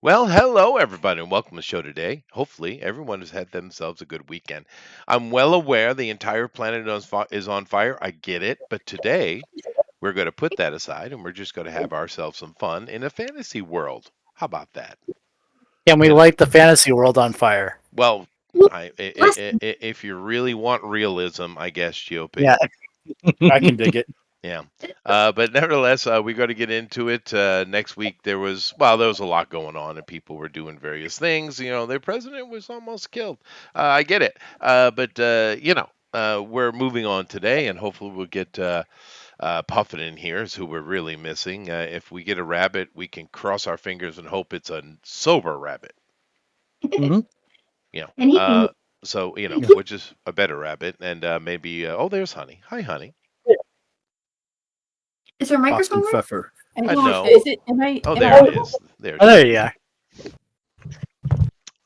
Well, hello everybody, and welcome to the show today. Hopefully, everyone has had themselves a good weekend. I'm well aware the entire planet is on fire. I get it, but today we're going to put that aside, and we're just going to have ourselves some fun in a fantasy world. How about that? Can we You know, light the fantasy world on fire? well, Well, last if you really want realism, I guess GOP. Yeah. I can dig it. Yeah. But nevertheless, we got to get into it. Next week, there was a lot going on and people were doing various things. Their president was almost killed. I get it. But we're moving on today and hopefully we'll get Puffin in here, is who we're really missing. If we get a rabbit, we can cross our fingers and hope it's a sober rabbit. hmm You know, and he can. uh, which is a better rabbit. And maybe, oh, there's Honey. Hi, Honey. Is her Austin microphone on? Pfeffer. I know. Is it? Am I? Oh, Am there I? it is. There Oh, she there is. you are.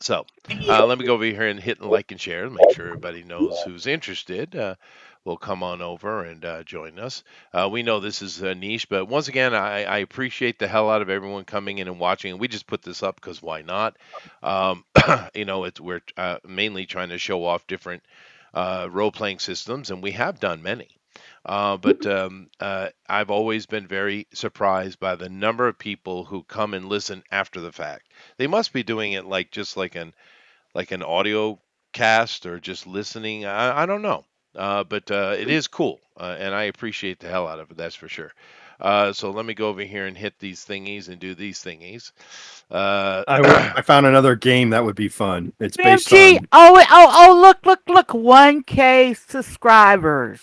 So let me go over here and hit like and share and make sure everybody knows who's interested. Will come on over and join us. We know this is a niche, but once again, I appreciate the hell out of everyone coming in and watching. And we just put this up because why not? Um, we're mainly trying to show off different role playing systems, and we have done many. But I've always been very surprised by the number of people who come and listen after the fact. They must be doing it just like an audio cast or just listening. I don't know, but it is cool, and I appreciate the hell out of it. That's for sure. So let me go over here and hit these thingies and do these thingies. I found another game that would be fun. It's based BMG! on Look! 1K subscribers.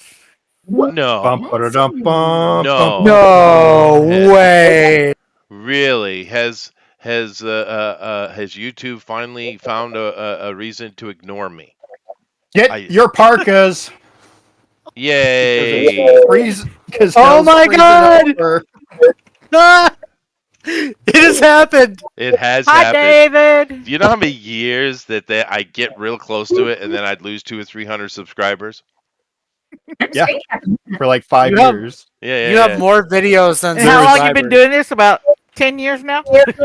What? bum No, ba That's dum bum bum. no, No way. really has YouTube finally found a reason to ignore me? Get I your parkas Yay! because Oh hell's my freezing God. over. Ah, it has happened. It has Hi, happened. David. Do you know how many years that I get real close to it and then I'd lose 200 or 300 subscribers? Yeah, great. for like 5 You have years. Yeah, you have more videos than And how long you been subscribers. doing this? About 10 years now.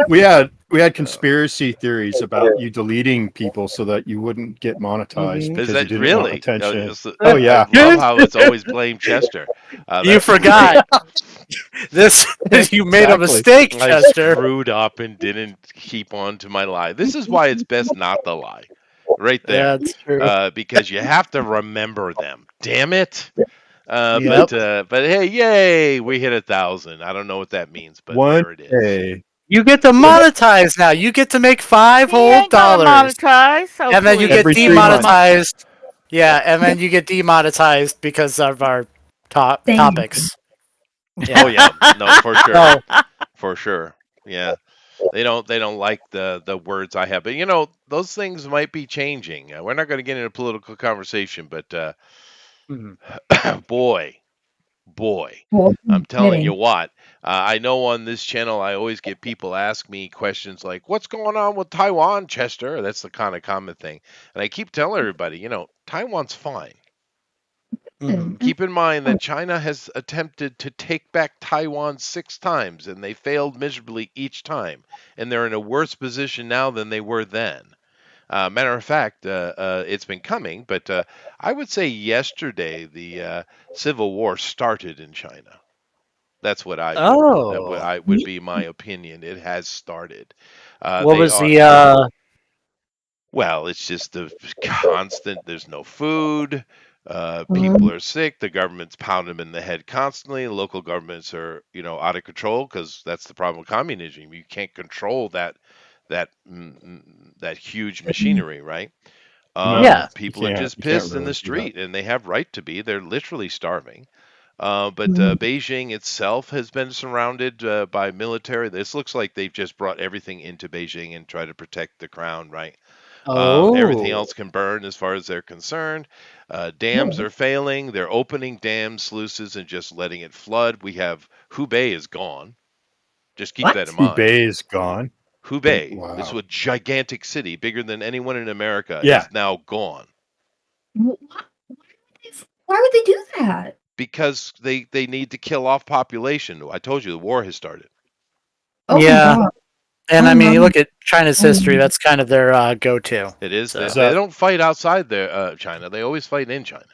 We had conspiracy theories about you deleting people so that you wouldn't get monetized Mhm. Is because you that didn't want really? attention. It's Oh I yeah. love how it's always blame Chester. You That's great. forgot this. You made a Exactly. mistake, I Chester. screwed up and didn't keep on to my lie. This is why it's best not to lie. Right there. That's true. Because you have to remember them. Damn it. Uh, Yep. but uh, but hey, yay! We hit 1,000. I don't know what that means, but One there it is. day. You get to monetize now. You get to make five He whole ain't gonna dollars, monetize. and then you Hopefully, get Every 3 months. demonetized. Yeah, and then you get demonetized because of our Same. topics. Oh Yeah. yeah, no, for sure, So for sure. Yeah, they don't like the words I have, but those things might be changing. We're not going to get into a political conversation, but mhm. boy, boy, Well, I'm telling you kidding. what. I know on this channel I always get people ask me questions like, "What's going on with Taiwan, Chester?" That's the kind of common thing, and I keep telling everybody, Taiwan's fine. Mhm. Keep in mind that China has attempted to take back Taiwan 6 times and they failed miserably each time. And they're in a worse position now than they were then. Matter of fact, it's been coming, but I would say yesterday the civil war started in China. That's what I would that would Oh, I would be my opinion. It has started. what They was are the? Well, it's just the constant. There's no food. People Um, are sick. The government's pounding them in the head constantly. Local governments are, out of control because that's the problem with communism. You can't control that huge machinery, right? No, Yeah. you People are can't. just You can't pissed in the really do that. street, and they have right to be. They're literally starving. But um, Beijing itself has been surrounded by military. This looks like they've just brought everything into Beijing and try to protect the crown, right? Everything Oh. else can burn as far as they're concerned. Dams no. are failing. They're opening dams, sluices, and just letting it flood. We have Hubei is gone. Just keep that in What? mind. Hubei is gone. Hubei, this Wow. was a gigantic city, bigger than anyone in America, Yeah. is now gone Why would they do that? because they need to kill off population. I told you the war has started. Oh my Yeah. god. And I mean, you look at China's history; that's kind of their go-to. It is. So- They don't fight outside their China. They always fight in China.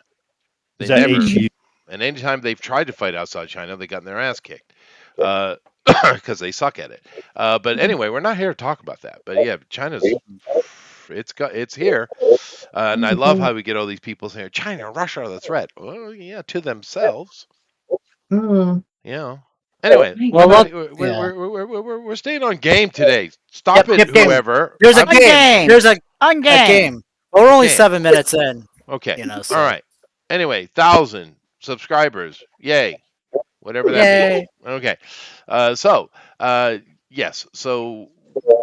They Is that never. HU? And anytime they've tried to fight outside China, they've gotten their ass kicked because they suck at it. But anyway, we're not here to talk about that. But yeah, China's it's here, and I love how we get all these people saying China, Russia are the threat. Well, yeah, to themselves. Mm. Yeah. Anyway, Well, we're staying on game today. Stop it, Yep, game. whoever. There's a I'm- game. There's a On game. Well, we're only Game. 7 minutes in. Okay. You know. So. All right. Anyway, 1,000 subscribers. Yay. Whatever that means. Okay. Yes. So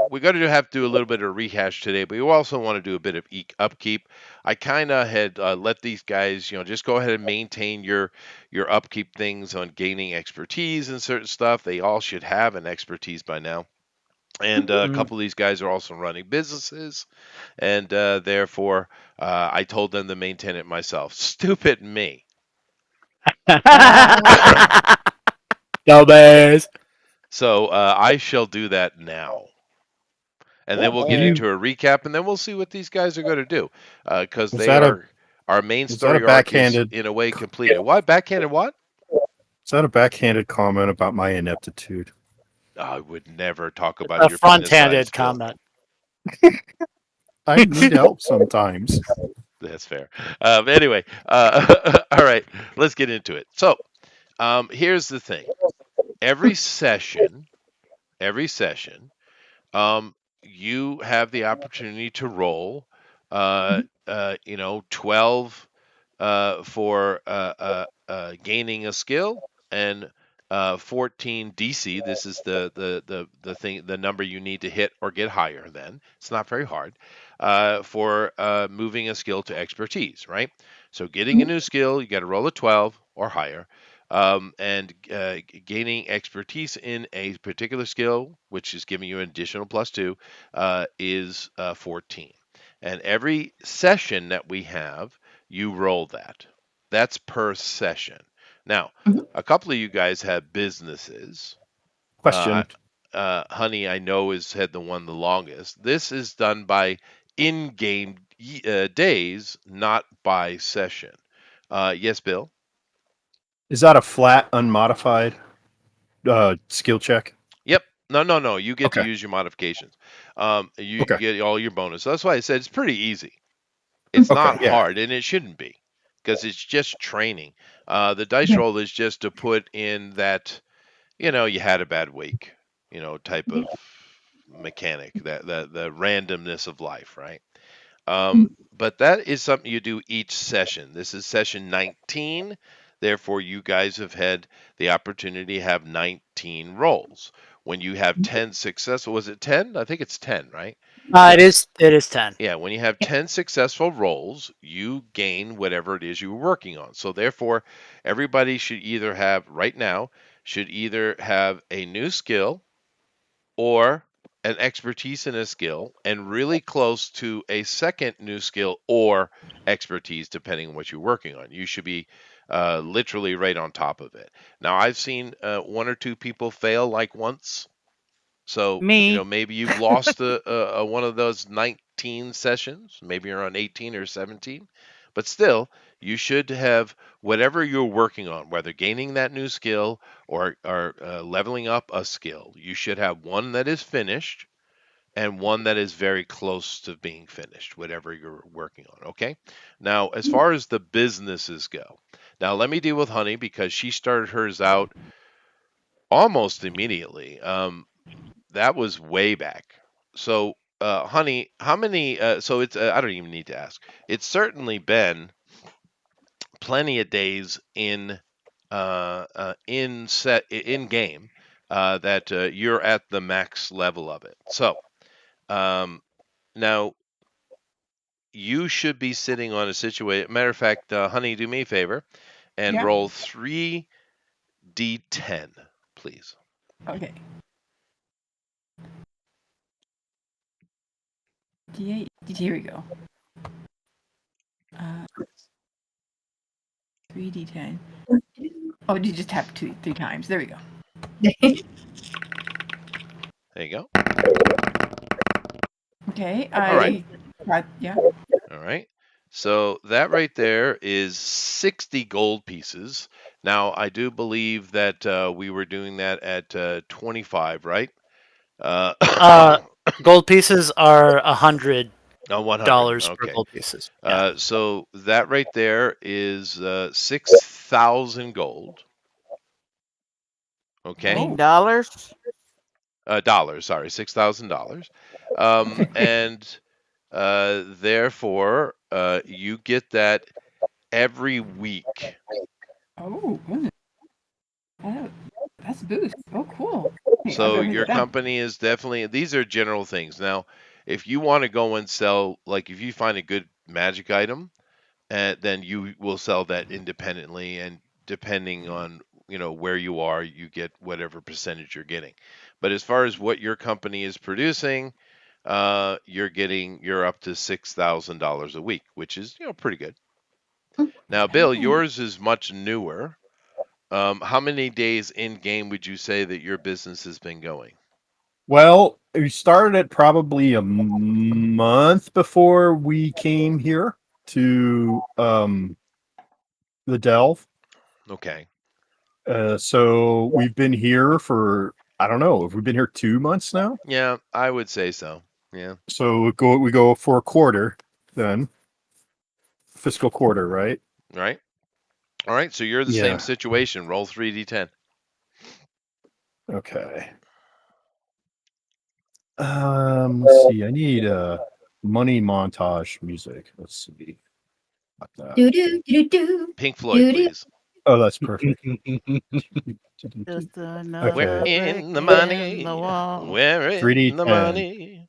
we're going to have to do a little bit of rehash today, but we also want to do a bit of upkeep. I kind of had let these guys, just go ahead and maintain your upkeep things on gaining expertise and certain stuff. They all should have an expertise by now. And a couple of these guys are also running businesses, and therefore I told them to maintain it myself. Stupid me. Dumbass. So I shall do that now. And then we'll get into a recap, and then we'll see what these guys are going to do. Because they are our main story arc is in a way completed. What? Backhanded what? Is that a backhanded comment about my ineptitude? I would never talk about A your front-handed penis size, Bill. comment. I need help sometimes. That's fair. Anyway, all right, let's get into it. So here's the thing. Every session, you have the opportunity to roll, 12 for gaining a skill, and 14 DC. This is the thing, the number you need to hit or get higher than. It's not very hard for moving a skill to expertise, right? So getting a new skill, you got to roll a 12 or higher. And gaining expertise in a particular skill, which is giving you an additional +2, is 14. And every session that we have, you roll that. That's per session. Now, a couple of you guys have businesses. Question. Honey, I know, has had the one the longest. This is done by in-game days, not by session. Yes, Bill? Is that a flat, unmodified skill check? Yep. No. You get to Okay. use your modifications. You Okay. get all your bonus. That's why I said it's pretty easy. It's Okay, not yeah. hard, and it shouldn't be, because it's just training. The dice roll is just to put in that, you had a bad week, type of mechanic, that the randomness of life, right? But that is something you do each session. This is session 19. Therefore, you guys have had the opportunity to have 19 rolls. When you have 10 successful, was it 10? I think it's 10, right? It is 10. Yeah, when you have 10 successful rolls, you gain whatever it is you were working on. So therefore, everybody should either have, right now, should either have a new skill or an expertise in a skill, and really close to a second new skill or expertise, depending on what you're working on. You should be literally right on top of it. Now, I've seen one or two people fail like once. So, Me. maybe you've lost one of those 19 sessions. Maybe you're on 18 or 17. But still, you should have whatever you're working on, whether gaining that new skill or leveling up a skill. You should have one that is finished and one that is very close to being finished, whatever you're working on. Okay. Now, as far as the businesses go, now let me deal with Honey, because she started hers out almost immediately. That was way back. So, Honey, how many? So it's I don't even need to ask. It's certainly been plenty of days in game that you're at the max level of it. So now you should be sitting on a situation. Matter of fact, Honey, do me a favor and roll 3d10, please. Okay. D8. Here we go. 3d10. Oh, you just tap 3 times. There we go. There you go. Okay. All right. Yeah. All right. So that right there is 60 gold pieces. Now, I do believe that we were doing that at 25, right? Gold pieces are $100 No, 100. per Okay. gold pieces. Yeah. So that right there is 6,000 gold. Okay. Oh. $8. Dollars, sorry, $6,000. And therefore, you get that every week. Oh, goodness. That's a boost. Oh, cool. Hey, I So better write your that down. company is definitely, these are general things. Now, if you want to go and sell, like if you find a good magic item, then you will sell that independently, and depending on where you are, you get whatever percentage you're getting. But as far as what your company is producing, you're up to $6,000 a week, which is pretty good. Now, Bill, Oh. yours is much newer. How many days in game would you say that your business has been going? Well, we started it probably a month before we came here to the Delve. Okay. So we've been here for, I don't know, have we been here 2 months now? Yeah, I would say so. Yeah. So we go for a quarter then. Fiscal quarter, right? Right. All right. So you're the Yeah. same situation. Roll 3d10. Okay. Let's see. I need money montage music. Let's see. Got that. Do do do do. Pink Floyd, Do-do. please. Oh, that's perfect. Just another We're Okay. in the brick money. in the wall. We're in 3D10. the money.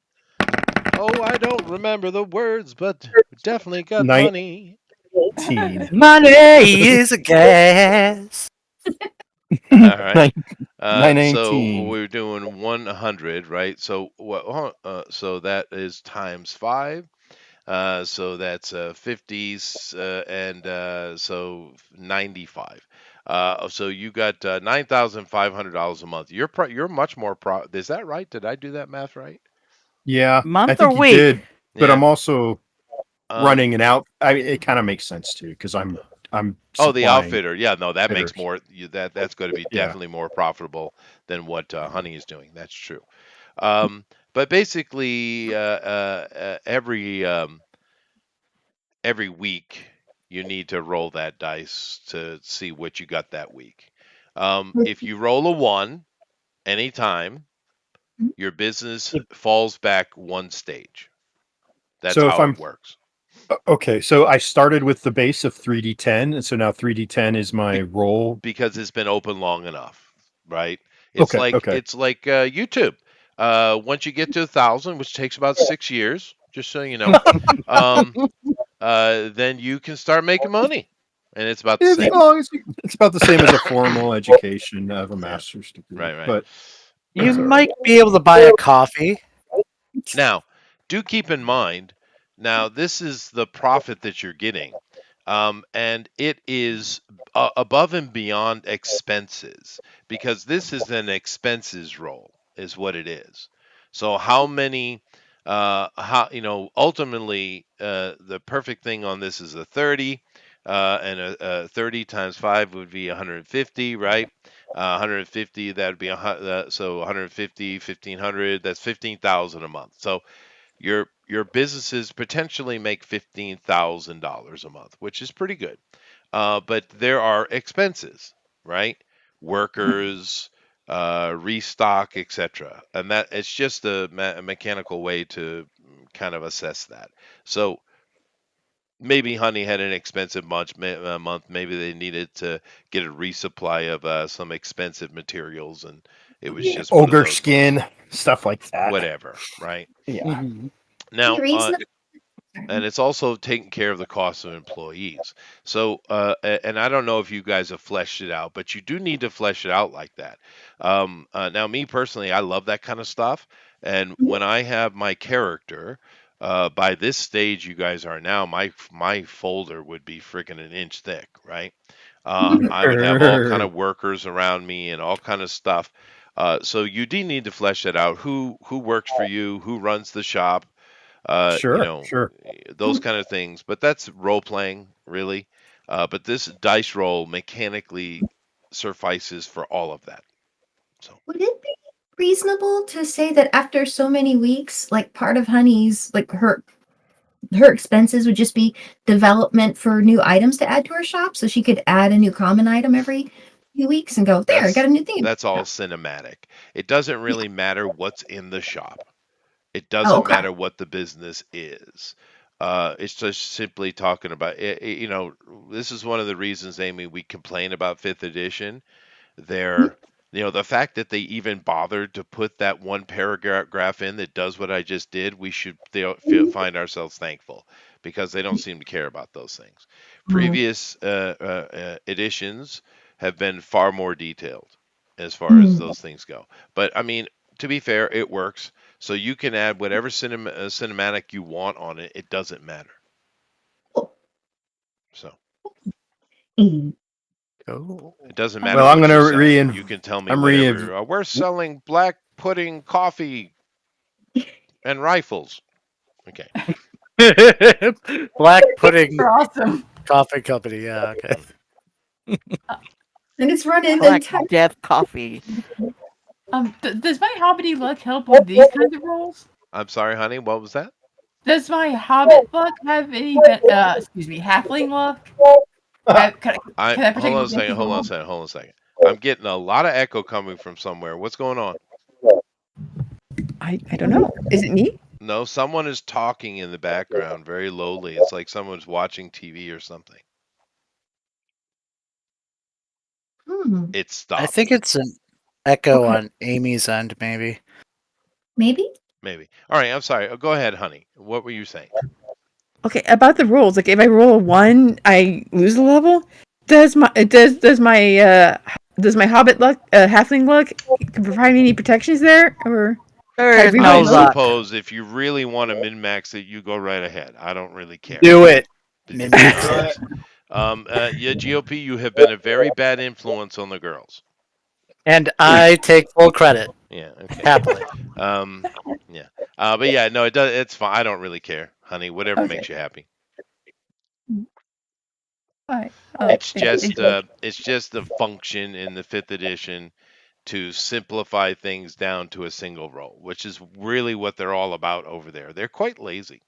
Oh, I don't remember the words, but we definitely got Nine- money. 18. Money is a gas. All right. Nine- So 918. we're doing 100, right? So what? So that is times 5. So that's 50, and so 95. So you got $9,500 a month. You're much more Is that right? Did I do that math right? Yeah, I Month or think you week? did, but Yeah. I'm also Um, running an out. I mean, it kind of makes sense too because I'm Oh, the supplying outfitter. Yeah, no, that makes fitters. more. That's going to be Yeah. definitely more profitable than what Honey is doing. That's true. But basically, every week you need to roll that dice to see what you got that week. If you roll a 1 anytime, your business falls back one stage. That's So if how I'm it works. okay, so I started with the base of 3D10, and so now 3D10 is my Be- roll. because it's been open long enough, right? It's Okay, like okay. it's like YouTube. Once you get to 1,000, which takes about 6 years, just so you know, um, then you can start making money, and it's about the It's, same. well, it's about the same as a formal education of a Yeah, master's degree, right. but You that's all right. might be able to buy a coffee. Now, do keep in mind, now this is the profit that you're getting, and it is above and beyond expenses, because this is an expenses roll, is what it is. So how many, ultimately, the perfect thing on this is a 30, and a 30 times 5 would be 150, right? 150, that would be so 150, 1,500, that's 15,000 a month. So your businesses potentially make $15,000 a month, which is pretty good. But there are expenses, right? Workers, restock, etc. And that it's just a mechanical way to kind of assess that. So maybe Honey had an expensive month. Maybe they needed to get a resupply of some expensive materials, and it was just one of Ogre those months. skin, stuff like that. Whatever, right? Yeah. Now, Any reason? and it's also taking care of the cost of employees. So, and I don't know if you guys have fleshed it out, but you do need to flesh it out like that. Now, me personally, I love that kind of stuff. And when I have my character, by this stage you guys are now, my folder would be freaking an inch thick, right? I would have all kind of workers around me and all kind of stuff. So you do need to flesh that out. Who works for you? Who runs the shop? Sure, sure. those kind of things. But that's role playing, really. But this dice roll mechanically suffices for all of that. So Would it be reasonable to say that after so many weeks, like part of Honey's, like her expenses would just be development for new items to add to her shop, so she could add a new common item every few weeks and go, there, I got a new thing. That's all cinematic. It doesn't really matter what's in the shop. It Oh, doesn't okay. matter what the business is. It's just simply talking about this is one of the reasons, Amy, we complain about fifth edition. They're the fact that they even bothered to put that one paragraph in that does what I just did, we should find ourselves thankful, because they don't seem to care about those things. Previous editions have been far more detailed as far as those things go. But I mean, to be fair, it works. So you can add whatever cinematic you want on it. It doesn't matter. So Oh. it doesn't matter Well, I'm what gonna you're selling. You can tell me I'm whatever. We're selling black pudding coffee and rifles. Okay. Black pudding They're awesome. coffee company. Yeah. Okay. And it's running Black entire. Death Coffee. Does my hobbity look help with these kinds of roles? I'm sorry, honey. What was that? Does my hobbit look have any halfling look? Can I Hold protect on a against second. this Hold on a role? second. Hold on a second. I'm getting a lot of echo coming from somewhere. What's going on? I don't know. Is it me? No, someone is talking in the background very lowly. It's like someone's watching TV or something. It stopped. I think it's an echo on Amy's end, maybe. Maybe. All right. I'm sorry. Go ahead, honey. What were you saying? Okay, about the rules. Like, if I roll a 1, I lose a level. Does my hobbit luck, halfling luck, provide any protections there, or There is I no I luck. suppose if you really want to min-max it, you go right ahead. I don't really care. Do it. But Min-max all it. right. Yeah, GOP, you have been a very bad influence on the girls. And I take full credit. Yeah. Okay. Happily. Yeah. But yeah, no, it does. It's fine. I don't really care, honey. Whatever Okay. makes you happy. Alright. It's just the function in the fifth edition to simplify things down to a single roll, which is really what they're all about over there. They're quite lazy.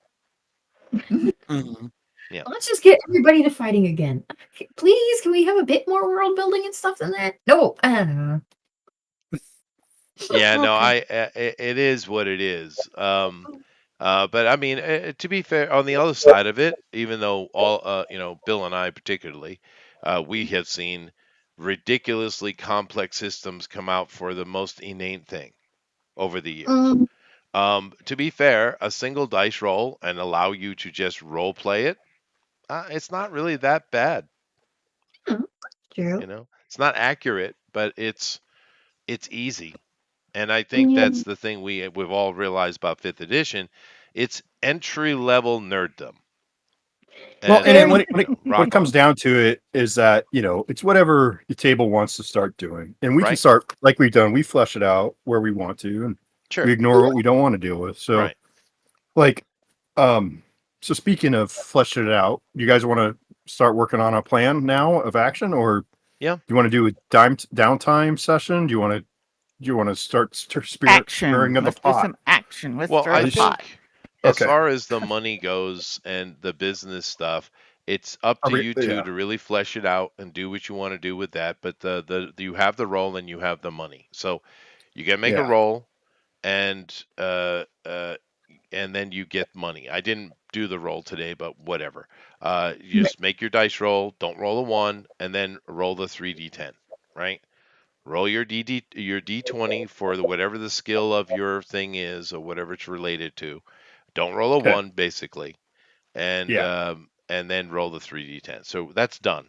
Mhm. Yeah. Let's just get everybody to fighting again. Please, can we have a bit more world building and stuff than that? No. Yeah, no, Okay. it is what it is. But I mean, to be fair, on the other side of it, even though Bill and I particularly, we have seen ridiculously complex systems come out for the most inane thing over the years. To be fair, a single dice roll and allow you to just role play it, it's not really that bad. True. It's not accurate, but it's easy. And I think that's the thing we've all realized about fifth edition. It's entry level nerddom. Well, and when rock it comes on. down to it, is that it's whatever the table wants to start doing, and we can Right. start like we've done. We flesh it out where we want to, and Sure. we ignore what we don't want to deal with. So, Right. like, so speaking of fleshing it out, you guys want to start working on a plan now of action, or Yeah. do you want to do a downtime session? Do you want to start stirring of the Let's do pot? some action. Let's Well, stir I the pot. think as Okay. far as the money goes and the business stuff, it's up to you two Yeah. to really flesh it out and do what you want to do with that. But you have the role and you have the money, so you can make a Yeah. roll, and then you get money. I didn't do the roll today, but whatever. You just make your dice roll. Don't roll a 1, and then roll the 3d10. Right. Roll your d20 for whatever the skill of your thing is or whatever it's related to. Don't roll a Okay. 1 basically, and then roll the 3d10. So that's done.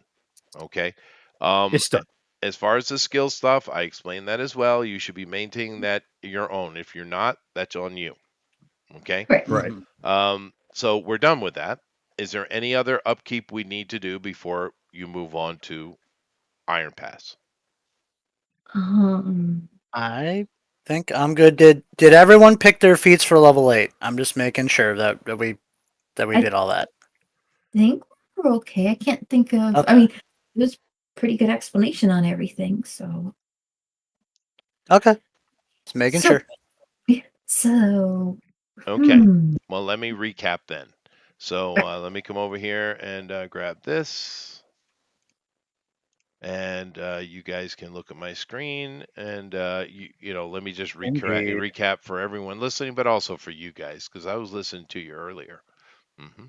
Okay. It's done. As far as the skill stuff, I explained that as well. You should be maintaining that your own. If you're not, that's on you. Okay. Right. So we're done with that. Is there any other upkeep we need to do before you move on to Iron Pass? I think I'm good. Did everyone pick their feats for level 8? I'm just making sure that we I did all that. think we're okay. I can't think of. I Okay. mean, it was pretty good explanation on everything. So, Okay. Just making so, sure. so, Okay. hmm. Well, let me recap then. So let me come over here and grab this. And you guys can look at my screen and let me just Indeed. recap for everyone listening, but also for you guys because I was listening to you earlier. hmm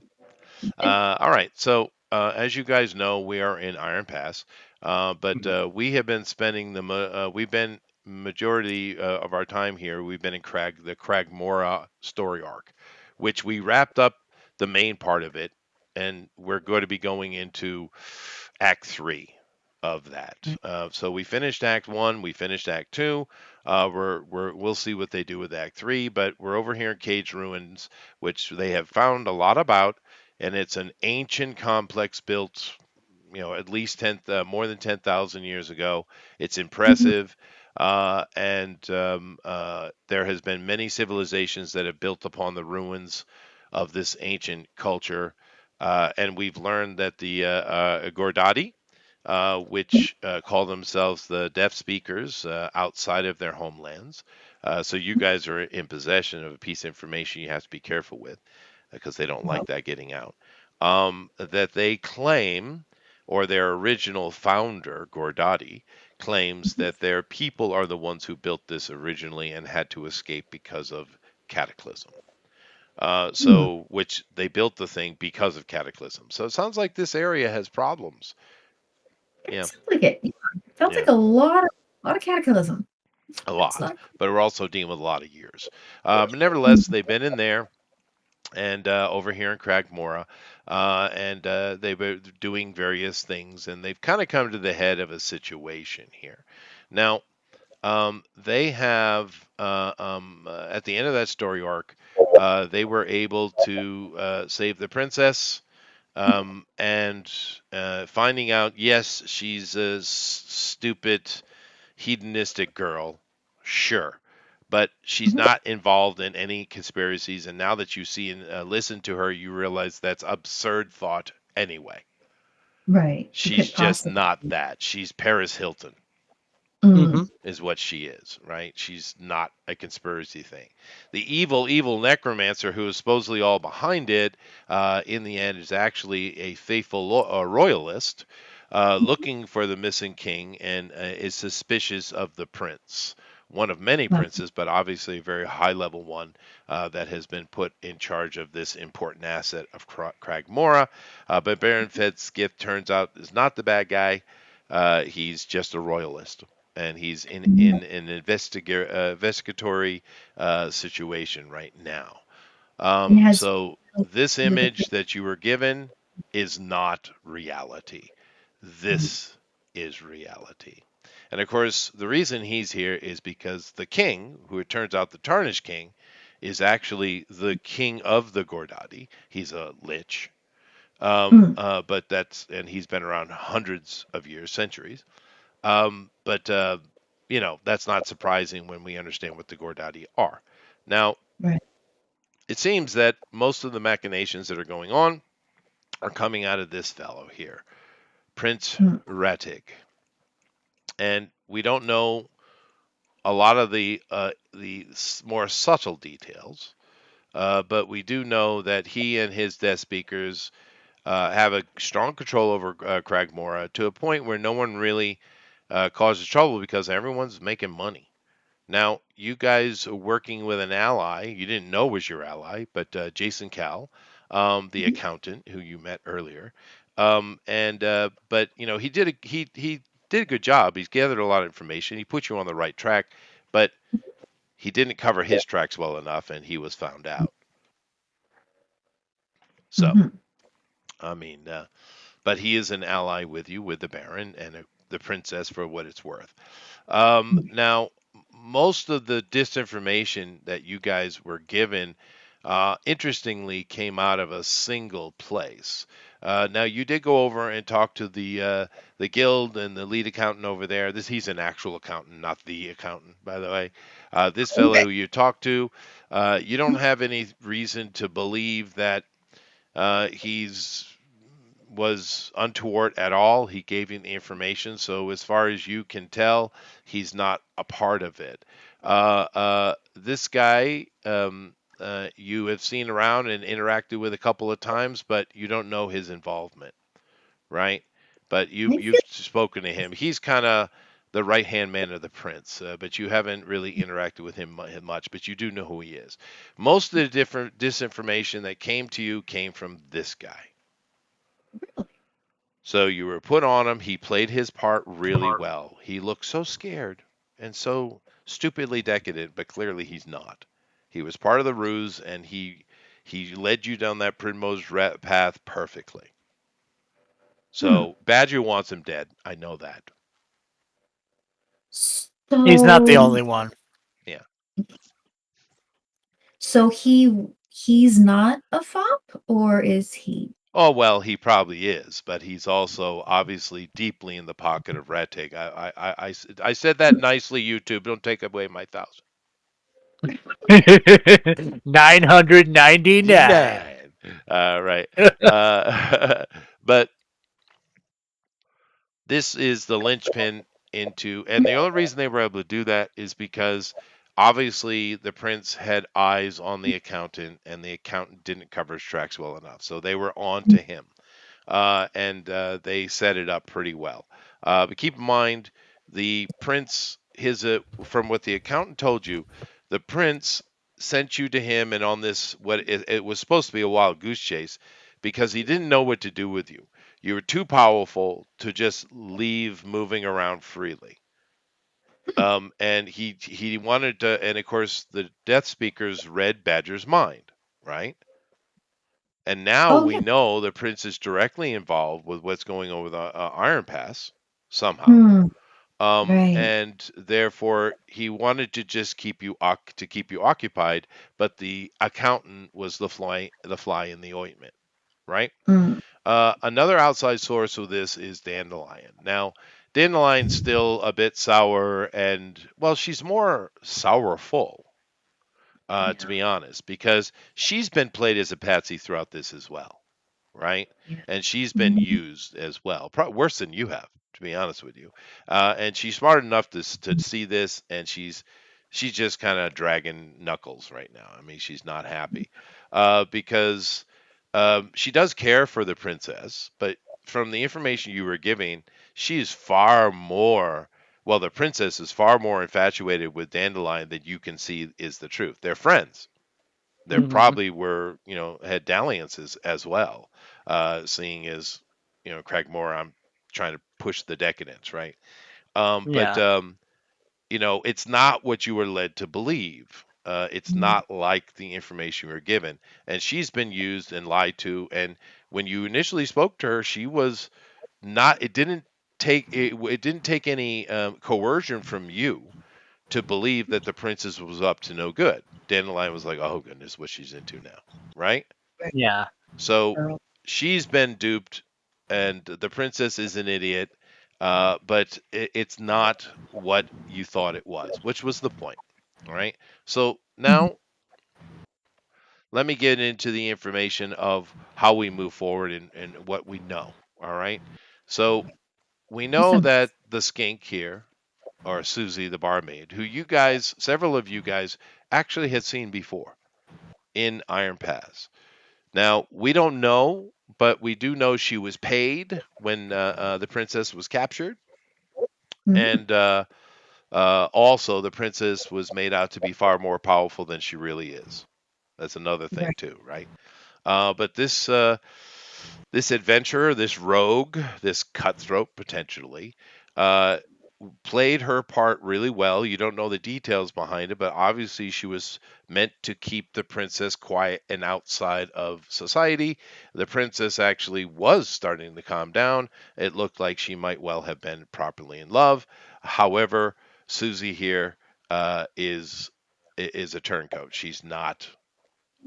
all right. So, as you guys know, we are in Iron Pass, but we have been spending we've been majority of our time here. We've been in the Cragmora story arc, which we wrapped up the main part of it, and we're going to be going into Act 3 of that. So we finished Act 1, we finished Act 2. We'll see what they do with Act 3, but we're over here in Cage Ruins, which they have found a lot about, and it's an ancient complex built, at least more than 10,000 years ago. It's impressive, and there has been many civilizations that have built upon the ruins of this ancient culture, and we've learned that the Gordati, which call themselves the deaf speakers outside of their homelands. So you guys are in possession of a piece of information you have to be careful with because they don't like that getting out. That they claim, or their original founder, Gordati, claims that their people are the ones who built this originally and had to escape because of cataclysm. Which they built the thing because of cataclysm. So it sounds like this area has problems. It Yeah, sounds like it. Yeah. Sounds yeah, like a lot of cataclysm. a That's lot. not. But we're also dealing with a lot of years. But nevertheless, they've been in there and over here in Cragmora, and they've been doing various things, and they've kind of come to the head of a situation here. Now, they have at the end of that story arc, they were able to save the princess. And finding out, yes, she's a stupid, hedonistic girl, sure, but she's not involved in any conspiracies. And now that you see and listen to her, you realize that's absurd thought anyway. Right. She She's could just possibly. not that. She's Paris Hilton Mm-hmm. Mm, is what she is, right? She's not a conspiracy thing. The evil necromancer who is supposedly all behind it, in the end, is actually a faithful royalist looking for the missing king and is suspicious of the prince. One of many right. princes, but obviously a very high level one that has been put in charge of this important asset of Cragmora. But Baron Fed's gift turns out is not the bad guy. He's just a royalist and he's in an investigatory situation right now. And has So this with the. image that you were given is not reality. This is reality. And of course, the reason he's here is because the king, who it turns out the Tarnished King, is actually the king of the Gordati. He's a lich. But and he's been around hundreds of years, centuries. But that's not surprising when we understand what the Gordati are. Now, Right. it seems that most of the machinations that are going on are coming out of this fellow here, Prince Mm, Ratig. And we don't know a lot of the more subtle details, but we do know that he and his death speakers have a strong control over Cragmora to a point where no one really causes trouble because everyone's making money. Now, you guys are working with an ally you didn't know was your ally, but Jason Cal, the accountant who you met earlier, and but he did a good job. He's gathered a lot of information. He put you on the right track, but he didn't cover his tracks well enough, and he was found out. So, mhm. I mean, but he is an ally with you, with the Baron and the princess, for what it's worth. Now, most of the disinformation that you guys were given interestingly came out of a single place. Now you did go over and talk to the guild and the lead accountant over there. He's an actual accountant, not the accountant, by the way. This fellow who you talked to, you don't have any reason to believe that he's was untoward at all. He gave you the information, so as far as you can tell, he's not a part of it. This guy, you have seen around and interacted with a couple of times, but you don't know his involvement, right? But I you've feel spoken to him. He's kind of the right hand man of the prince, but you haven't really interacted with him much. But you do know who he is. Most of the different disinformation that came to you came from this guy. So you were put on him. He played his part really well. He looked so scared and so stupidly decadent, but clearly he's not. He was part of the ruse, and he led you down that primrose path perfectly. So Badger wants him dead. I know that. He's not the so. only one. Yeah. So he's not a fop, or is he? Oh well, he probably is, but he's also obviously deeply in the pocket of Ratig. I said that nicely, YouTube. Don't take away my 999. $1,000. Right. But this is the linchpin into, and the only reason they were able to do that is because obviously the prince had eyes on the accountant, and the accountant didn't cover his tracks well enough, so they were on to him. And they set it up pretty well. But keep in mind, the prince, from what the accountant told you, the prince sent you to him, and on this, it was supposed to be a wild goose chase, because he didn't know what to do with you. You were too powerful to just leave moving around freely. And he wanted to, and of course the Death Speakers read Badger's mind, right? And now Oh we yeah. know the prince is directly involved with what's going on with Iron Pass somehow. Hmm. Right. And therefore he wanted to just keep you occupied, but the accountant was the fly in the ointment, right? Mm. Another outside source of this is Dandelion. Now, Dandelion's still a bit sour, and well, she's more sourful, to be honest, because she's been played as a patsy throughout this as well, right? And she's been used as well, probably worse than you have, to be honest with you. And she's smart enough to see this, and she's just kind of dragging knuckles right now. I mean, she's not happy because she does care for the princess, but from the information you were giving, she's far more. Well, the princess is far more infatuated with Dandelion than you can see is the truth. They're friends. There probably were, had dalliances as well, seeing as, Cragmore, I'm trying to push the decadence, right? But Yeah. it's not what you were led to believe. It's not like the information you were given, and she's been used and lied to. And when you initially spoke to her, she was not. It didn't take any coercion from you to believe that the princess was up to no good. Dandelion was like, "Oh goodness, what she's into now," right? Yeah. So she's been duped, and the princess is an idiot. But it's not what you thought it was, which was the point. All right. So now let me get into the information of how we move forward and what we know. All right. So we know Awesome. that the skink here, or Susie the barmaid, who several of you guys actually had seen before in Iron Pass. Now, we don't know, but we do know she was paid when the princess was captured. And also, the princess was made out to be far more powerful than she really is. That's another thing, too, right? But this adventurer, this rogue, this cutthroat, potentially, uh, played her part really well. You don't know the details behind it, but obviously she was meant to keep the princess quiet and outside of society. The princess actually was starting to calm down. It looked like she might well have been properly in love. However, Susie here is a turncoat. She's not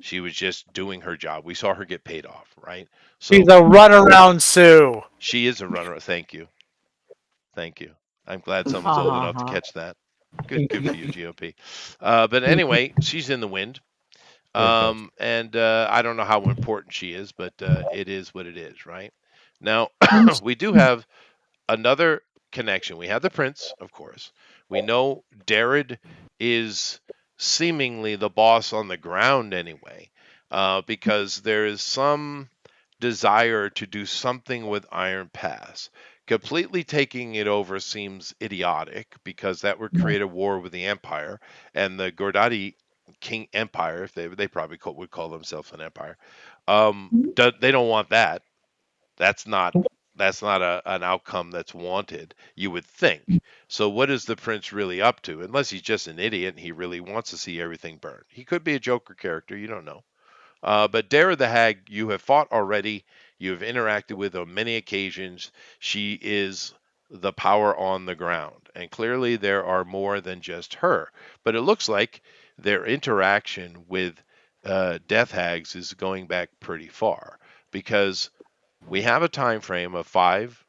She was just doing her job. We saw her get paid off, right? She's So a runaround Sue. she is a runner. Thank you. Thank you. I'm glad Ha someone's old ha enough to ha. catch that. Good for you, GOP. But anyway, she's in the wind. Very good. And I don't know how important she is, but it is what it is, right? Now, Um, we do have another connection. We have the prince, of course. We know Darred is seemingly the boss on the ground anyway, because there is some desire to do something with Iron Pass. Completely taking it over seems idiotic because that would create a war with the Empire and the Gordati King Empire, if they probably would call themselves an empire. They don't want that. That's not an outcome that's wanted, you would think. So what is the prince really up to? Unless he's just an idiot and he really wants to see everything burned. He could be a Joker character, you don't know. But Dara the Hag, you have fought already. You have interacted with on many occasions. She is the power on the ground. And clearly there are more than just her. But it looks like their interaction with Death Hags is going back pretty far because we have a time frame of 5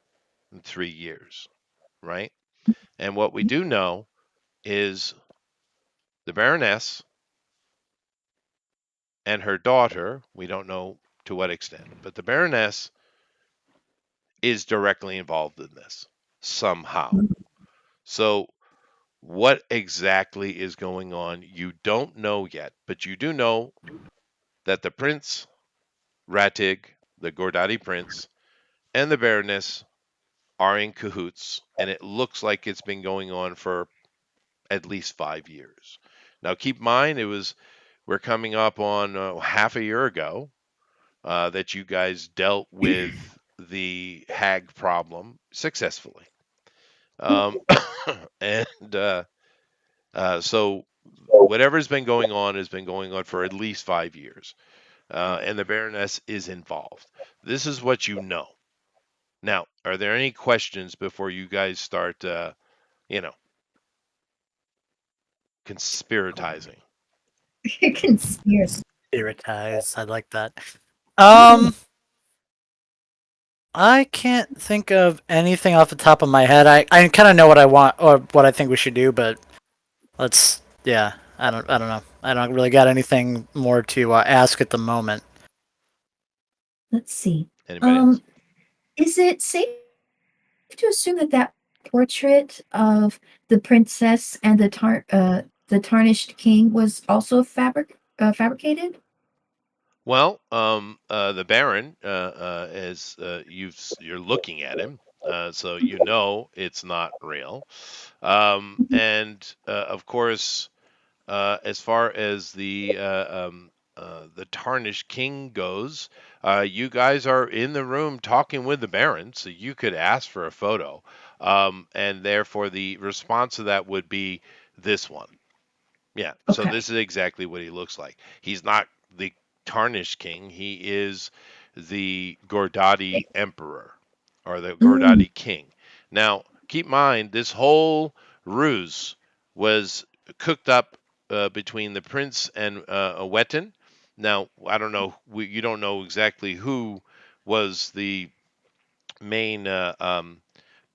and 3 years, right? And what we do know is the Baroness and her daughter, we don't know to what extent, but the Baroness is directly involved in this somehow. So, what exactly is going on? You don't know yet, but you do know that the Prince Ratig, the Gordati Prince, and the Baroness are in cahoots, and it looks like it's been going on for at least 5 years. Now, keep in mind, we're coming up on half a year ago that you guys dealt with the hag problem successfully. And so whatever's been going on has been going on for at least 5 years. And the Baroness is involved. This is what you know. Now, are there any questions before you guys start, you know, conspiratizing? Conspiracy. Spiritize. I like that. Um, I can't think of anything off the top of my head. I kind of know what I want or what I think we should do, but yeah. I don't know. I don't really got anything more to ask at the moment. Let's see. Anybody else? Is it safe to assume that that portrait of the princess and the tarnished king was also fabricated? Well, the Baron, as you're looking at him, so you know it's not real. And of course, as far as the Tarnished King goes, you guys are in the room talking with the Baron, so you could ask for a photo, and therefore the response to that would be this one. Yeah, so Okay. this is exactly what he looks like. He's not the Tarnished King. He is the Gordati Emperor or the Mm, Gordati King. Now, keep in mind, this whole ruse was cooked up between the prince and Wetin. Now, I don't know. You don't know exactly who was the main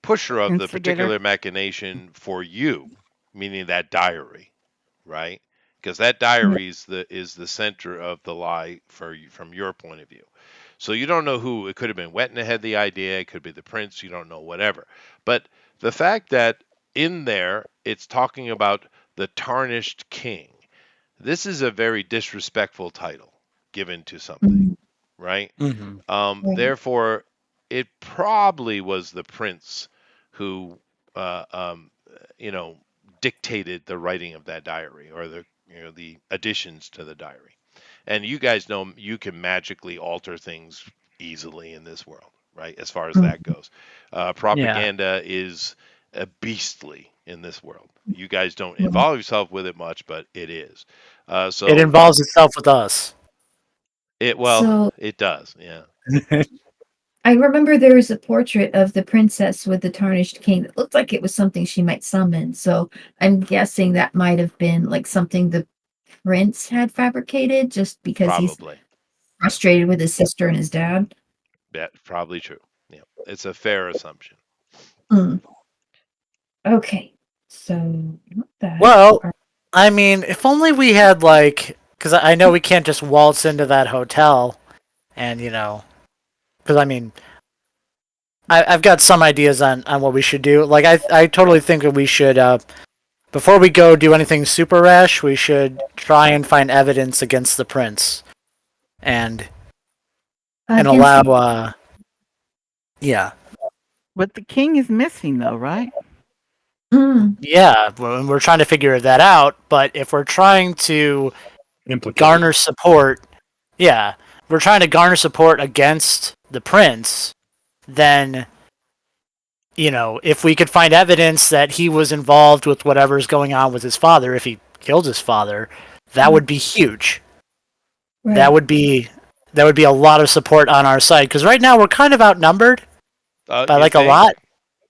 pusher of the Instigator. particular machination for you, meaning that diary, right? Because that right. diary is the center of the lie for you, from your point of view. So you don't know who. It could have been Wetna had the idea. It could be the prince. You don't know, whatever. But the fact that in there it's talking about the tarnished king. This is a very disrespectful title given to something, Mm, right? Mm-hmm. right. Therefore, it probably was the prince who, uh, um, you know, dictated the writing of that diary or the additions to the diary. And you guys know you can magically alter things easily in this world, right? As far as Mm, that goes, Yeah. propaganda is a beastly in this world. You guys don't right. involve yourself with it much, but it is. It So involves itself with us. So it does, yeah. I remember there was a portrait of the princess with the tarnished king that looked like it was something she might summon. So I'm guessing that might have been like something prince had fabricated just because he's Probably. frustrated with his sister and his dad. That's probably true. Yeah, it's a fair assumption. Hmm. Okay, so not that. Well, I mean, if only we had like, because I know we can't just waltz into that hotel, and because I mean, I've got some ideas on what we should do. Like, I totally think that we should, before we go do anything super rash, we should try and find evidence against the prince, and Against allow, the yeah, But the king is missing, though, right? yeah, we're trying to figure that out. But if we're trying to Implicated. garner support, yeah, we're trying to garner support against the prince, then if we could find evidence that he was involved with whatever's going on with his father, if he killed his father, that would be huge. right. That would be a lot of support on our side, because right now we're kind of outnumbered by You like a think? lot,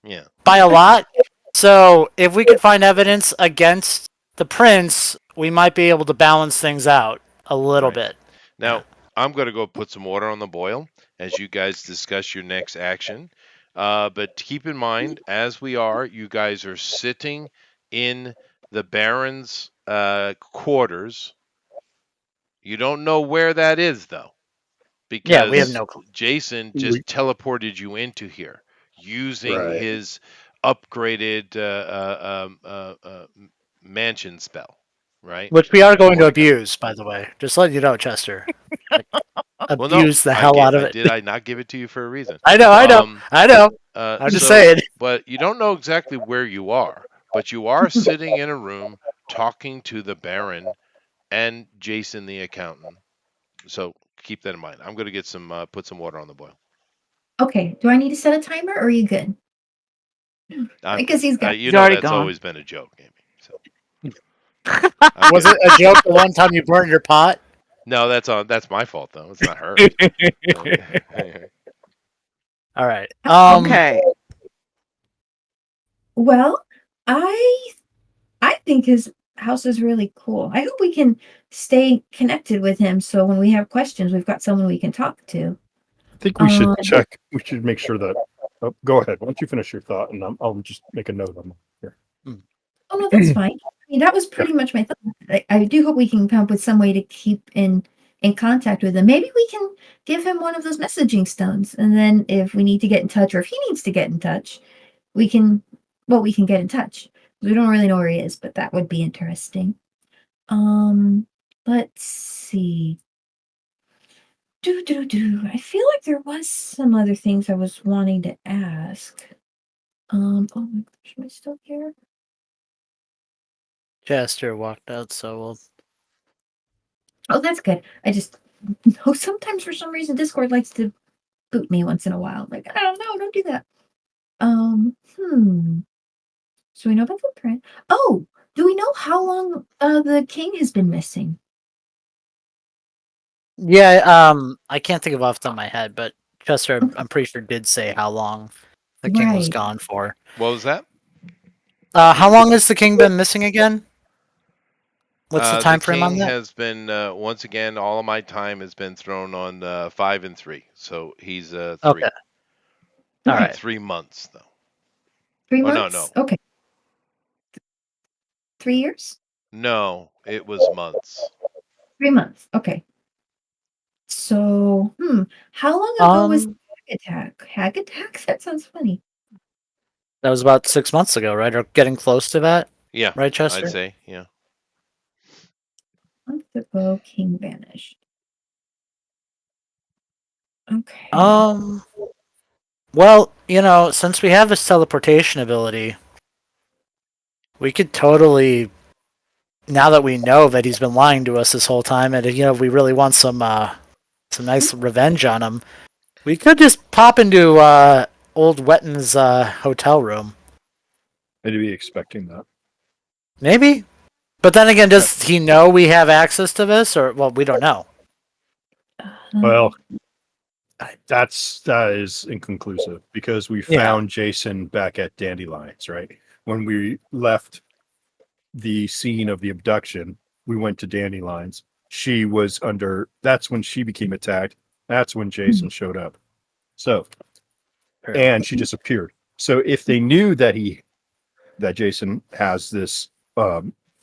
Yeah. by a lot. So if we could find evidence against the prince, we might be able to balance things out a little Right. bit. Now, I'm going to go put some water on the boil as you guys discuss your next action. But keep in mind, as you guys are sitting in the Baron's quarters. You don't know where that is, though, Yeah, we have because no clue. Jason just teleported you into here using Right. his upgraded mansion spell, right? Which we are going to Mordecai. abuse, by the way. Just letting you know, Chester. Like, Well, no, abuse the hell out of it. did I not give it to you for a reason? I know. I know. I'm just So, saying. but you don't know exactly where you are, but you are sitting in a room talking to the Baron and Jason the accountant. So keep that in mind. I'm going to get put some water on the boil. Okay, do I need to set a timer or are you good? Because he's got. You He's know already that's gone. always been a joke, Amy. So Was it a joke the one time you burned your pot? No, that's my fault though. It's not her. All right. Okay. Well, I think his house is really cool. I hope we can stay connected with him so when we have questions, we've got someone we can talk to. I think we should Um, check. We should make sure that. Oh, go ahead. Why don't you finish your thought, and I'll just make a note on here. Oh, no, that's fine. I mean, that was pretty much my thought. I do hope we can come up with some way to keep in contact with him. Maybe we can give him one of those messaging stones, and then if we need to get in touch, or if he needs to get in touch, we can get in touch. We don't really know where he is, but that would be interesting. Let's see. I feel like there was some other things I was wanting to ask. Oh my gosh, am I still here? Chester walked out, so we'll. Oh, that's good. I just know sometimes for some reason Discord likes to boot me once in a while. Like, I don't know, don't do that. So we know about the print. Oh, do we know how long the king has been missing? Yeah. I can't think of off the top of my head, but Chester, I'm pretty sure did say how long the king was Right. gone for. What was that? How long has the king been missing again? What's the time The frame on king that? has been once again. All of my time has been thrown on 5 and 3, so he's 3. Okay. All right. 3 months though. 3 Oh, months? no. Okay. 3 years? No, it was months. 3 months. Okay. So, how long ago was the Hag attack? Hag attack? That sounds funny. That was about 6 months ago, right? Or getting close to that, Yeah, right, Chester? I'd say, yeah. Months ago, king vanished. Okay. Well, since we have this teleportation ability, we could totally, now that we know that he's been lying to us this whole time, and if we really want some nice revenge on him, we could just pop into old Wetton's hotel room. I'd be expecting that. Maybe, but then again, does he know we have access to this, or well, we don't know. Well, that is inconclusive because we found Jason back at Dandelions, right? When we left the scene of the abduction, we went to Dandelions. She was under. That's when she became attacked. That's when Jason showed up. So, and she disappeared. So if they knew that Jason has this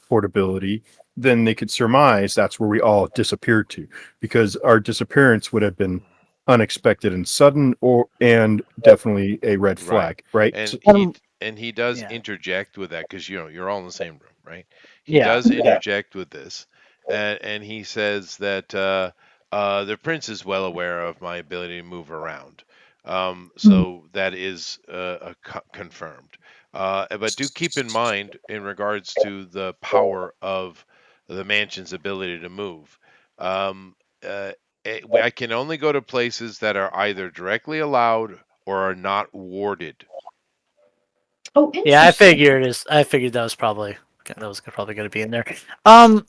portability, then they could surmise that's where we all disappeared to, because our disappearance would have been unexpected and sudden, and definitely a red flag, right? And So, he does Yeah. interject with that because you're all in the same room, right? He Yeah. does interject with this, and he says that the prince is well aware of my ability to move around. So that is confirmed. But do keep in mind, in regards to the power of the mansion's ability to move, um, uh, I can only go to places that are either directly allowed or are not warded. Oh, Yeah, interesting. I figured that was probably going to be in there. Um.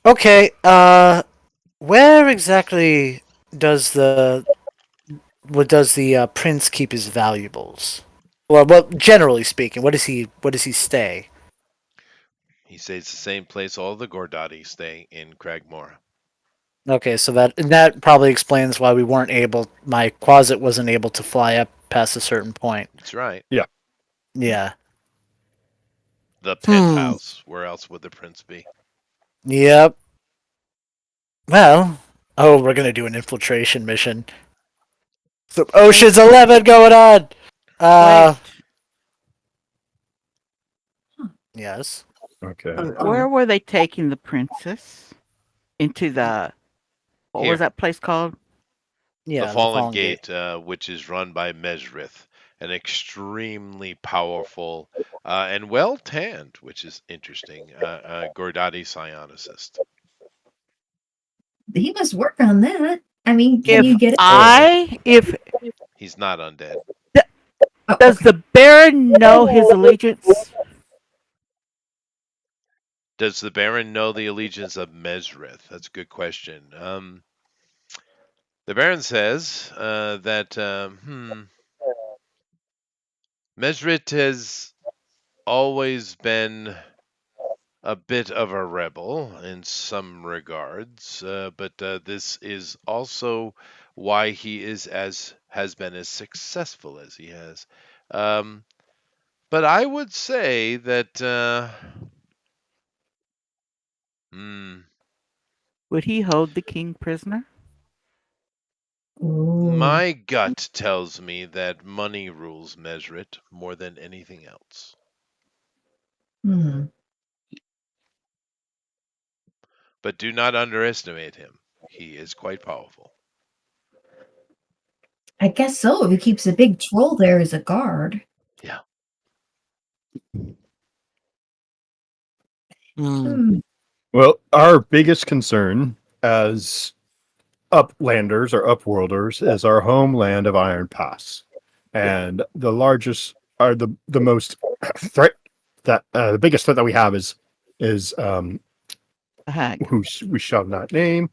Okay. Where exactly does the prince keep his valuables? Well, generally speaking, what does he stay? He stays the same place all the Gordati stay in Cragmore. Okay, so that probably explains why we weren't able. My closet wasn't able to fly up past a certain point. That's right. Yeah. The Hmm. penthouse. Where else would the prince be? Yep. Well. Oh, we're gonna do an infiltration mission. Some Ocean's 11 going on. Wait, Yes. okay. where were they taking the princess? Into the what was Here, that place called? the Yeah, the Fallen Fallen Gate. Gate, which is run by Mesrith, an extremely powerful and well tanned, which is interesting, Gordati psionicist. He must work on that. I mean, can If you get it? if He's not undead. Oh, does okay. the Baron know his allegiance? Does the Baron know the allegiance of Mesrith? That's a good question. The Baron says that Mesrith has always been a bit of a rebel in some regards, but this is also why he is as has been as successful as he has. Um, but I would say that hmm, Would he hold the king prisoner? Ooh. my gut tells me that money rules Mesrit more than anything else. Hmm. But do not underestimate him. He is quite powerful. I guess so. If he keeps a big troll there as a guard. Yeah. Hmm. Hmm. Well, our biggest concern as uplanders or upworlders is our homeland of Iron Pass, Yeah. and the largest are the most threat that the biggest threat that we have is The hag. who we shall not name,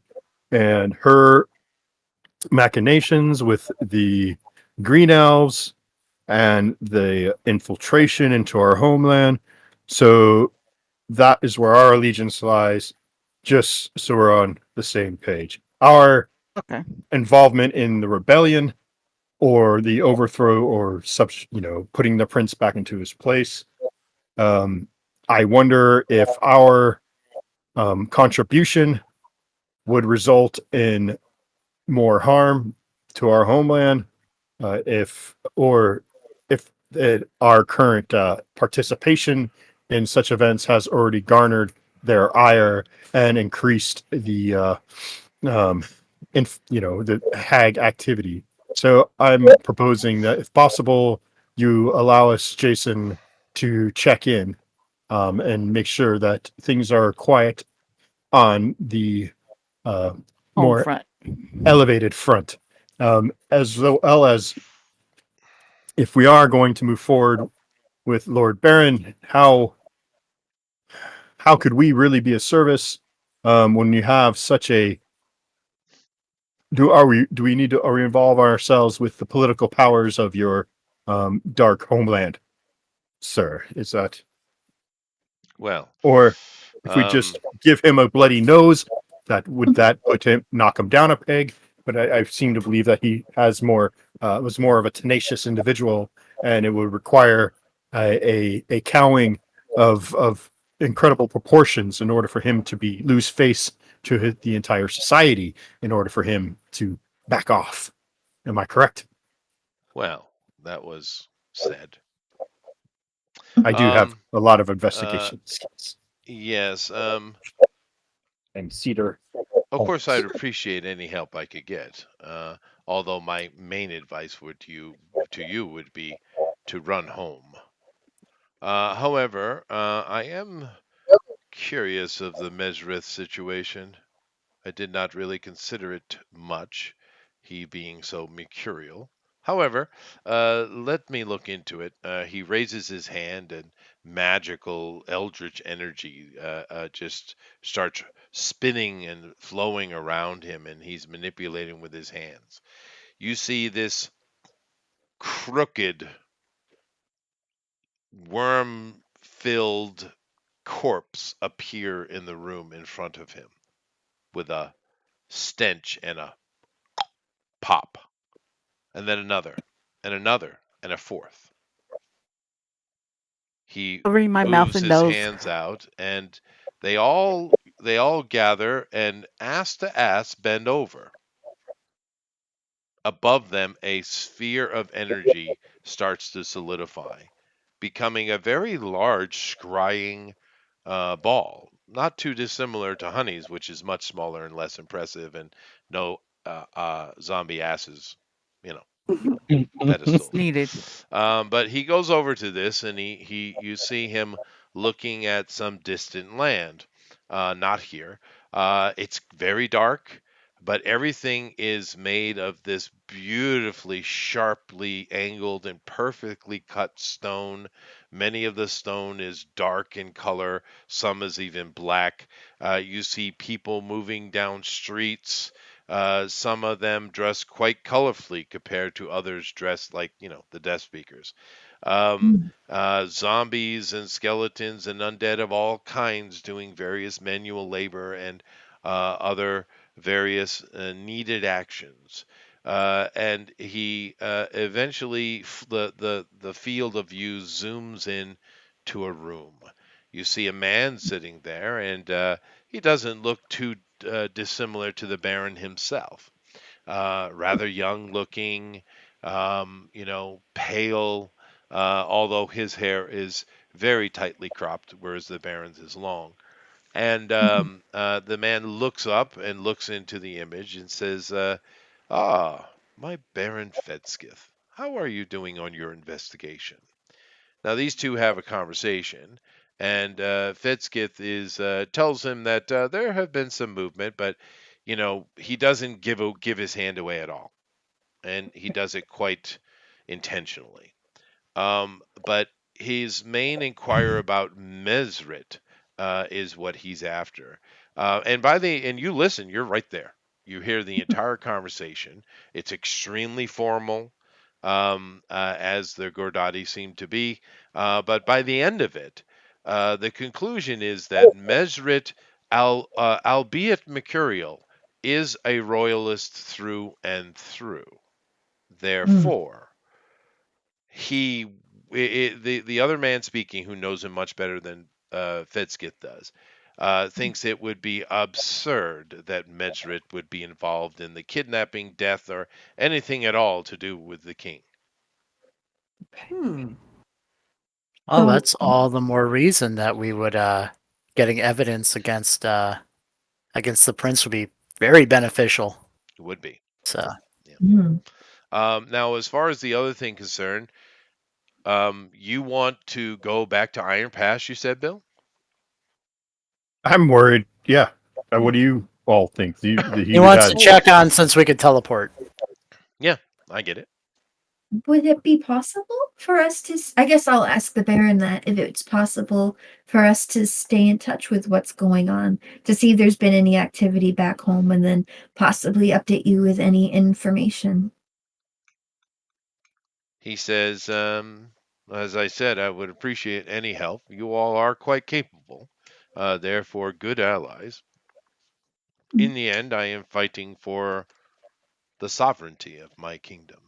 and her machinations with the green elves and the infiltration into our homeland. So that is where our allegiance lies, just so we're on the same page. Our Okay. involvement in the rebellion or the overthrow or such, putting the prince back into his place. I wonder if our contribution would result in more harm to our homeland, if our current participation in such events has already garnered their ire and increased the the hag activity. So I'm proposing that if possible, you allow us, Jason, to check in and make sure that things are quiet on the uh, Home more front. elevated front, as well as if we are going to move forward with Lord Baron, how could we really be a service when you have such a do we need to are we involve ourselves with the political powers of your dark homeland, sir? Is that Well, or If we Um, just give him a bloody nose, that put him knock him down a peg. But I seem to believe that he has more was more of a tenacious individual, and it would require a cowing of incredible proportions in order for him to be lose face to the entire society in order for him to back off. Am I correct? well, that was said. I do have Um, a lot of uh, investigation skills yes. and cedar. Of course, Homes. I'd appreciate any help I could get. Although my main advice to you would be to run home. However, I am curious of the Mesrith situation. I did not really consider it much, he being so mercurial. However, let me look into it. He raises his hand, and magical eldritch energy just starts spinning and flowing around him, and he's manipulating with his hands. You see this crooked, worm filled corpse appear in the room in front of him with a stench and a pop, and then another, and a fourth. He Covering my mouth moves and his nose. hands out, and they all gather, and ass to ass bend over. Above them, a sphere of energy starts to solidify, becoming a very large scrying ball, not too dissimilar to Honey's, which is much smaller and less impressive, and no zombie asses, you know, pedestals. Needed. But he goes over to this, and you see him looking at some distant land, not here. It's very dark, but everything is made of this beautifully sharply angled and perfectly cut stone. Many of the stone is dark in color, some is even black. You see people moving down streets, some of them dressed quite colorfully compared to others dressed like, the Death Speakers. Zombies and skeletons and undead of all kinds doing various manual labor and other various needed actions. And he eventually, the field of view zooms in to a room. You see a man sitting there, and he doesn't look too dissimilar to the Baron himself. Rather young looking, pale, although his hair is very tightly cropped, whereas the Baron's is long. And the man looks up and looks into the image and says, "Ah, my Baron Fedskith, how are you doing on your investigation?" Now these two have a conversation, and Fedskith tells him that there have been some movement, but he doesn't give his hand away at all, and he does it quite intentionally. But his main inquiry about Mesrit is what he's after. And you listen, you're right there. You hear the entire conversation. It's extremely formal, as the Gordati seem to be. But by the end of it, the conclusion is that Mesrit, albeit mercurial, is a royalist through and through. Therefore, he the other man speaking, who knows him much better than Fedskith does, thinks it would be absurd that Medjrit would be involved in the kidnapping, death, or anything at all to do with the king. Oh, that's all the more reason that we would getting evidence against the prince would be very beneficial. It would be. So Yeah. Mm. Now, as far as the other thing concerned, you want to go back to Iron Pass, you said, Bill? I'm worried. Yeah. What do you all think? He he would wants have to check on since we could teleport. Yeah, I get it. Would it be possible for us to? I guess I'll ask the Baron that if it's possible for us to stay in touch with what's going on to see if there's been any activity back home, and then possibly update you with any information. He says, as I said, I would appreciate any help. You all are quite capable. therefore good allies. In the end, I am fighting for the sovereignty of my kingdom.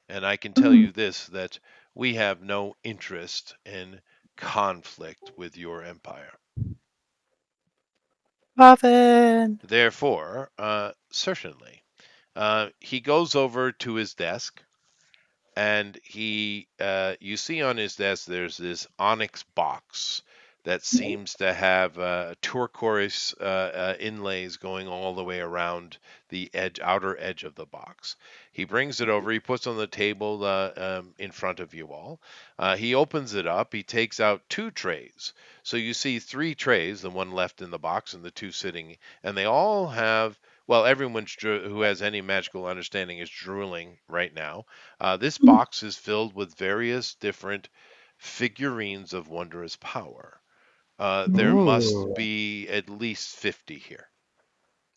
And I can tell you this, that we have no interest in conflict with your empire. Muffin. Therefore, certainly, he goes over to his desk, and you see on his desk there's this onyx box that seems to have turquoise inlays going all the way around the outer edge of the box. He brings it over, he puts it on the table in front of you all. He opens it up, he takes out two trays. So you see three trays, the one left in the box and the two sitting, and they all have, well, everyone who has any magical understanding is drooling right now. This box is filled with various different figurines of wondrous power. There must Ooh. be at least 50 here.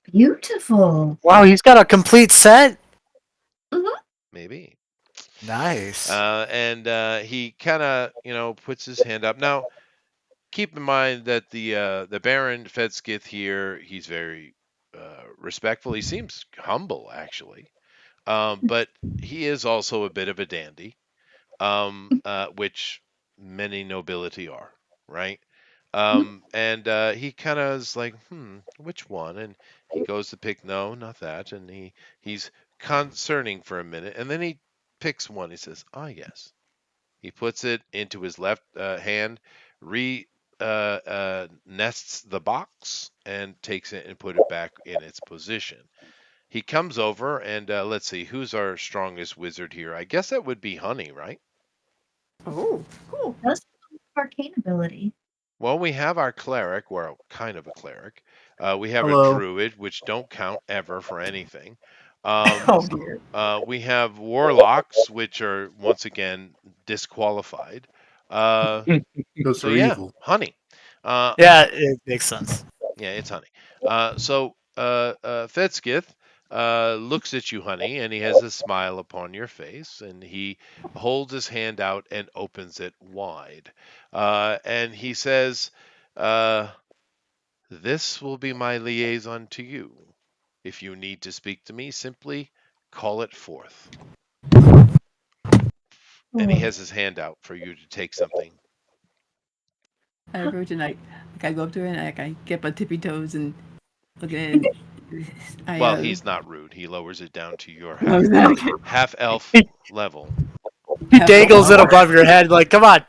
Beautiful. Wow, he's got a complete set. Maybe. Nice. And he kind of, puts his hand up. Now, keep in mind that the Baron Fedskith here, he's very respectful. He seems humble, actually. But he is also a bit of a dandy, which many nobility are, right? And he kind of is like, which one? And he goes to pick, no, not that. And he's concerning for a minute, and then he picks one. He says, ah, yes. He puts it into his left hand, nests the box, and takes it and put it back in its position. He comes over and let's see, who's our strongest wizard here? I guess that would be Honey, right? Oh, cool. That's arcane ability. Well, we have our cleric, well, kind of a cleric. We have a Hello. druid, which don't count ever for anything. Oh dear. We have warlocks, which are once again disqualified. Those So are yeah, evil. Honey. Yeah, it makes sense. Yeah, it's Honey. Fedskith looks at you, Honey, and he has a smile upon your face, and he holds his hand out and opens it wide. And he says, this will be my liaison to you. If you need to speak to me, simply call it forth. And he has his hand out for you to take something. I approach and I go up to her and I get my tippy toes and look at it. And Well, he's not rude. He lowers it down to your half elf level. He dangles it above your head, like, come on,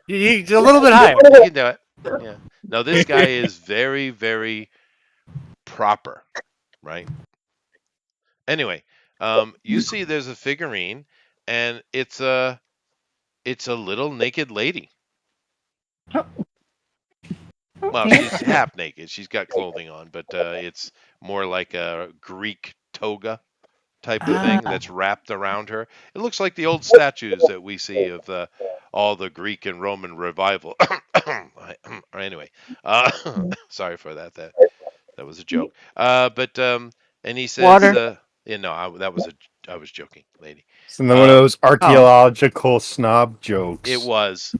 you a little bit higher. You can do it. Yeah. Now this guy is very, very proper, right? Anyway, you see, there's a figurine, and it's a little naked lady. Well, she's half naked. She's got clothing on, but it's more like a Greek toga type of thing that's wrapped around her. It looks like the old statues that we see of all the Greek and Roman revival. Anyway, sorry for that. That was a joke. And he says, Water. I was joking, lady. So one of those archaeological snob jokes. It was.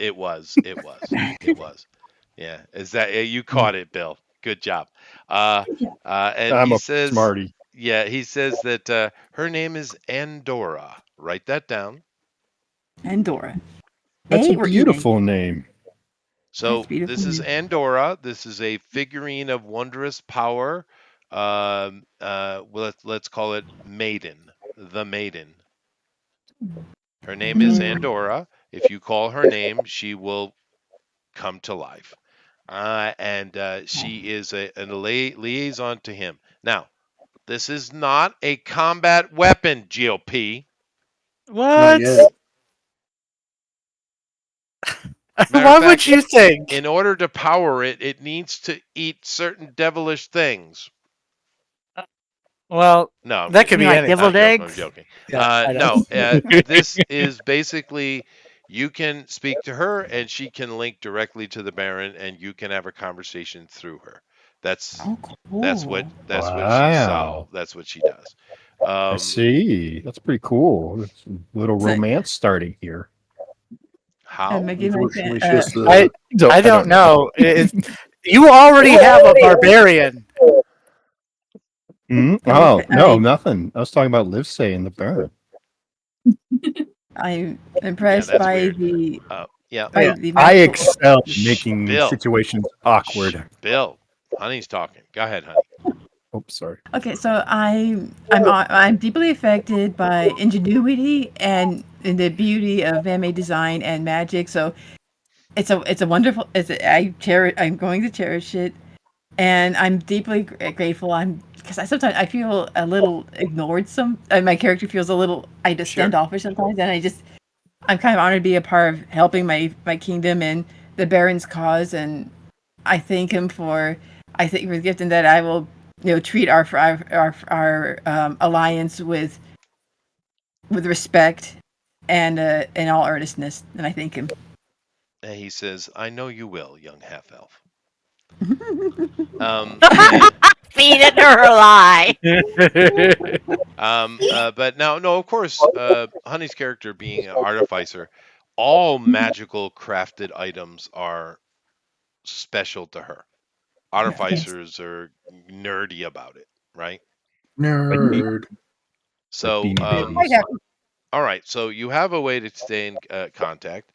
Yeah, is that you caught it, Bill? Good job. And I'm he a says, smarty. yeah, he says that her name is Andorra. Write that down. Andorra. That's Hey, a we're beautiful name. So That's beautiful. this is Andorra. This is a figurine of wondrous power. Let's call it Maiden, the Maiden. Her name is Andorra. If you call her name, she will come to life. And she is a liaison to him. Now, this is not a combat weapon, GOP. Not What? yet. Why would you think? In order to power it, it needs to eat certain devilish things. Well, No, I'm that kidding. could be Like anything. deviled I'm eggs? joking. Yeah, I know. This is basically, you can speak to her and she can link directly to the Baron, and you can have a conversation through her. That's what Wow. that's what she does. I see. That's pretty cool. There's a little romance starting here. How? Maggie, Unfortunately, uh, it's just I don't know. You already have a barbarian. Oh, no, I nothing. I was talking about Livesay and the Baron. I'm Yeah, impressed that's by weird. the Yeah. the I magical. excel in Shh, making Bill. situations Shh, awkward. Bill. Honey's talking. Go ahead, honey. Oops, sorry. Okay, so I'm deeply affected by ingenuity and the beauty of man-made design and magic. So it's a wonderful. I'm going to cherish it, and I'm deeply grateful. Because I sometimes I feel a little ignored. My character feels a little I just Sure. standoffish sometimes, and I'm kind of honored to be a part of helping my kingdom and the Baron's cause, and I thank him for the gift, and that I will treat our alliance with respect and in all earnestness, and I thank him. And he says, I know you will, young half elf. And Feed it to her lie. but now, no, of course, Honey's character being an artificer, all magical crafted items are special to her. Yes. Artificers are nerdy about it, right? Nerd. So, Beanie Right Babies. now. all right, so you have a way to stay in contact.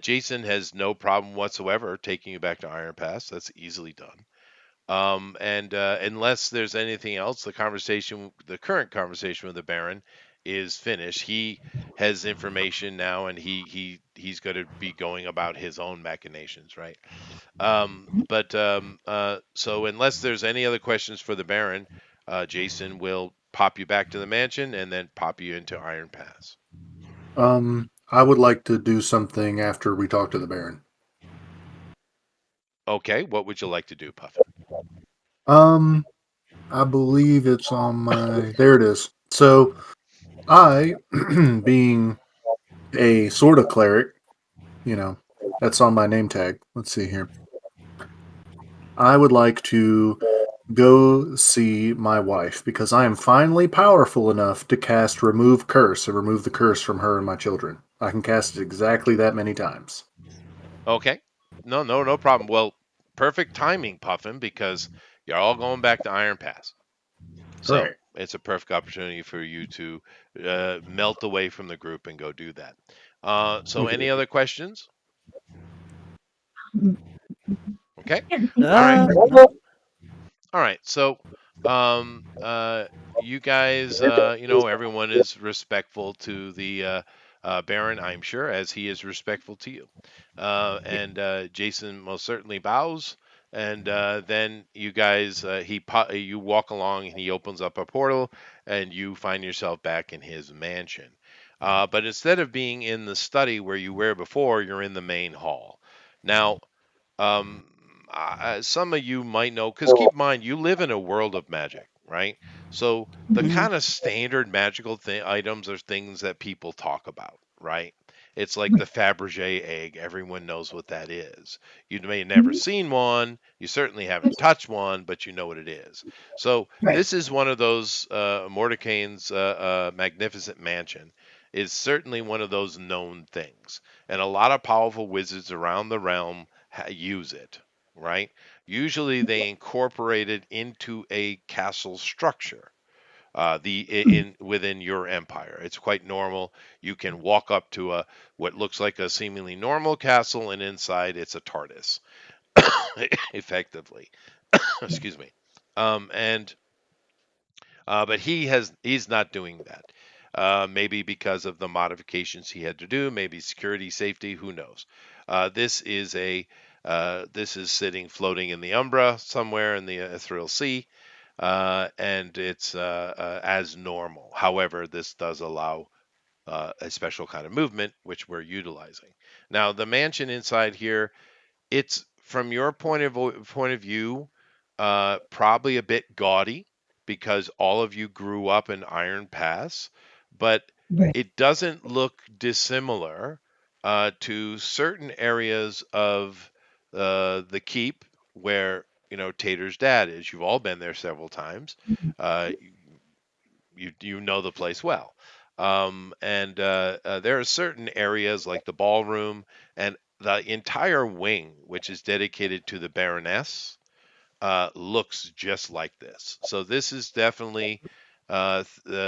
Jason has no problem whatsoever taking you back to Iron Pass. That's easily done. And unless there's anything else, the current conversation with the Baron is finished. He has information now, and he's going to be going about his own machinations, right? So unless there's any other questions for the Baron, Jason will pop you back to the mansion and then pop you into Iron Pass. I would like to do something after we talk to the Baron. Okay, what would you like to do, Puffin? Um, I believe it's on my. There it is. So I, being a sort of cleric, that's on my name tag. Let's see here. I would like to go see my wife because I am finally powerful enough to cast Remove Curse and remove the curse from her and my children. I can cast it exactly that many times. Okay, no problem. Well, perfect timing, Puffin, because you're all going back to Iron Pass. So Hooray. it's a perfect opportunity for you to melt away from the group and go do that. So Okay. any other questions? Okay. All right. Uh, All right. So, um, uh, you guys, everyone is respectful to the Baron, I'm sure, as he is respectful to you. And Jason most certainly bows. And then you guys, you walk along, and he opens up a portal, and you find yourself back in his mansion. But instead of being in the study where you were before, you're in the main hall. Now, um, some of you might know, because keep in mind, you live in a world of magic, right? So the Mhm. kind of standard magical items are things that people talk about, right? It's like the Fabergé egg. Everyone knows what that is. You may have never seen one. You certainly haven't touched one, but you know what it is. So Right. this is one of those Mordecai's magnificent mansion is certainly one of those known things, and a lot of powerful wizards around the realm use it, right? Usually they incorporate it into a castle structure. In within your empire, it's quite normal. You can walk up to a what looks like a seemingly normal castle, and inside it's a TARDIS, effectively. Excuse me. And But he's not doing that. Maybe because of the modifications he had to do, maybe security, safety, who knows? This is sitting floating in the Umbra somewhere in the Ethereal Sea, and it's as normal. However, this does allow a special kind of movement, which we're utilizing. Now, the mansion inside here, it's from your point of view, probably a bit gaudy because all of you grew up in Iron Pass, but Right. it doesn't look dissimilar to certain areas of the keep where Tater's dad is. You've all been there several times. Uh, you know the place well. And There are certain areas like the ballroom and the entire wing, which is dedicated to the Baroness, looks just like this. So this is definitely the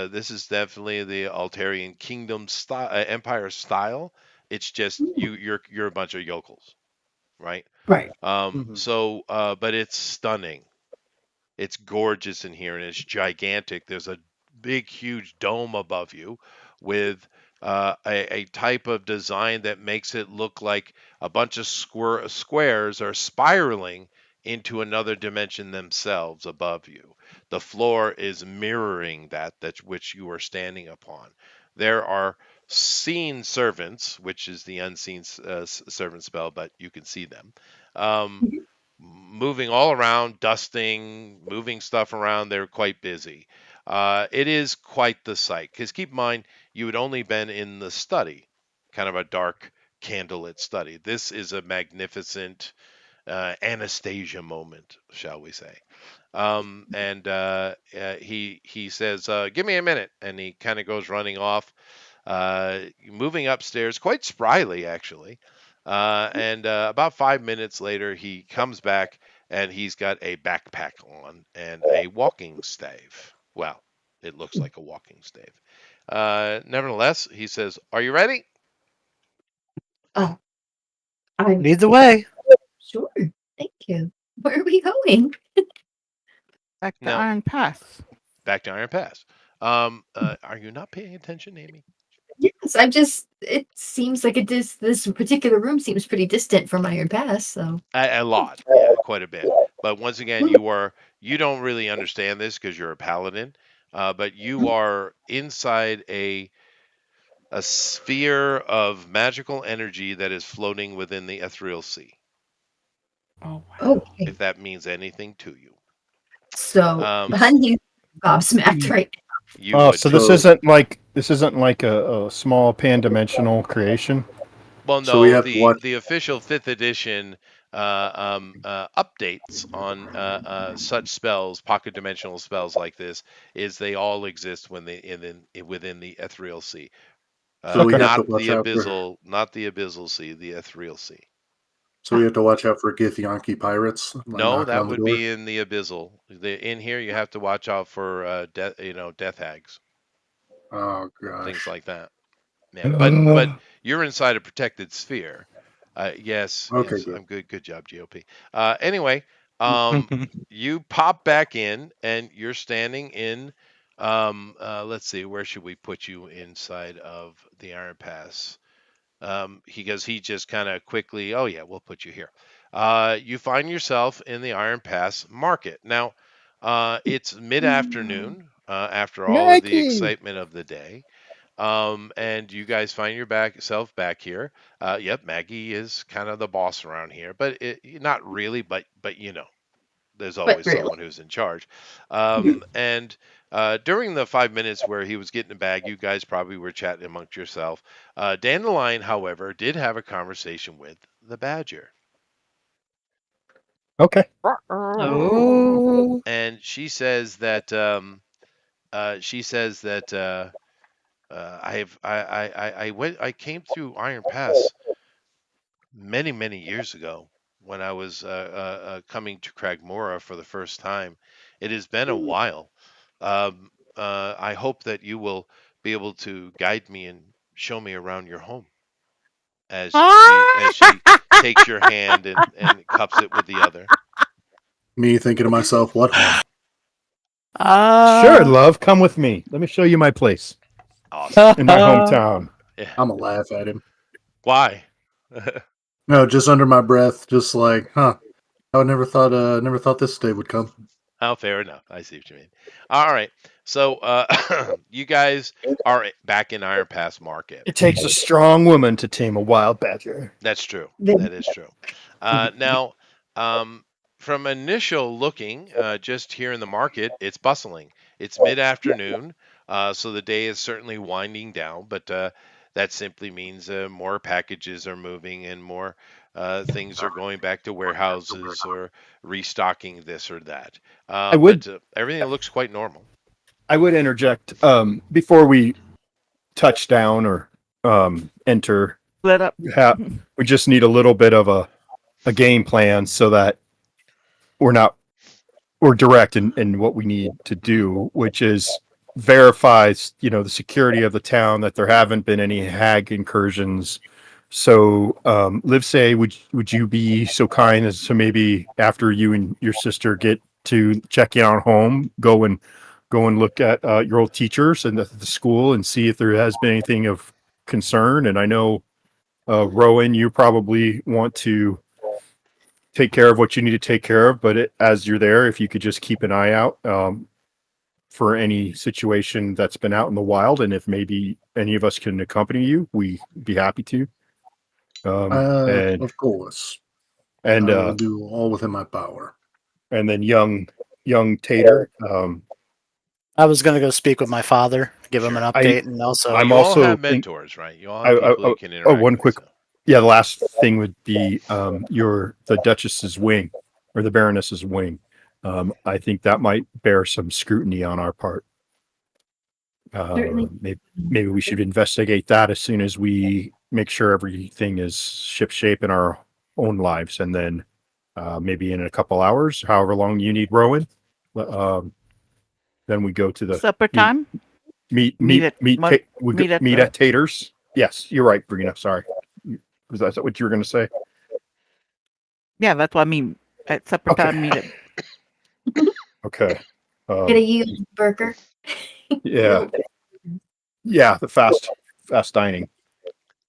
Altarian Kingdom style, Empire style. It's just you're a bunch of yokels, right? Right. But it's stunning. It's gorgeous in here and it's gigantic. There's a big, huge dome above you with a type of design that makes it look like a bunch of squares are spiraling into another dimension themselves above you. The floor is mirroring that which you are standing upon. There are seen servants, which is the unseen servant spell, but you can see them. Um, moving all around, dusting, moving stuff around. They're quite busy. It is quite the sight. Because keep in mind, you had only been in the study, kind of a dark candlelit study. This is a magnificent Anastasia moment, shall we say? He says, "Give me a minute," and he kind of goes running off, moving upstairs quite spryly, actually. About 5 minutes later, he comes back and he's got a backpack on and a walking stave. Well, it looks like a walking stave. Nevertheless, he says, "Are you ready?" Oh, I'm Lead the way. sure. Thank you. Where are we going? Back to Now, Iron Pass. back to Iron Pass. Are you not paying attention, Amy? Yes, I'm just. It seems like this particular room seems pretty distant from Iron Pass. So. A lot, yeah, quite a bit. But once again, you don't really understand this because you're a paladin, but you are inside a sphere of magical energy that is floating within the ethereal sea. Oh wow. Okay. If that means anything to you, So, um, honey, gobsmacked right you Oh, would so be. So this isn't like a small pan-dimensional creation. Well, so we no, have to watch. the official fifth edition updates on such spells, pocket dimensional spells like this, is they all exist when within the ethereal sea. So we Okay. have to Not watch the out for. abyssal, not the abyssal sea, the ethereal sea. So we have to watch out for Githyanki pirates No, knocking that on the would door. be in the abyssal. In here, you have to watch out for death hags, Oh things gosh. like that. Yeah, but you're inside a protected sphere. Yes, Okay, yes, good. I'm good. Good job, GOP. Anyway, you pop back in, and you're standing in. Let's see, where should we put you inside of the Iron Pass? He just kind of quickly, oh yeah, we'll put you here. You find yourself in the Iron Pass market. Now, it's mid-afternoon after all of the Maggie. excitement of the day. And you guys find yourself back here. Yep, Maggie is kind of the boss around here, but not really, but there's but always really. someone who's in charge. And during the 5 minutes where he was getting a bag, you guys probably were chatting amongst yourself. Dandelion, however, did have a conversation with the badger, Okay. Oh. and she says that I came through Iron Pass many years ago when I was coming to Cragmora for the first time. It has been a while. I hope that you will be able to guide me and show me around your home as she takes your hand and cups it with the other. Me thinking to myself, what home? Sure, love. Come with me. Let me show you my place Awesome. in my hometown. Yeah. I'm gonna laugh at him. Why? No, just under my breath, just like, huh. I never thought this day would come. Oh, fair enough. I see what you mean. All right. So you guys are back in Iron Pass Market. It takes a strong woman to tame a wild badger. That's true. The- That is true. Now, from initial looking, just here in the market, it's bustling. It's mid-afternoon, so the day is certainly winding down, but that simply means more packages are moving and more things are going back to warehouses or restocking this or that. But everything looks quite normal. I would interject before we touch down or enter Split up. we just need a little bit of a game plan so that we're not we're direct in what we need to do, which is verifies the security of the town, that there haven't been any hag incursions. So, Liv, say, would you be so kind as to maybe after you and your sister get to check in on home, go and look at your old teachers and the school and see if there has been anything of concern. And I know, Rowan, you probably want to take care of what you need to take care of, but as you're there, if you could just keep an eye out for any situation that's been out in the wild, and if maybe any of us can accompany you, we'd be happy to. And Of course, and I will do all within my power. and then young Tater. I was gonna go speak with my father, give him an Sure. I update, and also Well, I'm you all also have think mentors, right? You all I, have I, people you can oh, interact one with. quick, yeah. The last thing would be the Duchess's wing, or the Baroness's wing. I think that might bear some scrutiny on our part. Certainly. Maybe we should investigate that as soon as we make sure everything is ship shape in our own lives, and then maybe in a couple hours, however long you need, Rowan. Um, then we go to the Supper meet time. meet Meet meet at meet one. ta- we go, Meet at meet the. at Taters. Yes, you're right, Brina. Sorry, was that what you were going to say? Yeah, that's what I mean. At supper Okay, time, meet at. okay. Get a yield burger. Yeah, yeah. The fast dining.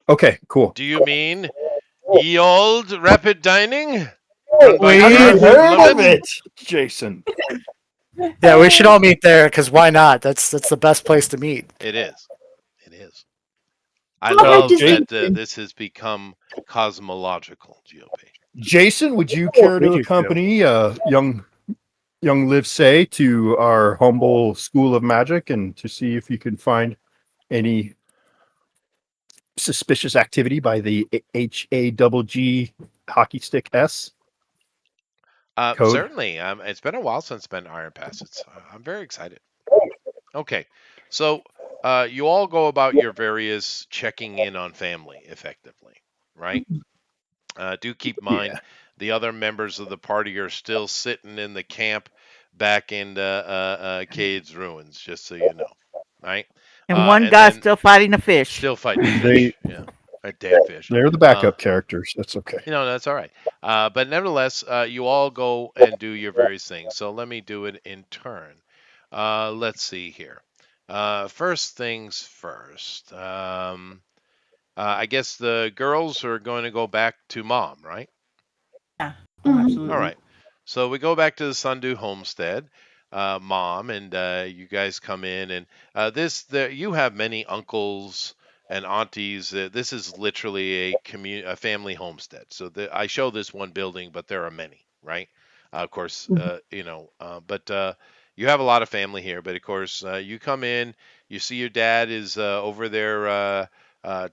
Okay, cool. Do you mean ye old rapid dining run by we Garth Heard of Lumet? it, Jason. yeah, we should all meet there because why not? That's the best place to meet. It is. It is. I I'll have love to Jay, that this has become cosmological, GOP. Jason, would you care We to do too. accompany young Liv Say to our humble school of magic and to see if you can find any suspicious activity by the HAGG hockey stick S code? Certainly. It's been a while since been Iron Pass. I'm very excited. Okay, so you all go about your various checking in on family effectively, right? Do keep in mind Yeah. the other members of the party are still sitting in the camp back in Cade's ruins, just so you know, right? And one And guy's then still fighting a fish. still fighting the They fish, yeah, a damn fish. they're the Uh, backup characters. That's okay. that's all right. But nevertheless, you all go and do your various things. So let me do it in turn. Let's see here. First things first. I guess the girls are going to go back to mom, right? Yeah. Oh, Mhm. All absolutely. right. So we go back to the Sundew homestead, mom, and you guys come in, and you have many uncles and aunties. This is literally a family homestead. So I show this one building, but there are many, right? Of course, but you have a lot of family here. But of course, you come in, you see your dad is over there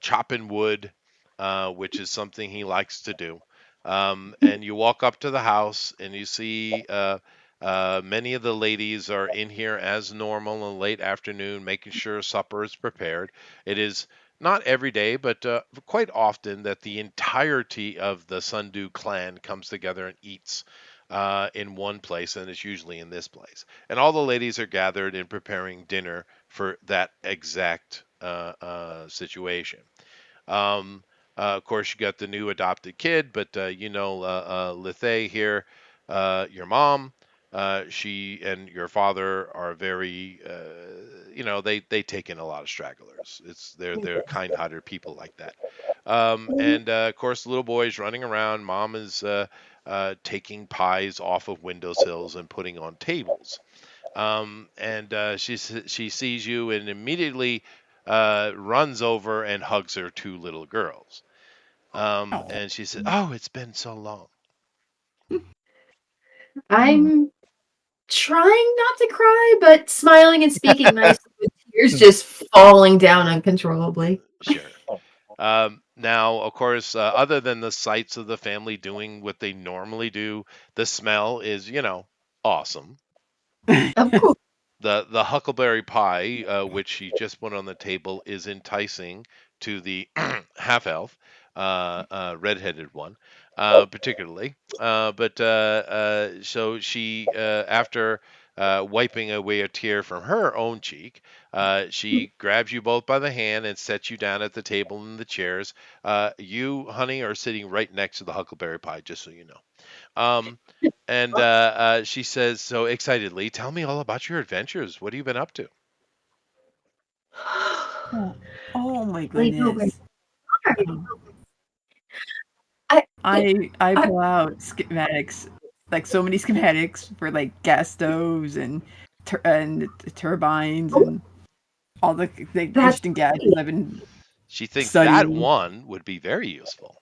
chopping wood, which is something he likes to do. And you walk up to the house and you see many of the ladies are in here as normal in the late afternoon, making sure supper is prepared. It is not every day, but quite often that the entirety of the Sundew clan comes together and eats in one place, and it's usually in this place. And all the ladies are gathered and preparing dinner for that exact situation. Um, of course, you got the new adopted kid, but Lithay here, your mom, she and your father are very, they take in a lot of stragglers. They're kind-hearted people like that. And of course, the little boy's running around. Mom is taking pies off of windowsills and putting on tables. And she sees you and immediately runs over and hugs her two little girls. And she said, "Oh, it's been so long." I'm trying not to cry, but smiling and speaking nicely with tears just falling down uncontrollably. Sure. Now, of course, other than the sights of the family doing what they normally do, the smell is, awesome. Of course. The huckleberry pie, which she just put on the table, is enticing to the half elf, redheaded one, particularly. So she, after wiping away a tear from her own cheek, she grabs you both by the hand and sets you down at the table in the chairs. You, honey, are sitting right next to the huckleberry pie, just so you know. Um, she says so excitedly, "Tell me all about your adventures. What have you been up to?" Oh, oh my Really know where goodness. you are. Um, I, I I, pull out schematics, like so many schematics for like gas stoves and turbines and all the that's interesting gadgets great. I've been She thinks that studying. one would be very useful.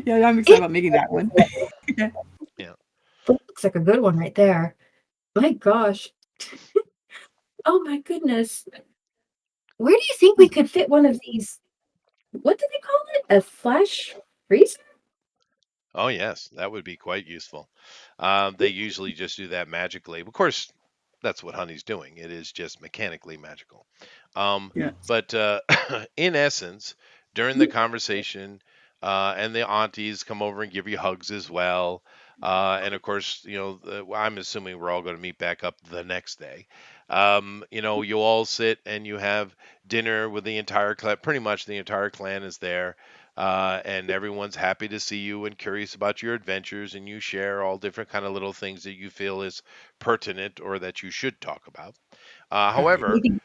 Yeah, I'm excited It about making that one. Yeah. looks like a good one right there. My gosh. Oh my goodness. Where do you think we could fit one of these? What do they call it? A flash freezer? Oh, yes, that would be quite useful. They usually just do that magically. Of course, that's what Honey's doing. It is just mechanically magical. Um, Yeah. but in essence, during the conversation, and the aunties come over and give you hugs as well. And of course, I'm assuming we're all going to meet back up the next day. You all sit and you have dinner with the entire clan. Pretty much the entire clan is there, and everyone's happy to see you and curious about your adventures, and you share all different kind of little things that you feel is pertinent or that you should talk about. However, Maybe.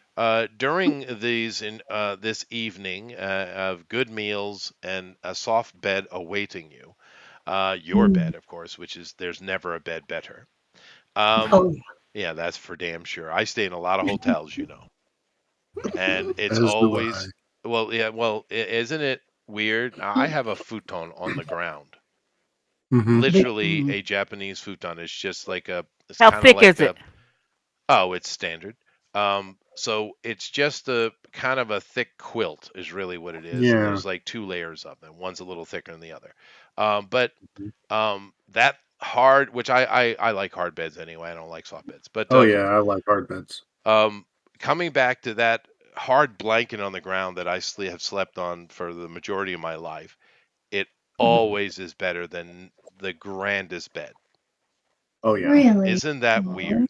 during this evening of good meals and a soft bed awaiting you, your Hmm. bed, of course, which is there's never a bed better. Um, Oh, yeah, that's for damn sure. I stay in a lot of hotels, and it's As do I. always well, yeah, well, isn't it weird? I have a futon on the ground, Hmm. literally Mhm. a Japanese futon. It's How kind of thick like is it? a Oh, it's standard. So it's just a kind of a thick quilt is really what it is, and Yeah. there's like two layers of them. One's a little thicker than the other. But that hard, which I like hard beds anyway. I don't like soft beds. But Oh yeah, I like hard beds. um, coming back to that hard blanket on the ground that have slept on for the majority of my life, it always is better than the grandest bed. Oh yeah, really? Isn't that Oh, weird?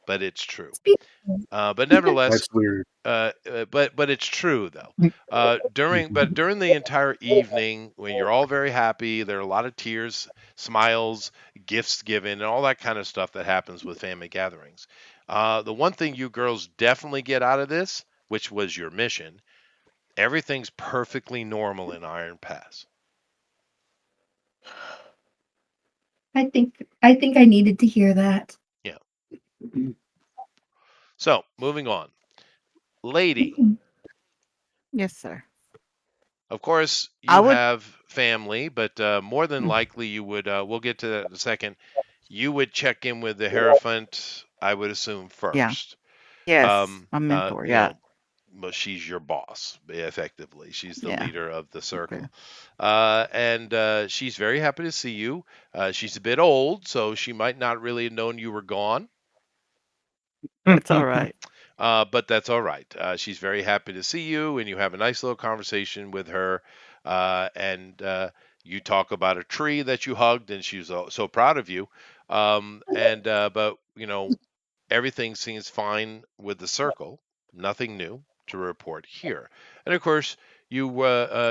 But it's true. it's beautiful. But nevertheless, that's weird. but it's true though. During the entire evening, when you're all very happy, there are a lot of tears, smiles, gifts given, and all that kind of stuff that happens with family gatherings. The one thing you girls definitely get out of this, which was your mission, everything's perfectly normal in Iron Pass. I think I needed to hear that. Yeah. So moving on, lady. Mm. Yes, sir. Of course, I you would. have family, but more than Mm, likely you would. We'll get to that in a second. You would check in with the Hierophant, I would assume yeah. first. Yes. Um, My uh, mentor. you Yeah. know, but she's your boss, effectively. She's the Yeah. leader of the Okay. circle, and she's very happy to see you. She's a bit old, so she might not really have known you were gone. It's all right. But that's all right. She's very happy to see you, and you have a nice little conversation with her. And You talk about a tree that you hugged, and she's so proud of you. But everything seems fine with the circle. Nothing new to report here. And of course, you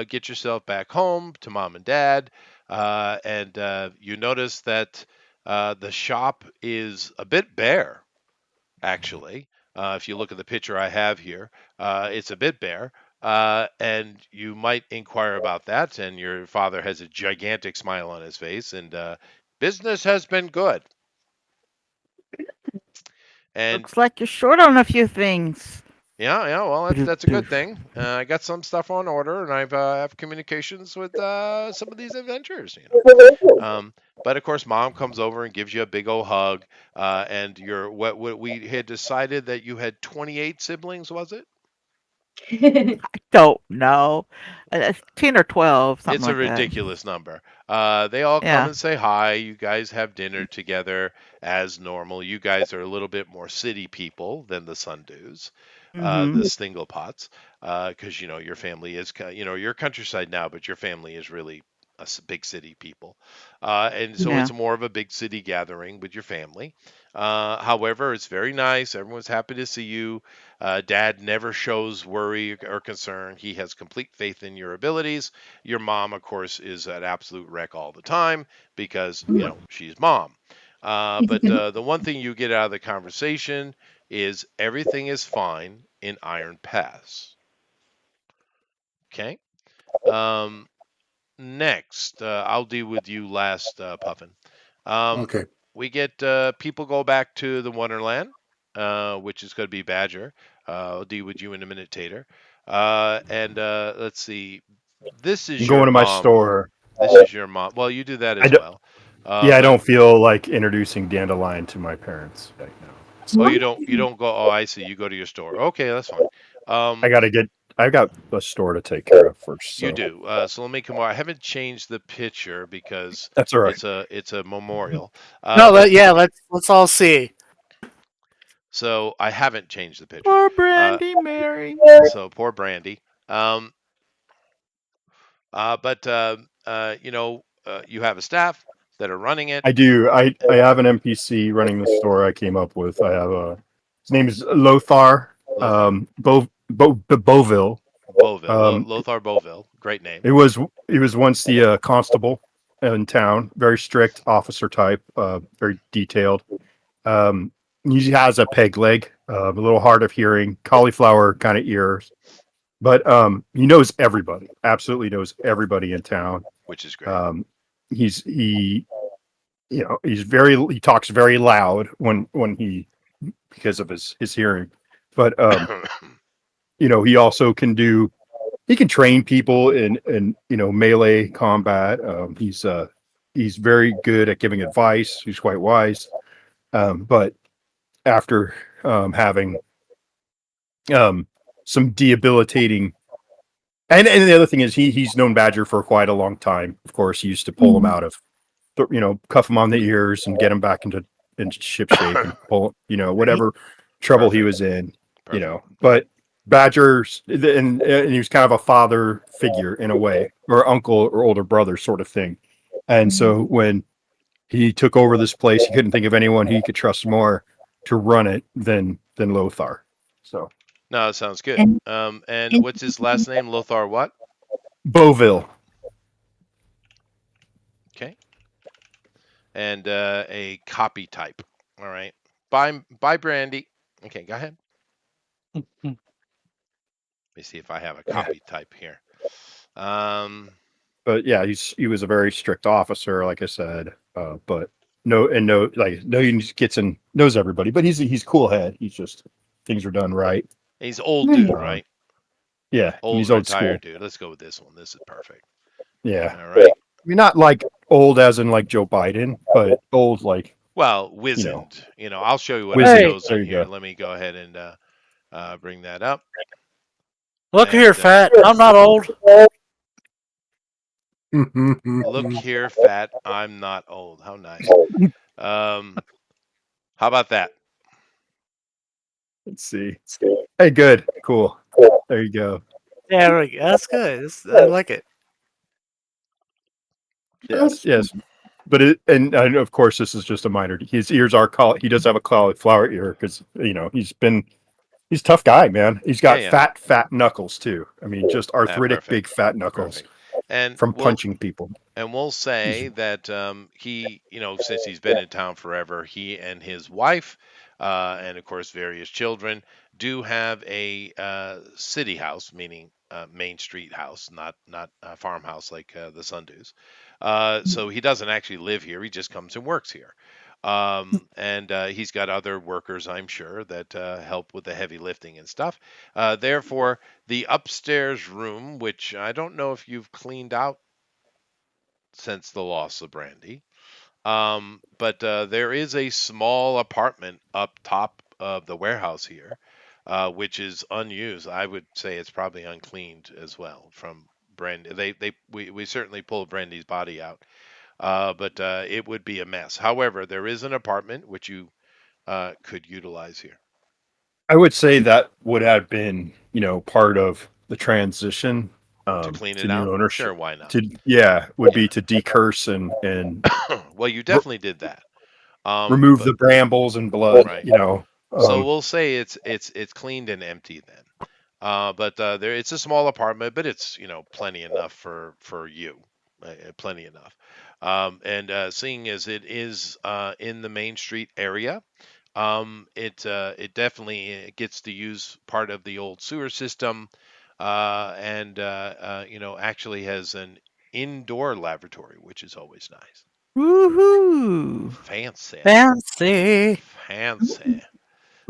get yourself back home to mom and dad, and you notice that the shop is a bit bare actually. If you look at the picture I have here, it's a bit bare. And you might inquire about that. And your father has a gigantic smile on his face, and business has been good. And Looks like you're short on a few things. yeah, well, Doof, that's a good doof. thing. I got some stuff on order, and I've have communications with some of these adventures. But of course, mom comes over and gives you a big old hug. And what we had decided that you had 28 siblings, was it? Don't know. 10 or 12, something It's a like that. ridiculous number. They all come Yeah. and say hi. You guys have dinner together as normal. You guys are a little bit more city people than the Sundews. Mm-hmm. the single pots, because your family is your countryside now, but your family is really big city people, and so Yeah. it's more of a big city gathering with your family. However, it's very nice. Everyone's happy to see you. Dad never shows worry or concern. He has complete faith in your abilities. Your mom, of course, is an absolute wreck all the time because she's mom. But the one thing you get out of the conversation is everything is fine in Iron Pass. Okay. Um, Next, I'll deal with you last, Puffin. Um, Okay. we get people go back to the Wonderland, which is going to be Badger. I'll deal with you in a minute, Tater. And let's see. This I'm is your going to my mom. store. This is your mom. Well, you do that I as don't, well. yeah, I But don't feel like introducing Dandelion to my parents right now. oh, So you don't go. Oh, I see. You go to your store. Okay, that's fine. I Um, gotta get. I've got a store to take care of first. You So do. So let me come on. I haven't changed the picture because that's all right. it's a memorial. No, But yeah, let's all see. so I haven't changed the picture. Poor Uh, Brandy Mary. so poor Brandy. Um, but you have a staff that are running it. I do. I have an NPC running the store. I came up with. I have a. His name is Lothar. Lothar Beauville. Beauville. Um, Lothar Beauville. Great name. it was he was once the constable in town. Very strict officer type. Very detailed. Um, he has a peg leg, a little hard of hearing, cauliflower kind of ears, but he knows everybody. Absolutely knows everybody in town. Which is great. Um, he he talks very loud when he because of his hearing, but he also he can train people in melee combat. He's very good at giving advice. He's quite wise. But after having um, some debilitating, and the other thing is he's known Badger for quite a long time. Of course, he used to pull him out of, cuff him on the ears and get him back into ship shape and pull, whatever trouble he Perfect. was in, Perfect. But Badger's and he was kind of a father figure in a way, or uncle or older brother sort of thing. And so when he took over this place, he couldn't think of anyone he could trust more to run it than Lothar. So No, it sounds good. And, And and what's his last name? Lothar what? Beauville. Okay. And a copy type. All right. Bye, Brandy. Okay, go ahead. Let me see if I have a Yeah. copy type here. Um, But yeah, he was a very strict officer, like I said. But no, he just gets in knows everybody. But he's cool head. He's just things are done right. he's old right. dude, Um, right? yeah, and Old he's old retired school. dude. Let's go with this one. This is perfect. Yeah, All right. I mean not like old as in like Joe Biden, but old like Well, you know wizened. I'll show you what I've wizened. Hey, There chosen you here. go. Let me go ahead and bring that up. look here, And fat. I'm not old. look here, fat. I'm not old. How nice. Um, how about that? Let's see. Hey, good, cool. There you go. Yeah, that's good. I like it. Yes, yes. But and of course this is just a minor. His ears are he does have a cauliflower ear because he's a tough guy, man. He's Yeah, got yeah. fat knuckles too. I mean, just arthritic, Perfect. big fat knuckles Perfect. And from we'll punching people. He's say that he, since he's been in town forever, he and his wife, and of course various children, do have a city house, meaning Main Street house, not a farmhouse like the Sundews. So he doesn't actually live here; he just comes and works here. And he's got other workers, I'm sure, that help with the heavy lifting and stuff. Therefore, the upstairs room, which I don't know if you've cleaned out since the loss of Brandy. But there is a small apartment up top of the warehouse here, which is unused. I would say it's probably uncleaned as well from Brandy. We certainly pulled Brandy's body out, but it would be a mess. However, there is an apartment which you could utilize here. I would say that would have been, part of the transition To clean to it new out? ownership. Sure, why not? Would Yeah. be to decurse and Well, you r- definitely did that. remove But the brambles and blood. right. So Um, we'll say it's cleaned and empty then. But there it's a small apartment, but it's plenty enough for you, plenty enough. And seeing as it is in the Main Street area, it definitely gets to use part of the old sewer system, and actually has an indoor lavatory, which is always nice. Woohoo! Fancy, Fancy. fancy.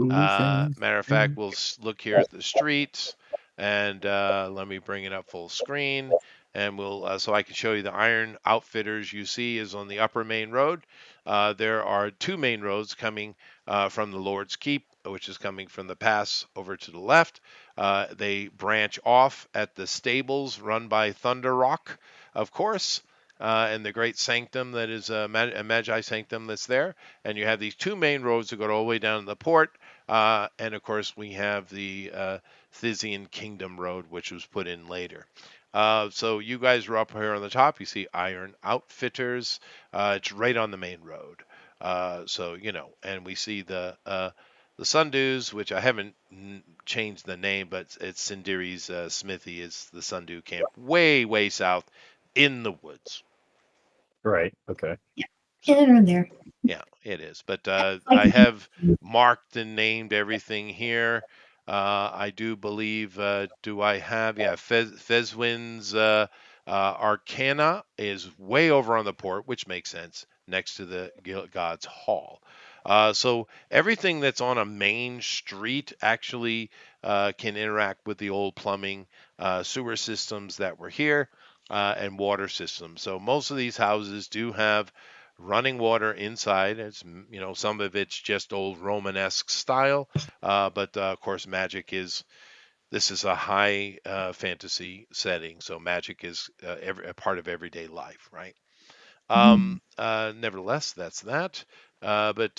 Ooh, fancy. Matter of fact, we'll look here at the streets, and let me bring it up full screen, and we'll so I can show you the Iron Outfitters you see is on the upper main road. There are two main roads coming from the Lord's Keep, which is coming from the pass over to the left. They branch off at the stables run by Thunder Rock, of course. And the great sanctum that is a Magi sanctum that's there, and you have these two main roads that go all the way down to the port, and of course, we have the Thysian Kingdom Road, which was put in later. So you guys are up here on the top. You see Iron Outfitters. It's right on the main road. And we see the Sundews, which I haven't changed the name, but it's Sindiri's Smithy is the Sundew camp, way way south in the woods. right. Okay. So. In or there. Yeah, it is. But Like, I have marked and named everything here. I do believe, do I have? Yeah, Fezwin's Arcana is way over on the port, which makes sense, next to the God's Hall. So everything that's on a main street actually can interact with the old plumbing, sewer systems that were here, and water systems. So most of these houses do have running water inside. It's some of it's just old Romanesque style, but of course magic is this is a high fantasy setting, so magic is a part of everyday life, right? Nevertheless, that's that. But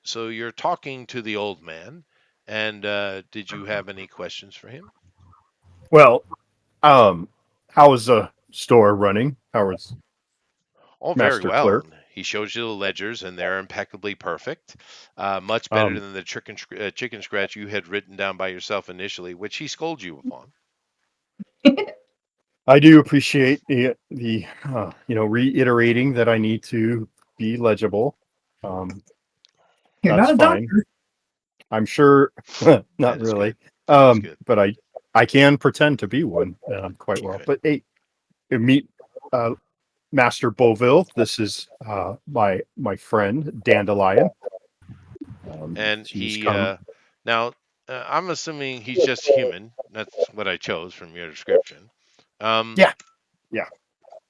so you're talking to the old man, and did you have any questions for him? Well, how is the store running? How is Oh, very Master well. Clerk? And he shows you the ledgers, and they're impeccably perfect. Much better Um, than the chicken scratch you had written down by yourself initially, which he scolded you upon. I do appreciate the reiterating that I need to be legible. Um, you're that's not a fine. doctor. I'm sure, not That is really. good. That is good. But I can pretend to be one quite well. Good. But hey, meet uh, Master Beauville. This is my friend Dandelion. And She's he come. now I'm assuming he's just human. That's what I chose from your description. Um, Yeah, yeah.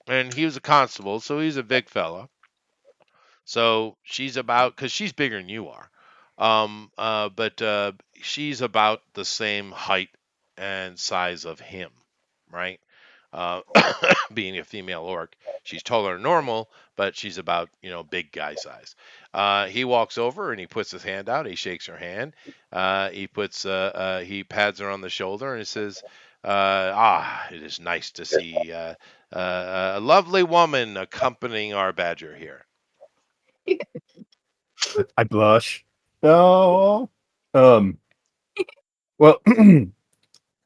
and he was a constable, so he's a big fella. So she's about because she's bigger than you are, but she's about the same height and size of him, right? Uh, being a female orc, she's taller than normal, but she's about big guy size. He walks over and he puts his hand out. He shakes her hand. He pats her on the shoulder and he says, it is nice to see a lovely woman accompanying our badger here." I blush. Oh. Um. Well,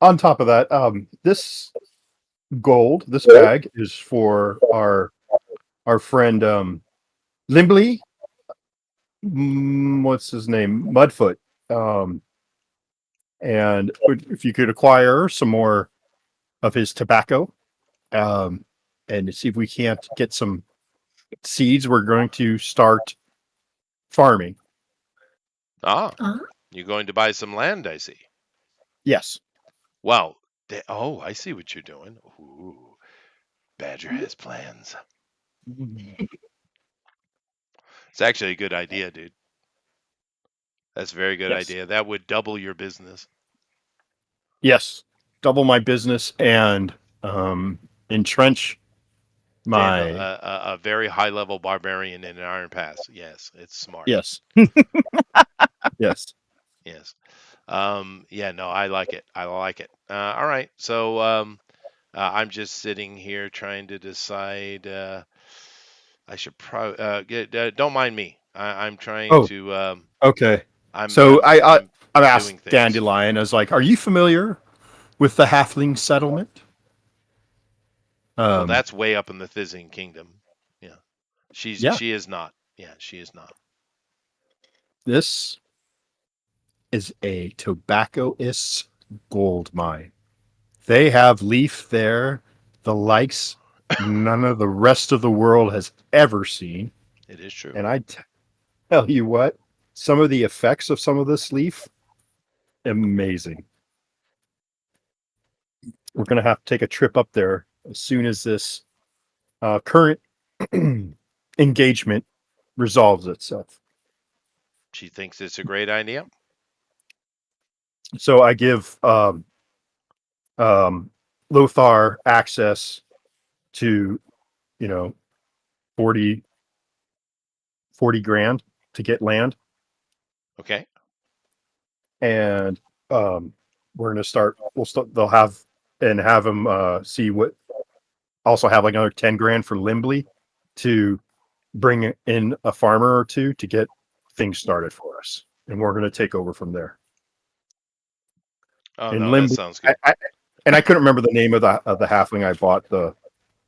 on top of that, this this bag is for our friend Limbley. What's his name? Mudfoot. Um, and if you could acquire some more of his tobacco, um, and see if we can't get some seeds, we're going to start farming. Ah, Huh? you're going to buy some land, I see. Yes. Well, oh, I see what you're doing. Ooh, Badger has plans. It's actually a good idea, dude. That's a very good Yes. idea. That would double your business. Yes. Double my business and entrench my A very high level barbarian in an Iron Pass. Yes, it's smart. yes. Yes. Yes. Yeah, no, I like it. I like it. All right. So I'm just sitting here trying to decide. I should probably don't mind me. I'm trying Oh, to. okay. I'm So I'm I'm I've asked doing things. Dandelion. I was like, "Are you familiar with the Halfling settlement?" Well, Um, that's way up in the Fizzing Kingdom. Yeah, yeah. she is not. Yeah, she is not. This is a tobaccoist gold mine. They have leaf there, the likes none of the rest of the world has ever seen. It is true. And tell you what, some of the effects of some of this leaf, amazing. We're going to have to take a trip up there as soon as this current engagement resolves itself. She thinks it's a great idea. So I give um, Lothar access to, you know, 40, 40 grand to get land. Okay. And we're going to start, they'll have, and have them see what, also have like another 10 grand for Limbley to bring in a farmer or two to get things started for us. And we're going to take over from there. Oh And no, that Limbley, sounds good. and I couldn't remember the name of the halfling I bought the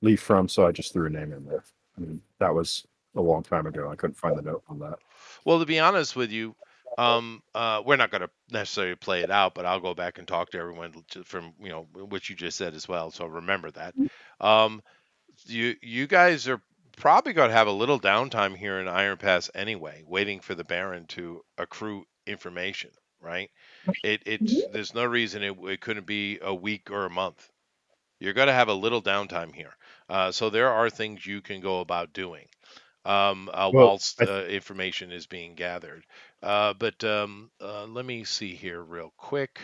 leaf from, so I just threw a name in there. I mean, that was a long time ago. I couldn't find the note on that. Well, to be honest with you, we're not going to necessarily play it out, but I'll go back and talk to everyone from what you just said as well. So remember that. Um, you guys are probably going to have a little downtime here in Iron Pass anyway, waiting for the Baron to accrue information. Right? It's there's no reason it couldn't be a week or a month. You're going to have a little downtime here, so there are things you can go about doing Well, whilst information is being gathered. But let me see here real quick.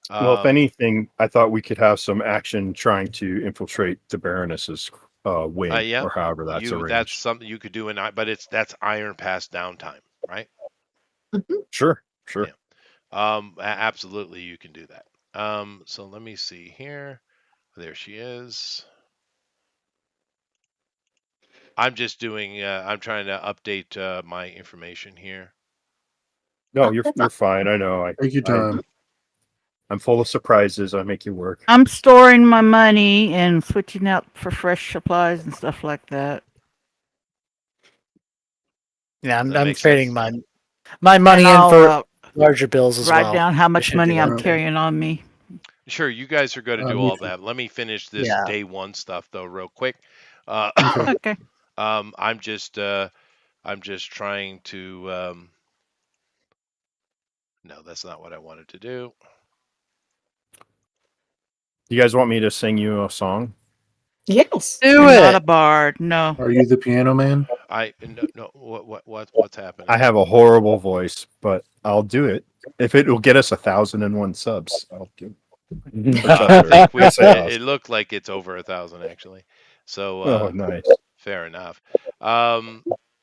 if Um, anything, I thought we could have some action trying to infiltrate the Baroness's wing, yeah, or however that's that's arranged. something you could do, but that's Iron Pass downtime, right? Sure, sure. Yeah. Absolutely, you can do that. So let me see here. There she is. I'm just doing. I'm trying to update my information here. No, you're fine. I know. Take your time. I'm full of surprises. I make you work. I'm storing my money and switching out for fresh supplies and stuff like that. Yeah, That I'm makes sense. trading my money And in I'll for larger bills as write well. down how I much should do money I'm that too. carrying on me. Sure, you guys are going to do Me all too. that. Let me finish this Yeah. day one stuff though, real quick. Uh, Okay. Okay. I'm just trying to. No, that's not what I wanted to do. You guys want me to sing you a song? Yes. Do You're not it. a bard. No. Are you the piano man? No. What's happening? I have a horrible voice, but I'll do it. If it will get us 1,001 subs, I'll do it. I think I'll say it looked like it's over 1,000 actually. So Oh, nice. fair enough.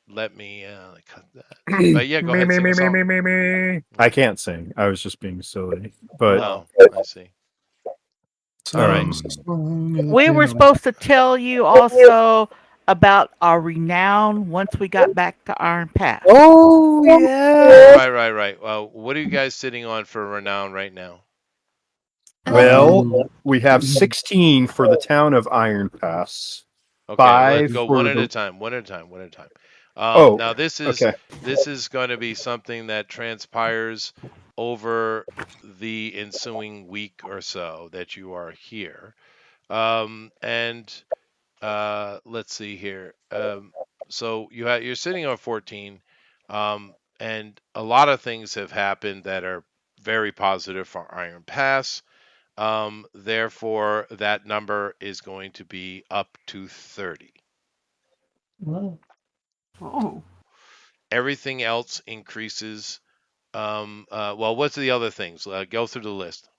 Let me cut that. But yeah, go ahead, sing a song. me. I can't sing. I was just being silly. But Oh, I see. All right. We were supposed to tell you also about our renown once we got back to Iron Pass. Oh yeah. Right. Well, what are you guys sitting on for renown right now? well, Um, we have 16 for the town of Iron Pass. Okay, let's 5 go one for at a the time. One at a time. One at a time. Oh, Now okay. this is going to be something that transpires over the ensuing week or so that you are here. And let's see here. So you're sitting on 14, and a lot of things have happened that are very positive for Iron Pass. Therefore, that number is going to be up to 30. Whoa. Oh. Everything else increases. Well, what's the other things? Go through the list.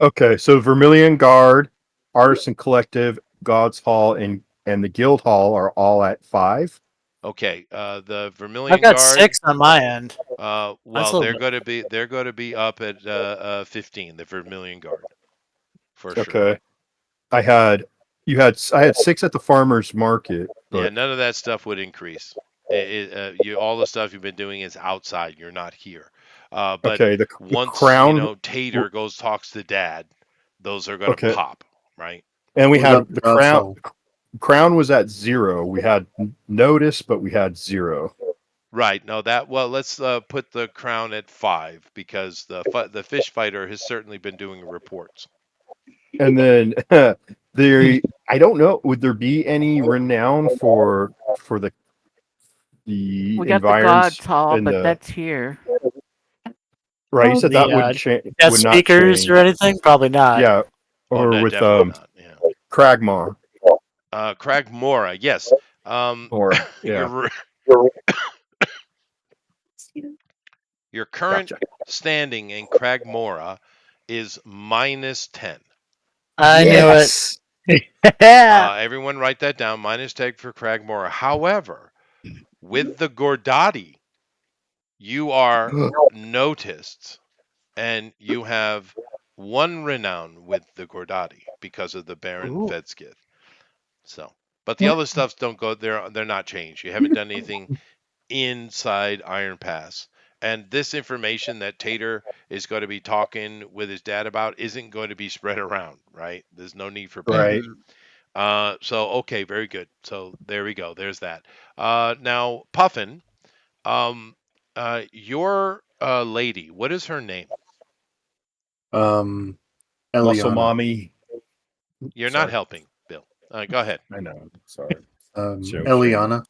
Okay, so Vermilion Guard, Artisan Collective, God's Hall, and the Guild Hall are all at 5. Okay, the I've Vermilion got Guard. 6 on my end. That's a Well, little they're going to be up at 15. The Vermilion Guard, for sure. Okay. I had 6 at the farmer's market, Yeah, but none of that stuff would increase. All the stuff you've been doing is outside. You're not here. But okay, the once crown Tater goes talks to Dad, those are going to okay. pop, right? And we What had about the the Godfall? crown was at 0. We had notice, but we had 0. Right. No, let's put the crown at 5 because the fish fighter has certainly been doing reports. And then there I don't know, would there be any renown for the We got the environs God's Hall, and but the that's here. right? You Oh, said the that would change death would not speakers or change. anything. Probably not. Yeah. Oh, Or no, with definitely not. Yeah. Cragmaw. Cragmora, yes. Or yeah. Your your current Gotcha. standing in Cragmora is -10. I knew it. Yes. Yeah. Everyone write that down. -10 for Cragmora. However, with the Gordati, you are noticed, and you have 1 renown with the Gordati because of the Baron Ooh. Fedskith. So, but the other stuffs don't go. They're not changed. You haven't done anything inside Iron Pass. And this information that Tater is going to be talking with his dad about isn't going to be spread around, right? There's no need for panic. Right. Mhm. So okay, very good. So there we go. There's that. Now Puffin, your lady, what is her name? Um, Muscle Eliana. mommy. You're not Sorry. helping, Bill. Go ahead. I know. Sorry. Joking. Eliana.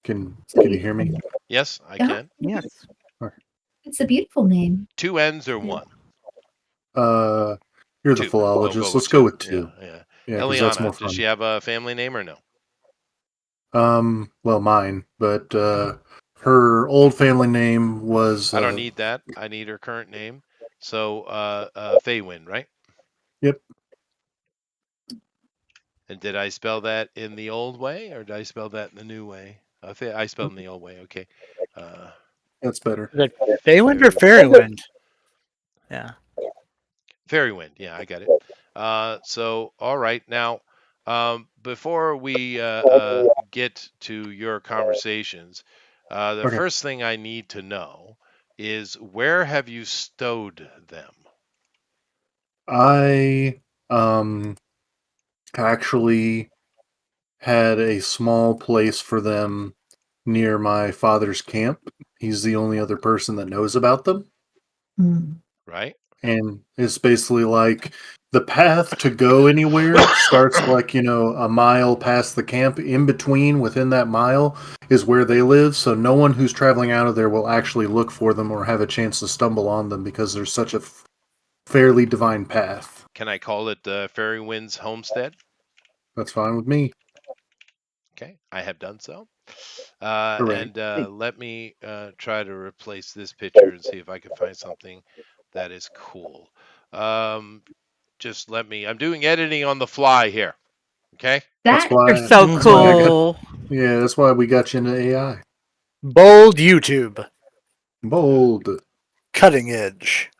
Can you hear me? Yes, I Yeah. can. Yes. It's a beautiful name. 2 N's or 1? You're the 2. We'll philologist. go with Let's go 2. with Yeah, 2. yeah. Yeah, because that's more Eliana, does fun. she have a family name or no? Well, mine, but her old family name was. I don't need that. I need her current name. So, Faywin, right? Yep, And did I spell that in the old way or did I spell that in the new way? I spelled in the old way. Okay. that's better. Is it Feywind or Fairywind? Yeah. Fairywind. Yeah, I got it. So, all right. Now, before we get to your conversations, the Okay. first thing I need to know is where have you stowed them? I actually had a small place for them near my father's camp. He's the only other person that knows about them. Hmm. Right? And it's basically like the path to go anywhere starts like, a mile past the camp. In between, within that mile, is where they live. So no one who's traveling out of there will actually look for them or have a chance to stumble on them because there's such a fairly divine path. Can I call it Fairywind's homestead? That's fine with me. Okay, I have done so. Hooray. And let me try to replace this picture and see if I can find something that is cool. Just let me. I'm doing editing on the fly here. Okay. That's That You're why. so That's why I got. cool. Yeah, that's why we got you into AI. Bold YouTube. Bold. Cutting edge.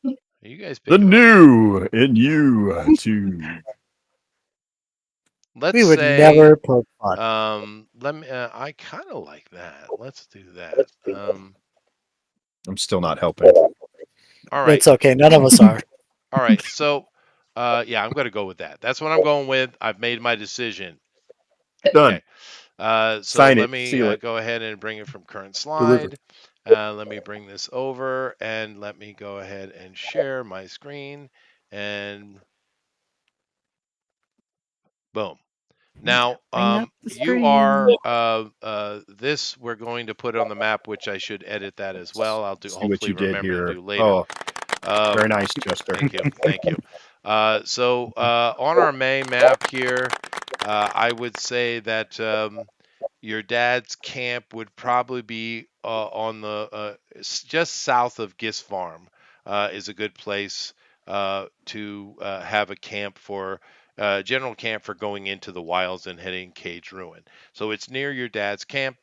Are you guys The picking on me? new in you too. Let's We would say. never poke fun. Let me. I kind of like that. Let's do that. I'm still not helping. All right. It's okay. None of us are. All right. So, yeah, I'm going to go with that. That's what I'm going with. I've made my decision. Done. Okay. So Sign let it. me Seal it. go ahead and bring it from current Delivered. slide. Let me bring this over and let me go ahead and share my screen and boom. Now, Bring up the you screen. are this. We're going to put on the map, which I should edit that as well. I'll do. See what Hopefully, you did remember to here. do later. Oh, very Um, nice, Chester. Thank you. Thank you. So on our May map here, I would say that your dad's camp would probably be on the just south of Gis Farm is a good place to have a camp for general camp for going into the wilds and hitting Cage Ruin. So it's near your dad's camp,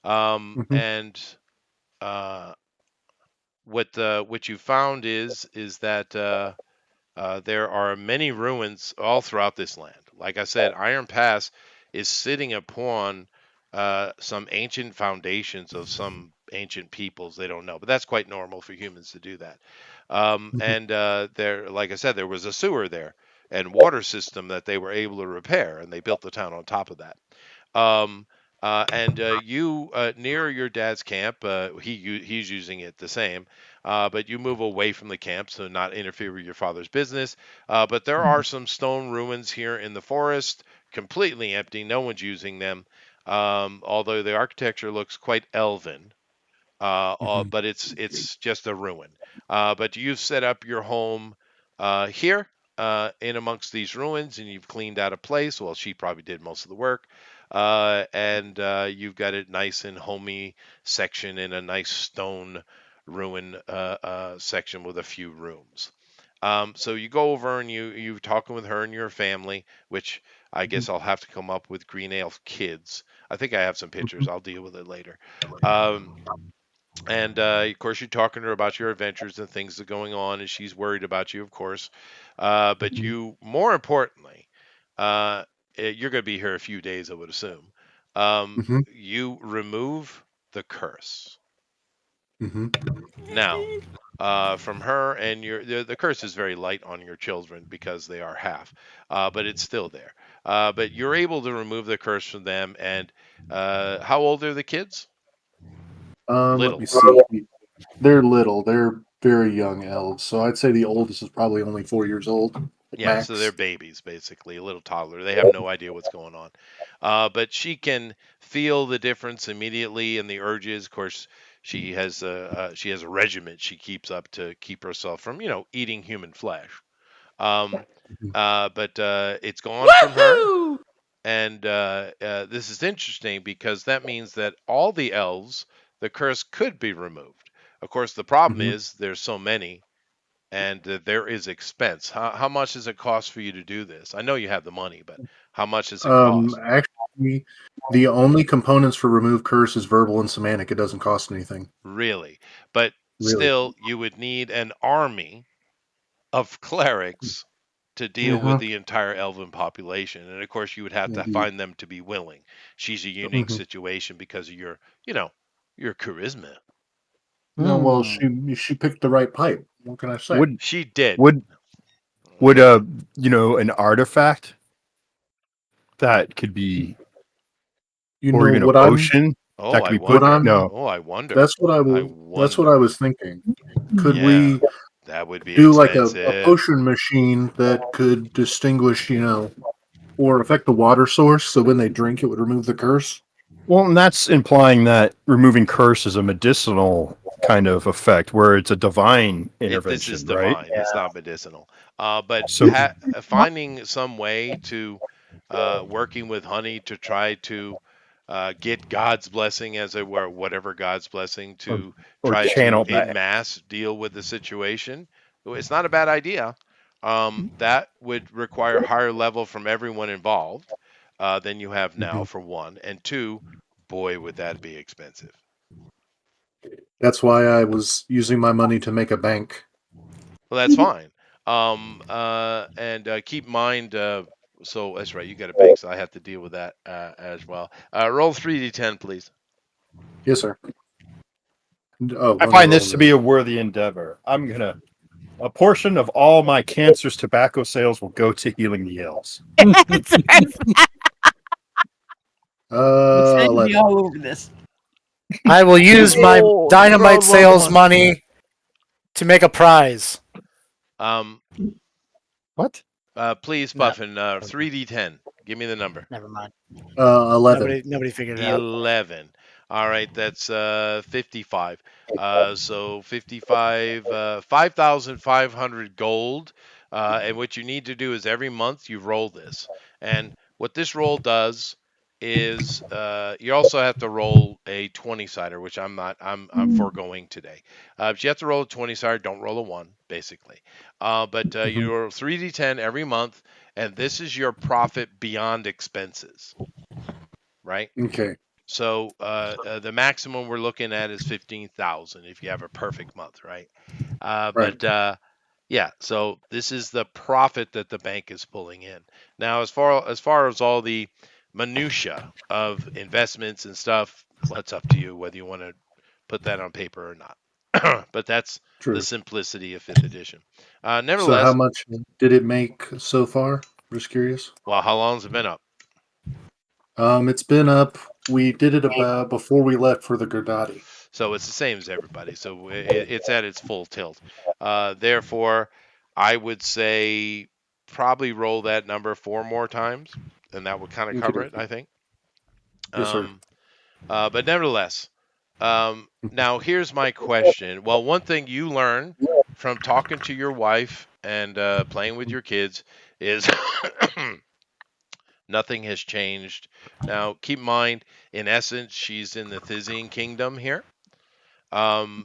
Hmm. and uh, what you found is that there are many ruins all throughout this land. Like I said, Iron Pass is sitting upon some ancient foundations of some ancient peoples they don't know, but that's quite normal for humans to do that. Hmm. And there, like I said, there was a sewer there and water system that they were able to repair, and they built the town on top of that. Um, and you near your dad's camp, he's using it the same, but you move away from the camp so not interfere with your father's business. But there are some stone ruins here in the forest, completely empty. No one's using them, although the architecture looks quite elven, Hmm. but it's just a ruin. But you've set up your home here in amongst these ruins, and you've cleaned out a place. Well, she probably did most of the work, and you've got it nice and homey section in a nice stone ruin section with a few rooms. So you go over and you talking with her and your family, which I guess I'll have to come up with Green Elf kids. I think I have some pictures. I'll deal with it later. Um, and of course, you're talking to her about your adventures and things that are going on, and she's worried about you, of course. But Hmm. you, more importantly, uh, you're going to be here a few days, I would assume. Hmm. You remove the curse. Hmm. Now, from her and the curse is very light on your children because they are half, but it's still there. But you're able to remove the curse from them. And how old are the kids? Let me Little. see. They're little. They're very young elves. So I'd say the oldest is probably only 4 years old, like Yeah, so they're max. babies, basically, a little toddler. They have no idea what's going on. But she can feel the difference immediately in the urges. Of course, she has a regiment she keeps up to keep herself from, eating human flesh. Um, Mhm. but it's gone from her, Woohoo! and this is interesting because that means that all the elves, the curse could be removed. Of course, the problem Mhm. is there's so many and there is expense. How much does it cost for you to do this? I know you have the money, but how much does it cost? Actually, the only components for remove curse is verbal and semantic. It doesn't cost anything, Really? But really. still, you would need an army of clerics to deal with Uh-huh. the entire elven population. And of course, you would have to Indeed. find them to be willing. She's a unique Hmm. situation because of you know, your charisma. No, well, Hmm. she picked the right pipe. What can I say? Would She did. would would an artifact that could be, You or know even a what I'm potion Oh, that could I be put, what wonder. I'm no, Oh, I wonder. that's what I I was that's what I wonder. was thinking. Could Yeah, we that would be do like a expensive. potion machine that could distinguish, or affect the water source so when they drink it would remove the curse? well, and that's implying that removing curse is a medicinal kind of effect, where it's a divine This is intervention, right? divine. It's not medicinal. But So, finding some way to working with honey to try to get God's blessing, as it were, whatever God's blessing, or, to or try to channel in that. mass deal with the situation. It's not a bad idea. That would require higher level from everyone involved than you have now, Mhm. for one, and two, boy, would that be expensive. That's why I was using my money to make a bank. Well, that's fine. And keep in mind, so that's right, you got a bank, so I have to deal with that as well. Roll 3d10, please. Yes, sir. Oh, I let me find roll this to be this. a worthy endeavor. A portion of all my cancer's tobacco sales will go to healing the ills. That's right. Excited to be 11. all over this. I will use my You dynamite rolled one sales one. money to make a prize. Um, What? Please, No, Puffin, 3d10. Give me the number. never mind. 11. Nobody figured it out. 11. All right, that's 55. So 55, 5,500 gold. And what you need to do is every month you roll this. And what this roll does is you also have to roll a 20 sider, which I'm not, I'm foregoing today. But you have to roll a 20 sider, don't roll a 1, basically. But you roll 3d10 every month, and this is your profit beyond expenses, right? Okay. So the maximum we're looking at is 15,000 if you have a perfect month, right? Right. But yeah, so this is the profit that the bank is pulling in. Now, as far as all the minutia of investments and stuff, well, it's up to you whether you want to put that on paper or not. But that's the True. simplicity of fifth edition. So how Nevertheless, much did it make so far? Just curious. well, how long's it been up? It's been up. We did it about before we left for the Gerdati. So it's the same as everybody. So it's at its full tilt. Therefore, I would say probably roll that number 4 more times, and that would kind of cover it, Okay. I think. Yes, sir. But nevertheless, now here's my question. Well, one thing you learn from talking to your wife and playing with your kids is nothing has changed. Now, keep in mind, in essence, she's in the Thysian kingdom here, and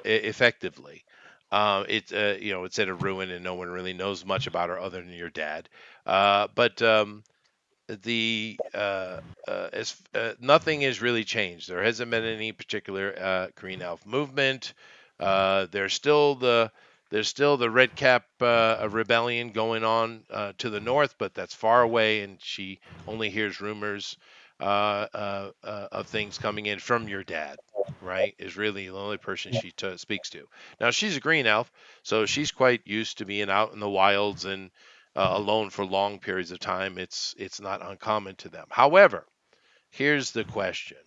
effectively. It's at a ruin, and no one really knows much about her other than your dad. But the as nothing has really changed. There hasn't been any particular green elf movement. There's still the red cap rebellion going on to the north, but that's far away, and she only hears rumors of things coming in from your dad. Right, is really the only person she speaks to. Now she's a green elf, so she's quite used to being out in the wilds and alone for long periods of time. It's not uncommon to them. However, here's the question: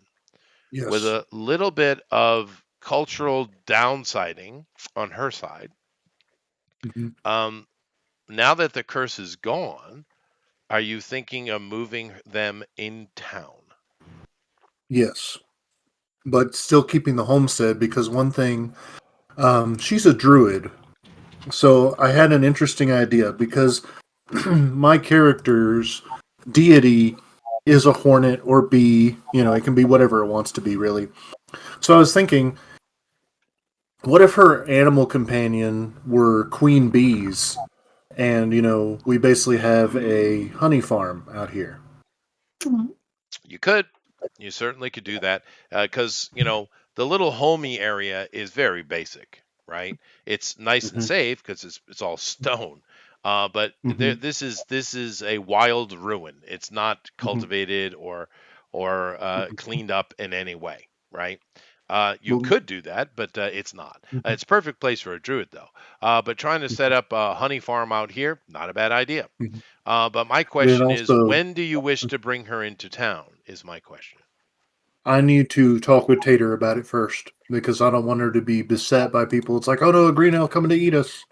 with Yes. a little bit of cultural downsiding on her side, Mhm. um, now that the curse is gone, are you thinking of moving them in town? Yes. But still keeping the homestead because one thing, she's a druid. So I had an interesting idea because my character's deity is a hornet or bee. It can be whatever it wants to be, really. So I was thinking, what if her animal companion were queen bees? And, we basically have a honey farm out here. You could. You certainly could do that because the little homey area is very basic, right? It's nice and Hmm. safe because it's all stone, but Hmm. this is a wild ruin. It's not Hmm. cultivated or cleaned up in any way, right? You Well, could do that, but it's not. It's a perfect place for a druid, though. But trying to set up a honey farm out here, not a bad idea. mhm. But my And question is, also, when do you wish to bring her into town? Is my question. I need to talk with Tater about it first because I don't want her to be beset by people. It's like, oh no, a green elf coming to eat us.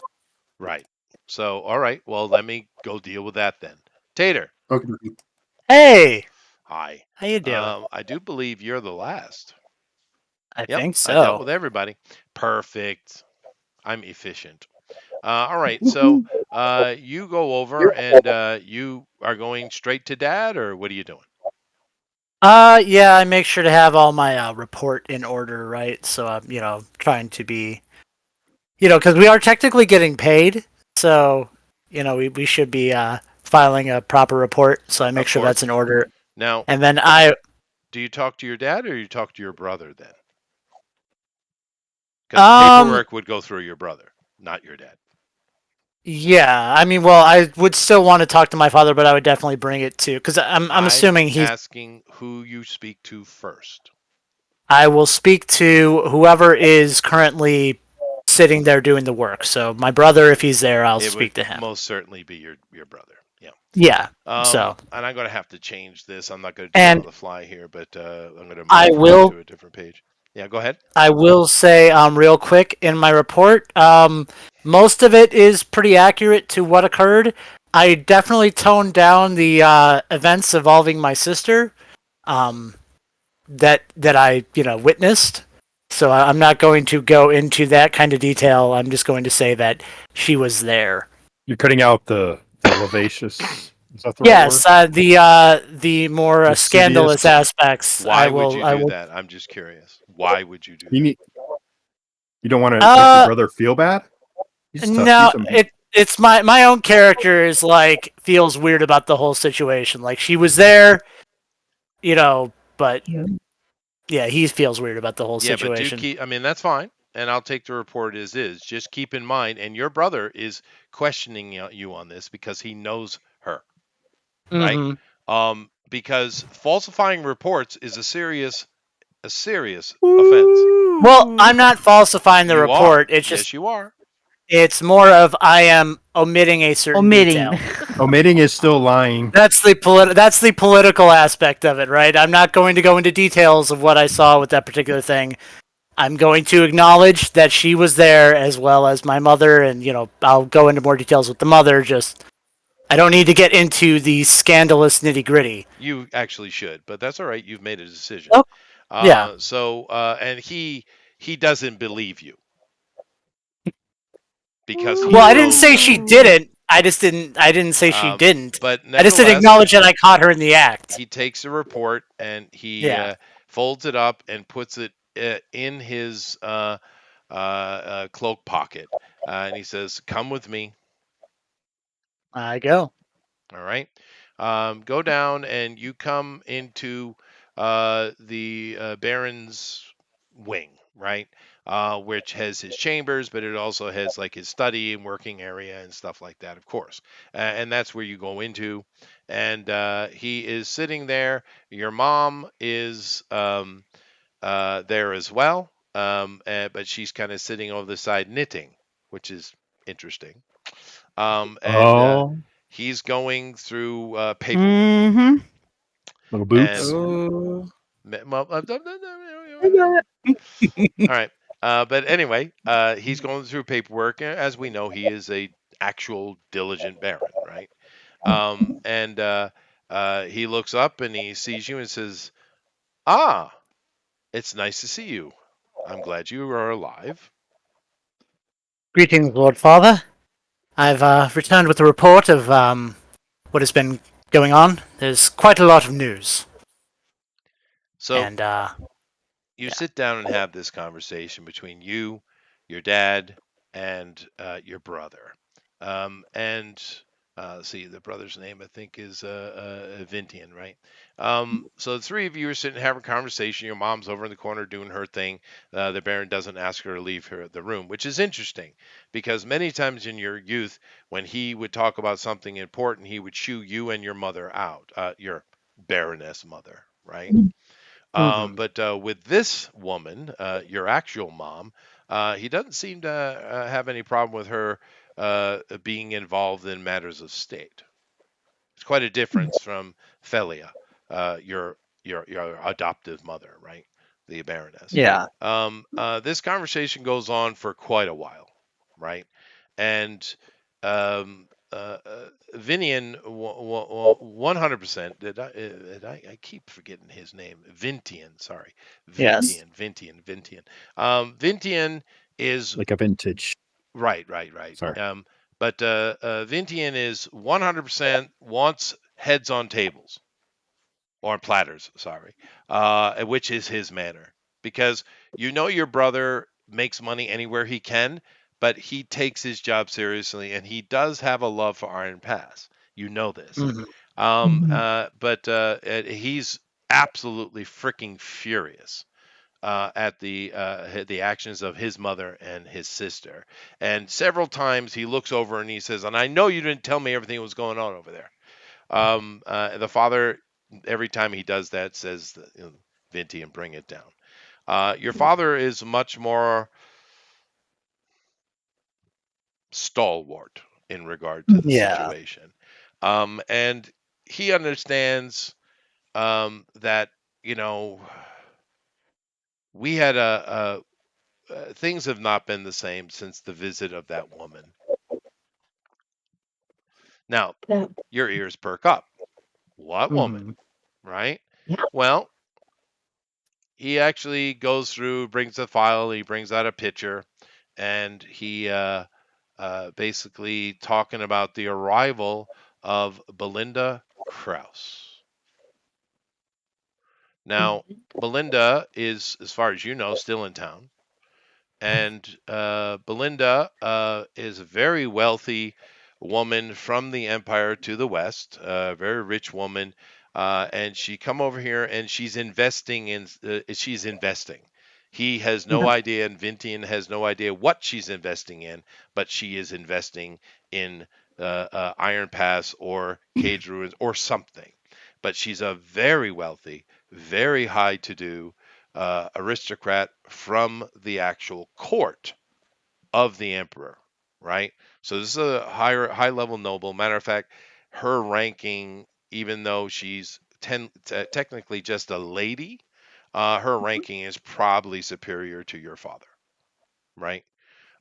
Right. So, all right. Well, let me go deal with that then. Tater, Okay. Hey, hi. how you doing? I do believe you're the last. I Yep, think I dealt so. with everybody. Perfect. I'm efficient. All right. So, you go over and you are going straight to dad, or what are you doing? Yeah, I make sure to have all my report in order, right? So I'm, trying to be, because we are technically getting paid, so we should be filing a proper report. So I make Of sure that's course. in order, Now, and then I, do you talk to your dad or you talk to your brother then? Because um, paperwork would go through your brother, not your dad. yeah, I mean, well, I would still want to talk to my father, but I would definitely bring it to, because I'm I'm assuming asking who you speak to first. I will speak to whoever is currently sitting there doing the work. So my brother, if he's there, I'll It would speak to him. most certainly be your brother. Yeah. Yeah. So And I'm going to have to change this. I'm not going to do it on and the fly here, but I'm going to I move you will to a different page. Yeah, go ahead. I will say real quick in my report, most of it is pretty accurate to what occurred. I definitely toned down the events involving my sister. Um, that I witnessed. So I'm not going to go into that kind of detail. I'm just going to say that she was there. You're cutting out the levacious. Is that the right word? Yes, the more scandalous Lascivious. aspects. Why would you I do will. that? I'm just curious. Why would you do You that? need. You don't want to make your Uh, brother feel bad. He's tough. no, He's a it it's my own character is like feels weird about the whole situation. Like she was there, but Yeah. yeah, he feels weird about the whole Yeah, but do situation. keep. I mean, that's fine, and I'll take the report as is. Just keep in mind, and your brother is questioning you on this because he knows her, right? Mm-hmm. Because falsifying reports is a serious offense. Well, Ooh. I'm not falsifying the You are. report. It's just Yes, you are. it's more of I am omitting a certain Omitting. detail. Omitting is still lying. That's the political aspect of it, right? I'm not going to go into details of what I saw with that particular thing. I'm going to acknowledge that she was there as well as my mother, and I'll go into more details with the mother. Just I don't need to get into the scandalous nitty gritty. You actually should, but that's all right. You've made a decision. Oh, yeah. And he doesn't believe you because he Well, I didn't knows say she her. didn't. I didn't say she didn't. But I just didn't nevertheless, acknowledge that I caught her in the act. he takes the report and he Yeah, folds it up and puts it in his cloak pocket. And he says, "Come with me." I go. All right. Go down and you come into the Baron's wing, right? Which has his chambers, but it also has like his study and working area and stuff like that, of course. And that's where you go into. And he is sitting there. Your mom is there as well, but she's kind of sitting over the side knitting, which is interesting. And Oh, he's going through paperwork. Mm-hmm. little And boots. Oh. all right. But anyway, he's going through paperwork. As we know, he is a actual diligent baron, right? And he looks up and he sees you and says, "Ah, it's nice to see you. I'm glad you are alive." Greetings, Lord Father. I've returned with a report of what has been going on. There's quite a lot of news, So and you yeah, sit down and have this conversation between you, your dad, and your brother. And see, the brother's name I think is Vintian, right? So the three of you are sitting having a conversation. Your mom's over in the corner doing her thing. The Baron doesn't ask her to leave the room, which is interesting because many times in your youth, when he would talk about something important, he would shoo you and your mother out, your Baroness mother, right? hmm But with this woman, your actual mom, he doesn't seem to have any problem with her being involved in matters of state. It's quite a difference from Felia, your adoptive mother, right? The Baroness. yeah, This conversation goes on for quite a while, right? And Vinian, 100%. I keep forgetting his name. Vintian, sorry, yes, Vintian. Vintian is Like a vintage. right. Sorry. But Vintian is 100% wants heads on tables or platters, sorry, which is his manner. Because your brother makes money anywhere he can, but he takes his job seriously and he does have a love for Iron Pass. You know this. hmm But he's absolutely freaking furious at the actions of his mother and his sister. And several times he looks over and he says, "And I know you didn't tell me everything that was going on over there." The father, every time he does that, says, "Vinty, and bring it down." Your father is much more stalwart in regard to the yeah, situation, and he understands that you know we had things have not been the same since the visit of that woman. Now, That, your ears perk up. What woman? hmm Right? yeah. Well, he actually goes through, brings a file, he brings out a picture, and he basically talking about the arrival of Belinda Krause. Now, Belinda is, as far as you know, still in town, and Belinda is a very wealthy woman from the empire to the west, a very rich woman, and she come over here and she's investing in. She's investing. He has no idea, and Vintian has no idea what she's investing in, but she is investing in Iron Pass or Cage Ruins or something. But she's a very wealthy, very high to do aristocrat from the actual court of the emperor, right? So this is a high level noble. Matter of fact, her ranking, even though she's technically just a lady, her ranking is probably superior to your father, right?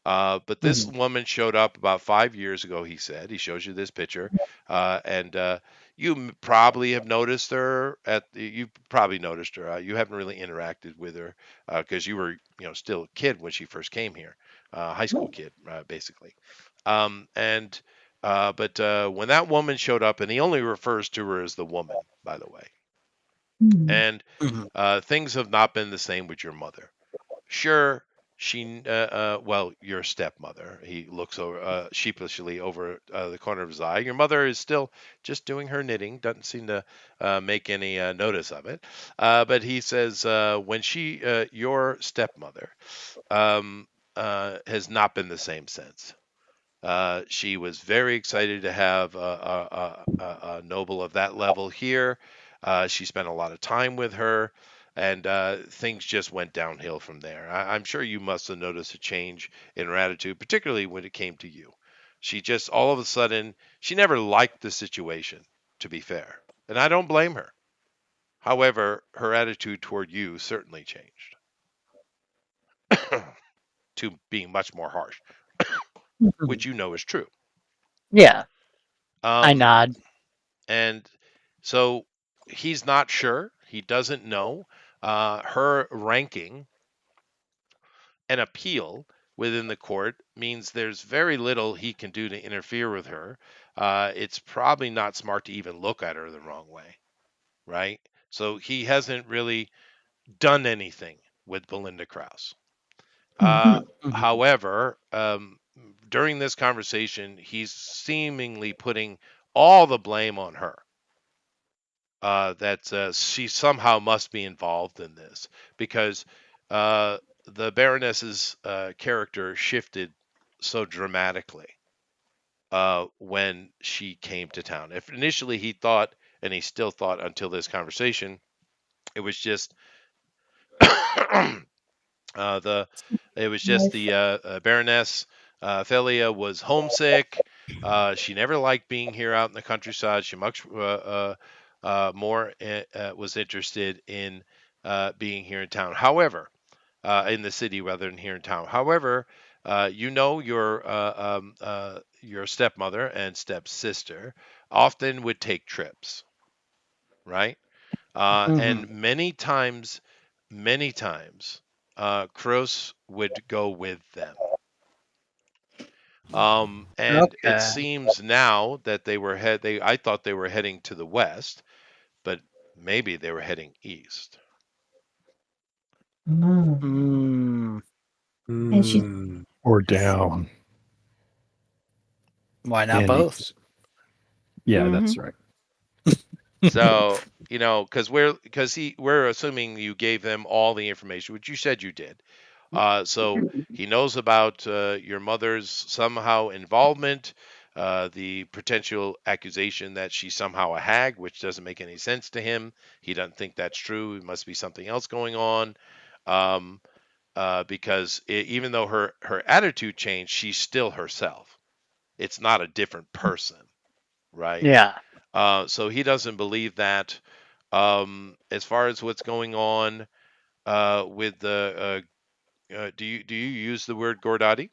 But this woman showed up about 5 years ago, he said. He shows you this picture. And you probably have noticed her you probably noticed her. You haven't really interacted with her because you were, still a kid when she first came here, high school kid, basically. And but when that woman showed up, and he only refers to her as the woman, by the way, and things have not been the same with your mother. Sure, well, your stepmother. He looks over sheepishly over the corner of his eye. Your mother is still just doing her knitting. Doesn't seem to make any notice of it. But he says when your stepmother, has not been the same since. She was very excited to have a noble of that level here. She spent a lot of time with her, and things just went downhill from there. I'm sure you must have noticed a change in her attitude, particularly when it came to you. She just all of a sudden, she never liked the situation, to be fair, and I don't blame her. However, her attitude toward you certainly changed to being much more harsh, which you know is true. Yeah, I Um, nod. And so he's not sure. He doesn't know. Her ranking and appeal within the court means there's very little he can do to interfere with her. It's probably not smart to even look at her the wrong way, right? So he hasn't really done anything with Belinda Krause. Uh, However, during this conversation, he's seemingly putting all the blame on her. That she somehow must be involved in this because uh, the Baroness's character shifted so dramatically when she came to town. If initially he thought, and he still thought until this conversation, it was just the it was just the Baroness Thelia was homesick. She never liked being here out in the countryside. She much more was interested in being here in town. However, in the city rather than here in town. However, your stepmother and stepsister often would take trips, right? And many times, Kroos would go with them. And it Okay. seems now that I thought they were heading to the west, but maybe they were heading east. Mm, And she Or down. why not And both? east. Yeah, Mm-hmm. that's right. So, because we're assuming you gave them all the information, which you said you did. So he knows about your mother's somehow involvement, the potential accusation that she's somehow a hag, which doesn't make any sense to him. He doesn't think that's true. It must be something else going on. Um, because even though her attitude changed, she's still herself. It's not a different person, right? Yeah. So he doesn't believe that. As far as what's going on with the do you use the word Gordati,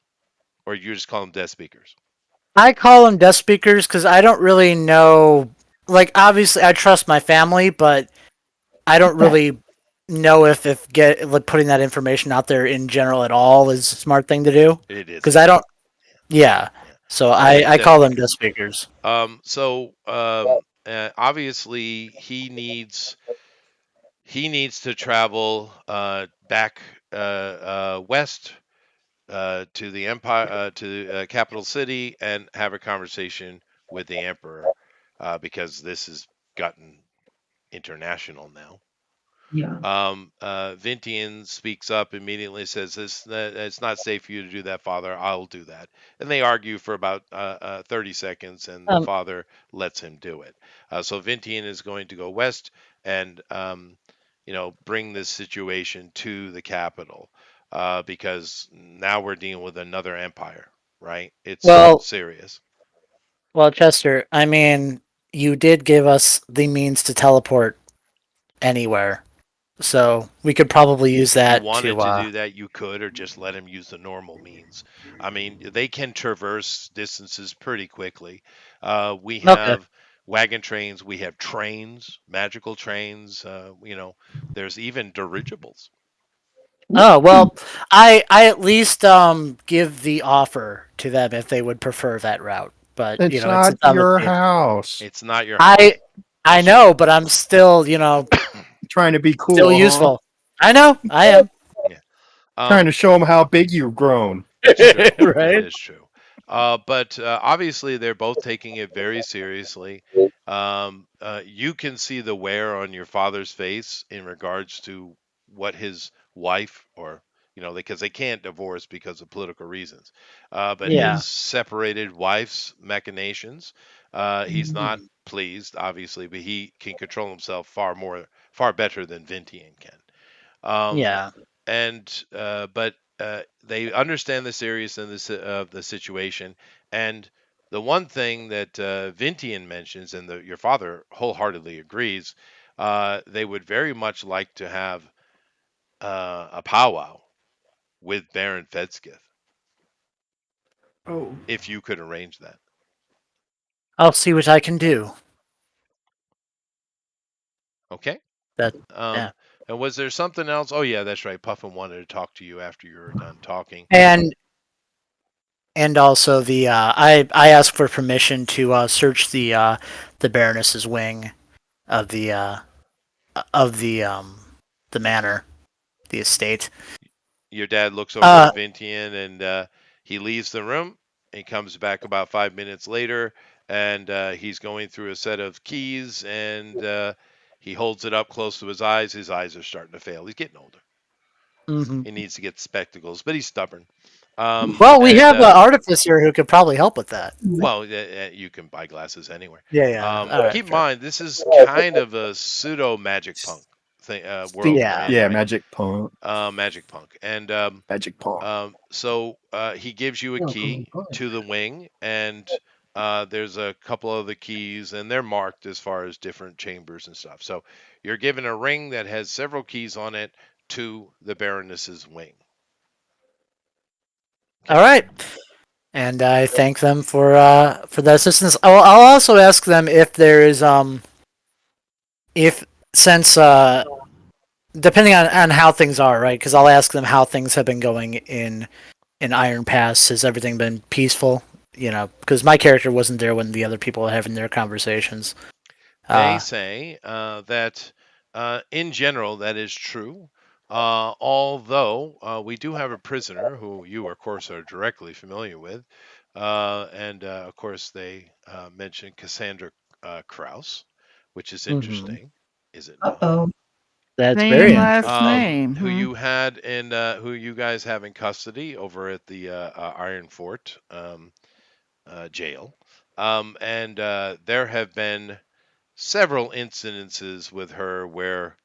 or you just call them desk speakers? I call them desk speakers because I don't really know. Like, obviously, I trust my family, but I don't really know if get like putting that information out there in general at all is a smart thing to do. It Because isn't. I don't. Yeah. Yeah, So yeah, it's I desk call them speakers. desk speakers. Obviously he needs to travel back west to the empire, to capital city, and have a conversation with the emperor, because this has gotten international now. Yeah. Vintian speaks up immediately, says, it's not safe for you to do that, father. I'll do that. And they argue for about 30 seconds, and the Um, father lets him do it. So Vintian is going to go west and, bring this situation to the capital, because now we're dealing with another empire, right? It's well, serious. well, Chester. I mean, you did give us the means to teleport anywhere, so we could probably use If you that to. wanted to do that, you could, or just let them use the normal means. I mean, they can traverse distances pretty quickly. We Okay. have wagon trains, we have trains, magical trains. There's even dirigibles. Oh well, I at least give the offer to them if they would prefer that route. But It's it's not on the your table. house. It's not your I house. I That's true. know, but I'm still Trying to be still cool, huh? useful. I know, I am. Yeah. Trying Um, to show them how big you've grown. It's true. It Right? is true. But obviously, they're both taking it very seriously. You can see the wear on your father's face in regards to what his wife, or, because they can't divorce because of political reasons, but Yeah, his separated wife's machinations. He's not pleased, obviously, but he can control himself far better than Vintian can. Um, yeah. and But they understand the seriousness of the situation. And the one thing that Vintian mentions, and your father wholeheartedly agrees, they would very much like to have a powwow with Baron Fedskith, Oh. if you could arrange that. I'll see what I can do. Okay. That Um, yeah. and was there something else? Oh yeah, that's right. Puffin wanted to talk to you after you were done talking. And also I asked for permission to search the Baroness's wing of the manor, the estate. Your dad looks over Uh at Vintian, and he leaves the room. He comes back about 5 minutes later, and he's going through a set of keys, and he holds it up close to his eyes. His eyes are starting to fail. He's getting older. mhm. He needs to get spectacles, but he's stubborn. Well, we And have an artificer who could probably help with that. Well, you can buy glasses anywhere. Yeah, yeah. All right, Keep in fair. mind, this is kind of a pseudo magic punk thing, world we're Yeah. in, Yeah, right? magic punk. Magic punk, and Magic punk. so he gives you a key to the wing, and there's a couple of the keys, and they're marked as far as different chambers and stuff. So you're given a ring that has several keys on it to the Baroness's wing. All Okay. right. And I thank them for the assistance. I'll also ask them if there is if since depending on how things are, right? Because I'll ask them how things have been going in Iron Pass. Has everything been peaceful? Because my character wasn't there when the other people were having their conversations. They Uh, say that in general that is true. Although we do have a prisoner who you, of course, are directly familiar with, and of course they mentioned Cassandra Kraus, which is mhm. interesting, is it Uh not? oh. That's Same very last interesting. name. Who Hmm. you had in who you guys have in custody over at the Iron Fort jail, and there have been several incidences with her where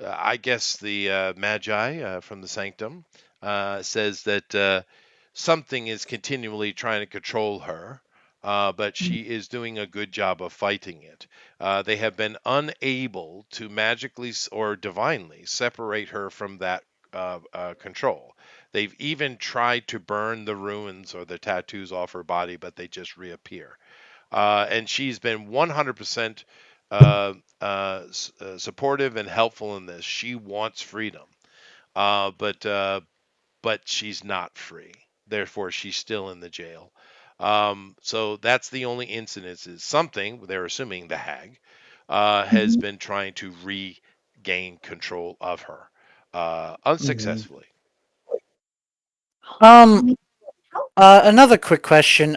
I guess the Magi from the Sanctum says that something is continually trying to control her, but she is doing a good job of fighting it. They have been unable to magically or divinely separate her from that control. They've even tried to burn the ruins or the tattoos off her body, but they just reappear. And she's been 100% supportive and helpful in this. She wants freedom, but she's not free. Therefore, she's still in the jail. So that's the only incidence. Is something they're assuming the hag has been trying to regain control of her Mhm. unsuccessfully. Um. Another quick question.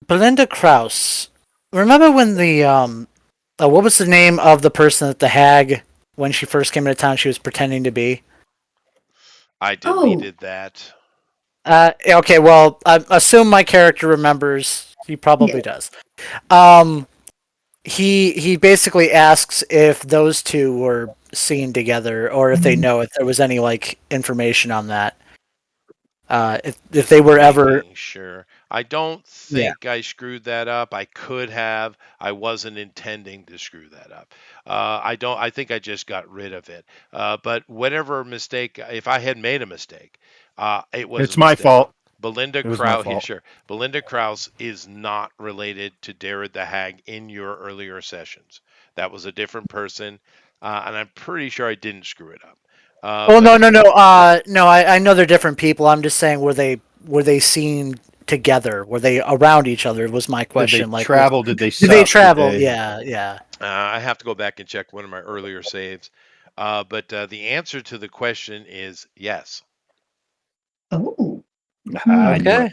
Belinda Krause. Remember when what was the name of the person that the hag when she first came into town she was pretending to be? I Oh, deleted that. Okay. Well, I assume my character remembers. He yeah. probably does. Um. He basically asks if those two were seen together or if they know if there was any like information on that. If they Just were ever. making sure. I don't Yeah. think I screwed that up. I could have. I wasn't intending to screw that up. I don't. I think I just got rid of it. But whatever mistake, if I had made a mistake, it was a It's my mistake. fault. Belinda It was my Krause, yeah, fault. sure. Belinda Krause is not related to Darrett the Hag in your earlier sessions. That was a different person, and I'm pretty sure I didn't screw it up. Oh But no no no no I know they're different people. I'm just saying were they seen together? Were they around each other? Was my Did they question. Like travel? Did they did they sup? Did travel? they? Yeah yeah. I have to go back and check one of my earlier saves. But the answer to the question is yes. Oh. I knew Okay. it.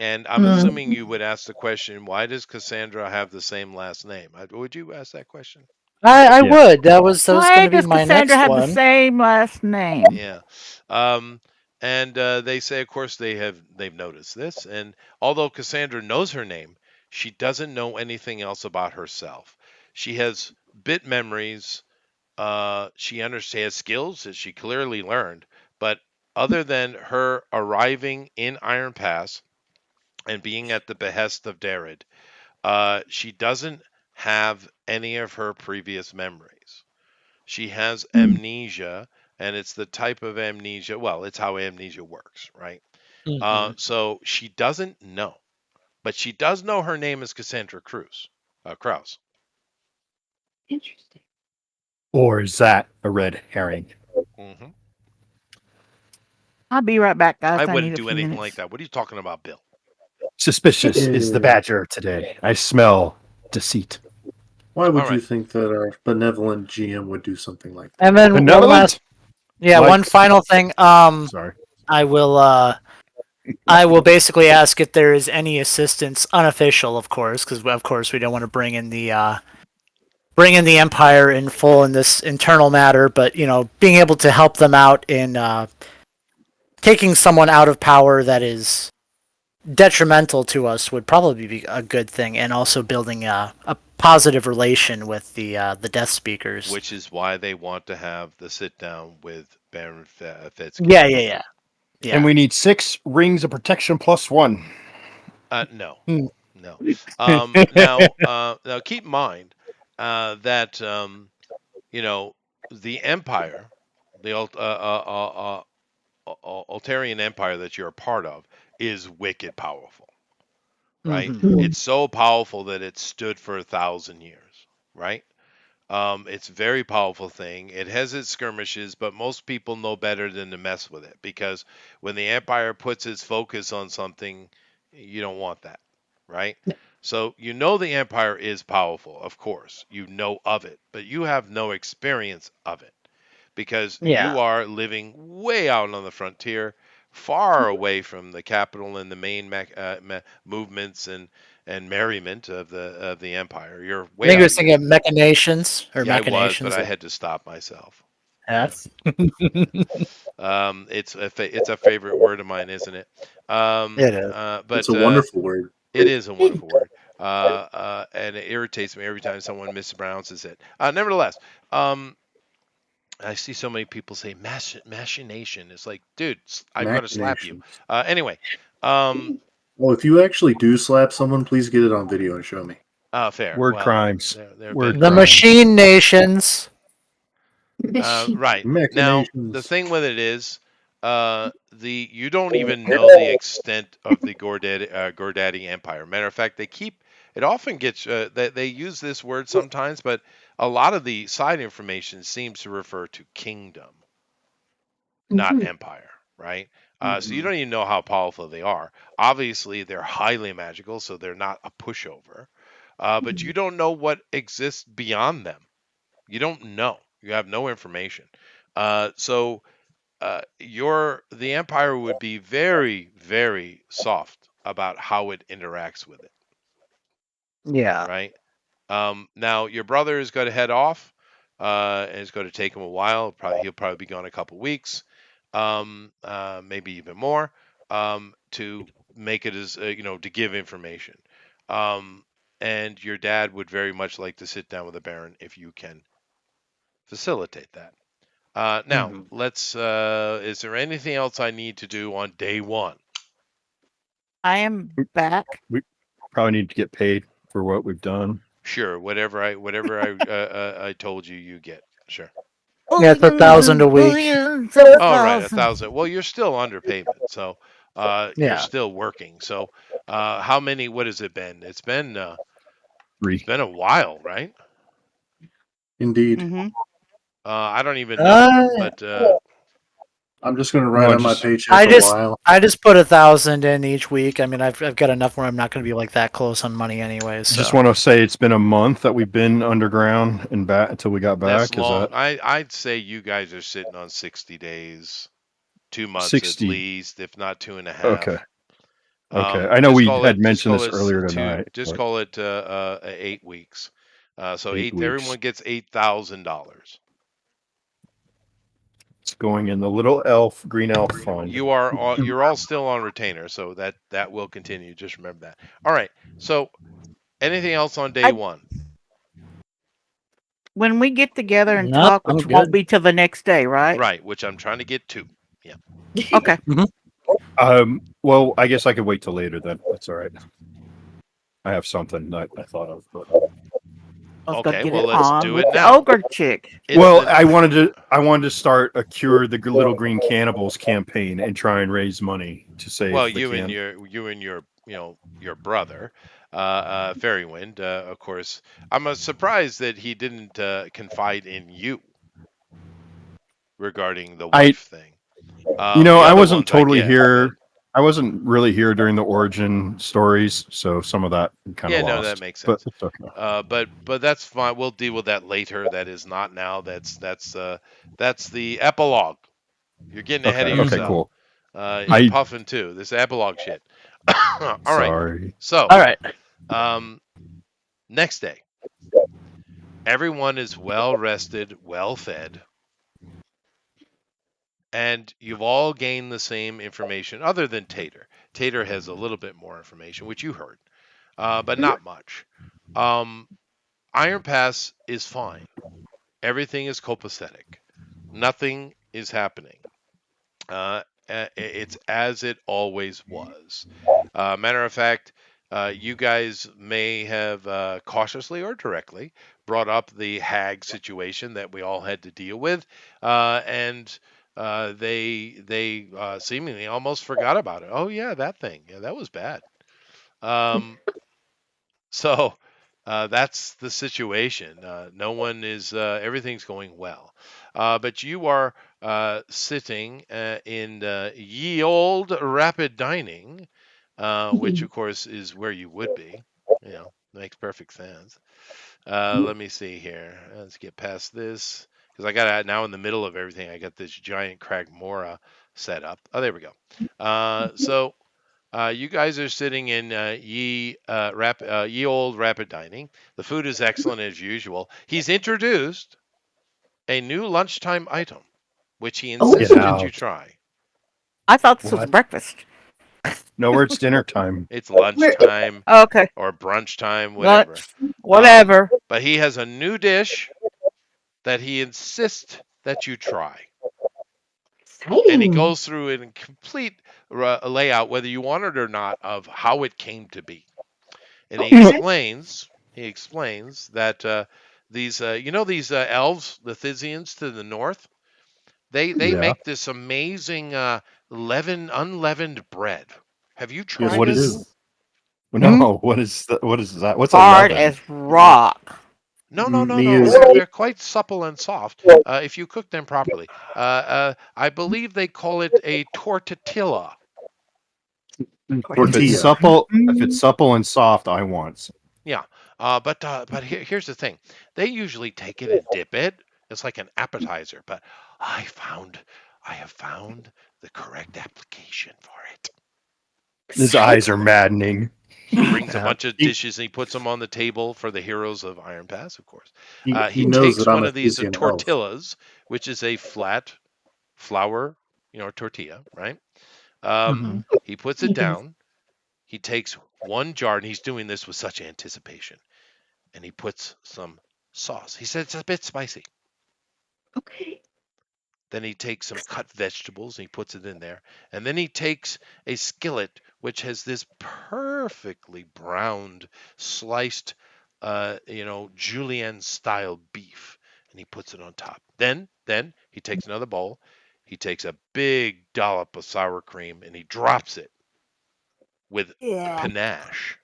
And I'm Mm. assuming you would ask the question, why does Cassandra have the same last name? Would you ask that question? I Yeah. would. That was going Why to be does my Cassandra next have the one. same last name? Yeah. Um, and they say, of course, they've noticed this. And although Cassandra knows her name, she doesn't know anything else about herself. She has bit memories. She understands skills that she clearly learned, but other than her arriving in Iron Pass and being at the behest of Darred, she doesn't have any of her previous memories. She has amnesia, and it's the type of amnesia. Well, it's how amnesia works, right? Hmm. So she doesn't know, but she does know her name is Cassandra Krause. Interesting. Or is that a red herring? Hmm. I'll be right back, guys. I I need wouldn't a do few anything like minutes. that. What are you talking about, Bill? Suspicious is the Yeah. badger today. I smell deceit. Why All would you right. think that our benevolent GM would do something like that? And then one last, Benevolent? yeah, Like, one final thing. sorry. I will I will basically ask if there is any assistance, unofficial, of course, because of course we don't want to bring in the Empire in full in this internal matter, but being able to help them out in taking someone out of power that is detrimental to us would probably be a good thing, and also building a positive relation with the Death Speakers. Which is why they want to have the sit down with Baron Fetsky. Yeah, yeah, yeah, And yeah. we need 6 rings of protection plus 1. No, Hmm. no. Now keep in mind that you know the Empire, the Altarian Empire that you're a part of, is wicked powerful, right? Hmm. Mm. It's so powerful that it stood for 1,000 years, right? It's a very powerful thing. It has its skirmishes, but most people know better than to mess with it because when the Empire puts its focus on something, you don't want that, right? So you know the Empire is powerful, of course. You know of it, but you have no experience of it because Yeah. you are living way out on the frontier, far away from the capital and the main movements and merriment of the empire. You're I way think he out was here. thinking of machinations or Yeah, I was, but machinations. I Yeah. had to stop myself. Yeah. Yeah. It's a favorite word of mine, isn't it? It is. It's But a wonderful word. it is a wonderful word. And it irritates me every time someone mispronounces it. Nevertheless, I see so many people say machination. It's like, dude, I'd rather slap you. Machinations. Anyway, um, Well, if you actually do slap someone, please get it on video and show me. fair. Word Well, crimes. they're a bit Word The crimes. machine nations. Machine. right. Now, the Machinations. thing with it is, the you don't even know the extent of the Gordaddy Empire. Matter of fact, it often gets they use this word sometimes, but a lot of the side information seems to refer to kingdom, not Mhm. empire, right? So you Hmm. don't even know how powerful they are. Obviously, they're highly magical, so they're not a pushover. But you don't know what exists beyond them. You don't know. You have no information. So the Empire would be very, very soft about how it interacts with it, Yeah. right? Now your brother is going to head off, and it's going to take him a while. He'll probably be gone a couple weeks, maybe even more, to make it as to give information. Um, and your dad would very much like to sit down with the Baron if you can facilitate that. Now, Hmm. let's. Is there anything else I need to do on day one? I am back. We probably need to get paid for what we've done. Sure, whatever I told you, you get. Sure. Yeah, it's 1,000 a week. Billions of Oh, right, thousands. 1,000. Well, you're still under payment, so you're Yeah. still working. So, how many? What has it been? It's been Three. a while, right? Indeed. Mm-hmm. I don't even know, but I'm just going to You write want on my just- paycheck I a just while. I just put 1,000 in each week. I mean, I've got enough where I'm not going to be like that close on money anyways. So. Just want to say it's been a month that we've been underground and back until we got that's back. long. Is that I'd say you guys are sitting on 60 days, 2 months 60? at least, if not 2.5. Okay. Okay. I know Just we call had it. Just mentioned call this it earlier two. tonight. Just but call it 8 weeks. So 8 weeks. everyone gets $8,000. It's going in the little green elf fund. You're all still on retainer, so that will continue. Just remember that. All right. So anything else on day one? When we get together and Nope, talk, I'm which won't good. be till the next day, right? Right, which I'm trying to get to. Yeah. Okay. Well, I guess I could wait till later then. That's all right. I have something that I thought of. But... I was Okay, gonna get well, it let's on do with it the now. ogre chick. Well, I wanted to start a Cure the Little Green Cannibals campaign and try and raise money to save Well, the you and can. your brother, Fairywind, of course. I'm surprised that he didn't confide in you regarding the wife thing. The I other wasn't ones I totally get, here. but I wasn't really here during the origin stories, so some of that kind yeah, of no, lost. that makes But sense. it's okay. But that's fine. We'll deal with that later. That is not now. That's the epilogue. You're getting ahead of Okay, yourself. cool. You're puffing too. This epilogue shit. All right. Sorry. So, All right. next day, everyone is well rested, well fed, and you've all gained the same information, other than Tater. Tater has a little bit more information, which you heard, but not much. Iron Pass is fine. Everything is copacetic. Nothing is happening. It's as it always was. Matter of fact, you guys may have cautiously or directly brought up the hag situation that we all had to deal with, and they seemingly almost forgot about it. Oh yeah, that thing. Yeah, that was bad. So that's the situation. No one is. Everything's going well, but you are sitting in ye old rapid dining, which of course is where you would be. Makes perfect sense. Let me see here. Let's get past this because I got now in the middle of everything. I got this giant Crag Mora set up. Oh, there we go. So you guys are sitting in ye old rapid dining. The food is excellent as usual. He's introduced a new lunchtime item, which he Oh. insists Get that you out. try. I thought this was What? breakfast. No, where it's dinner time. It's lunchtime Okay. or brunch time, whatever. Lunch. Whatever. But he has a new dish that he insists that you try. And he Exciting. goes through in complete layout, whether you want it or not, of how it came to be. And he explains that these these elves, the Thysians to the north, they Yeah. make this amazing unleavened bread. Have you Yes, tried What we it? do. No, what is that? What is that? What's Hard 11? as rock. No. Me is They're quite supple and soft if you cook them properly. I believe they call it a tortilla. If it's tortilla. supple and soft, I want. Yeah, but here's the thing: they usually take it and dip it. It's like an appetizer. But I found I have found the correct application for it. His eyes are maddening. He brings a Yeah. bunch of dishes and he puts them on the table for the heroes of Iron Pass, of course. He He knows takes that I'm one a of these Thespian elf. tortillas, which is a flat flour, tortilla, right? Mm-hmm. He puts it down. He takes one jar, and he's doing this with such anticipation. And he puts some sauce. He said it's a bit spicy. Okay. Then he takes some cut vegetables and he puts it in there. And then he takes a skillet which has this perfectly browned, sliced, julienne style beef, and he puts it on top. Then he takes another bowl. He takes a big dollop of sour cream and he drops it with panache.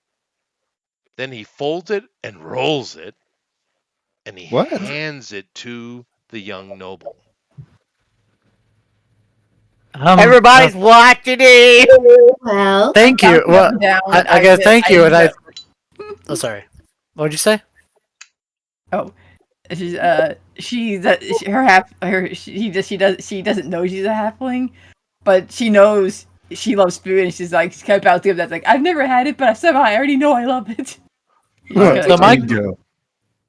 Then he folds it and rolls it and he What? hands it to the young noble. Everybody's watching it. Well, Thank you. Bouncing up Well, and down. I guess thank you, and I. Oh, sorry. What did you say? Oh, her half her she doesn't know she's a halfling, but she knows she loves food, and she's like, she's kind of bouncing up. That's like, I've never had it, but somehow I already know I love it. She's All right, kinda so my cute. Bingo.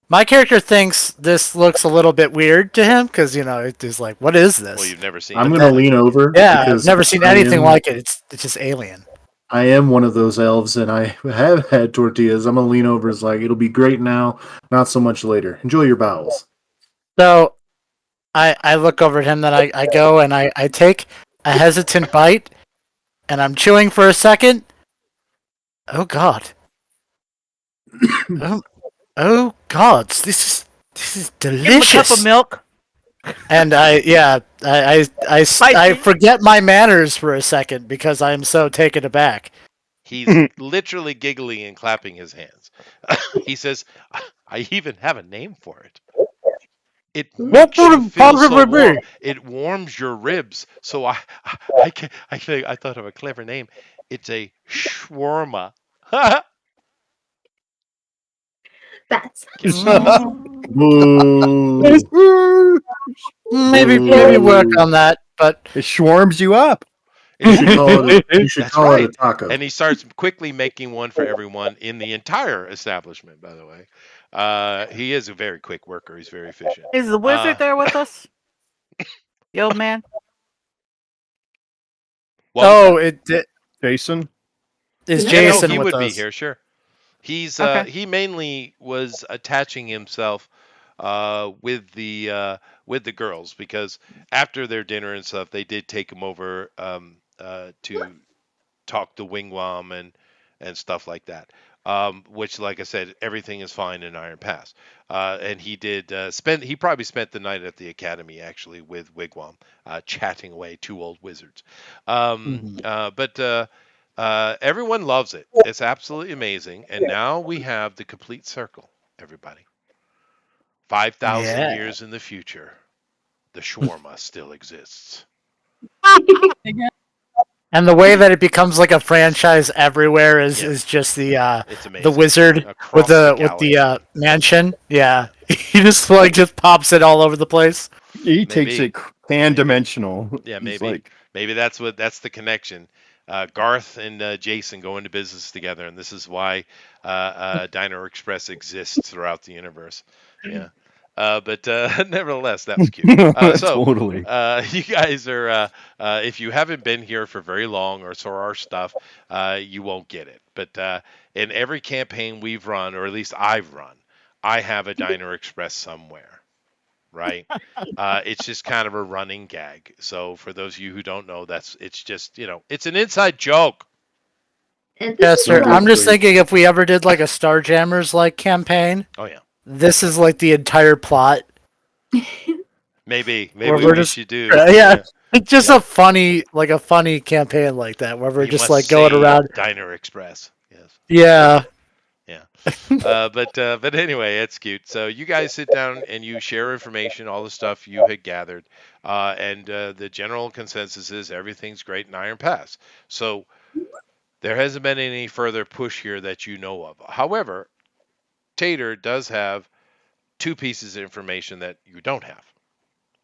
my character thinks this looks a little bit weird to him because it is like, what is this? Well, you've never seen I'm it. going to lean over Yeah, I've because never seen anything like it. It's just alien. I am one of those elves, and I have had tortillas. I'm going to lean over. It's like, it'll be great now, not so much later. Enjoy your bowels. So I look over at him, then I go and I take a hesitant bite, and I'm chewing for a second. Oh God. Oh God, this is Give him a cup of delicious. milk. And I Spicy. forget my manners for a second because I'm so taken aback. He's literally giggling and clapping his hands. He says, I even have a name for it. It What makes would you it feel so possibly warm. be? It warms your ribs. So I thought of a clever name. It's a shawarma. that's Kidding. Boo. Maybe work Boo. on that, but It swarms you up. You should call it. You should That's call it a right. taco. And he starts quickly making one for everyone in the entire establishment, by the way. He is a very quick worker. He's very efficient. Is the wizard there with us? The old man? What was that? it Jason. is Yeah, Yeah, no, Jason he with would be us. here, sure. He's Okay. he mainly was attaching himself with the girls because after their dinner and stuff, they did take him over to talk to Wingwam and stuff like that. Which, like I said, everything is fine in Iron Pass. And he did spend. He probably spent the night at the academy actually with Wigwam, chatting away, two old wizards. But everyone loves it. It's absolutely amazing. And now we have the complete circle. Everybody, 5,000 Yeah. years in the future, the shawarma still exists. And the way that it becomes like a franchise everywhere is Yes. just the It's amazing. the wizard Across the galaxy. mansion. Yeah. He just pops it all over the place. He takes Maybe. it pan-dimensional. Yeah, He's maybe. like, Maybe that's the connection. Garth and Jason go into business together, and this is why Dino Express exists throughout the universe. Yeah. But nevertheless, that was cute. totally. You guys are, if you haven't been here for very long or saw our stuff, you won't get it. But in every campaign we've run, or at least I've run, I have a Dino Express somewhere, right? It's just kind of a running gag. So for those of you who don't know, it's just it's an inside joke. And Yeah, this is sir. what I'm just Seriously. thinking if we ever did like a Starjammers like campaign, Oh yeah, this is like the entire plot. maybe Where we we're just should do. yeah. It's just Yeah. a funny campaign like that where we're You just must like going save around. Diner Express. Yes. Yeah. Yeah. But anyway, it's cute. So you guys sit down and you share information, all the stuff you had gathered, and the general consensus is everything's great in Iron Pass. So there hasn't been any further push here that you know of. However, Tater does have two pieces of information that you don't have.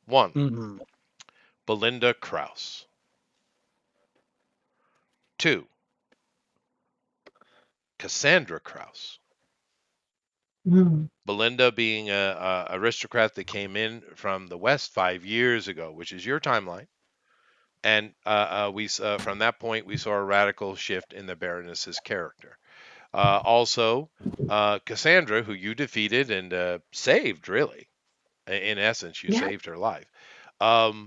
One, Mhm. Belinda Krause. 2, Cassandra Krause. Mm. Belinda being a aristocrat that came in from the West 5 years ago, which is your timeline. And from that point, we saw a radical shift in the Baroness's character. Also, Cassandra, who you defeated and saved, really. In essence, you Yeah. saved her life. Um,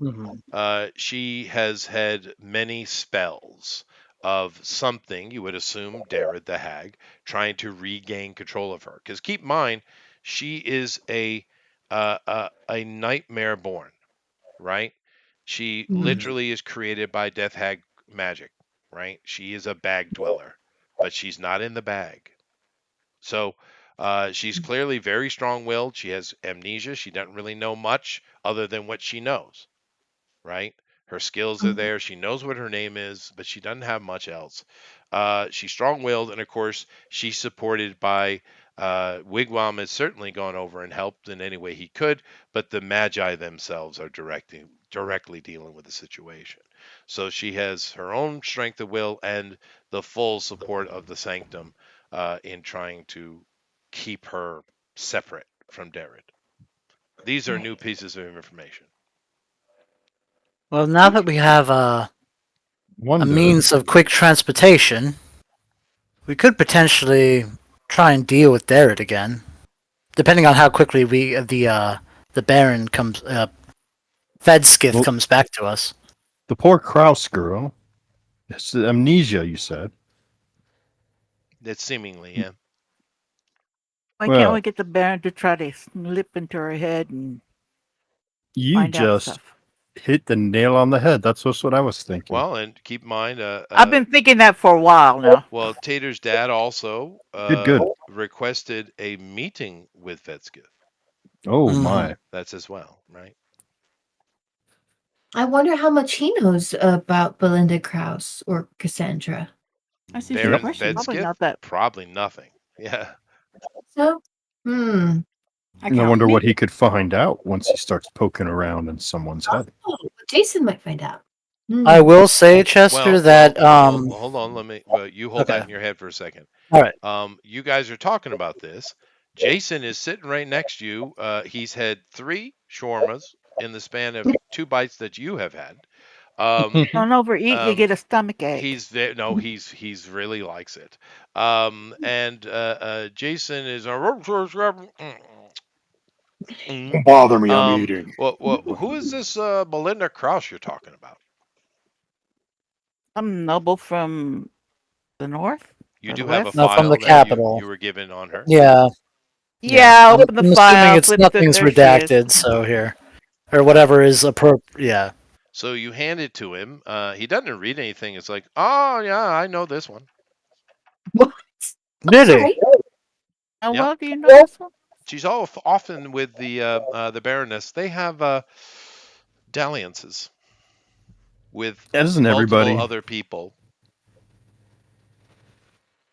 Mhm. she has had many spells of something, you would assume Darrett the Hag, trying to regain control of her. Because keep in mind, she is a nightmare born, right? She Mm. literally is created by Death Hag magic, right? She is a bag dweller, but she's not in the bag. So she's clearly very strong willed. She has amnesia. She doesn't really know much other than what she knows, right? Her skills are there. She knows what her name is, but she doesn't have much else. She's strong willed, and of course, she's supported by Wigwam has certainly gone over and helped in any way he could, but the Magi themselves are directly dealing with the situation. So she has her own strength of will and the full support of the Sanctum in trying to keep her separate from Darren. These are new pieces of information. Well, now that we have a Wonder. means of quick transportation, we could potentially try and deal with Darrett again, depending on how quickly the Baron comes, Fedskith Well- comes back to us. The poor Kraus girl. It's amnesia, you said. It's seemingly, yeah. Why can't Well- we get the Baron to try to slip into her head and You find out just stuff? hit the nail on the head. That's what I was thinking. Well, and keep in mind, I've been thinking that for a while now. well, Tater's dad also Good. requested a meeting with Vetskith. Oh Mhm. my. That's as well, right? I wonder how much he knows about Belinda Krause or Cassandra. That's a good Baron question. Probably Vetskith? not that. Probably nothing. Yeah. So, I And I count wonder me. what he could find out once he starts poking around in someone's head. oh, Jason might find out. Hmm. I will say, Chester, that hold on. Let me. Well, you hold that Okay. in your head for a second. all right. You guys are talking about this. Jason is sitting right next to you. He's had 3 shawarmas in the span of 2 bites that you have had. Don't overeat, you Um, get a stomach ache. he's really likes it. And Jason is Don't bother me. I'm eating. well, who is this Belinda Krause you're talking about? Some noble from the north? You Or do the have a west? No, from file the that capital. you were given on her. Yeah. Yeah, I'm, open the I'm file, assuming it's flip nothing's there she is. redacted, so here. Or whatever is appropriate. Yeah. So you hand it to him. He doesn't read anything. It's like, oh yeah, I know this one. What? Really? Sorry. How Yep. well do you know this one? She's often with the Baroness. They have dalliances with That isn't multiple everybody. other people.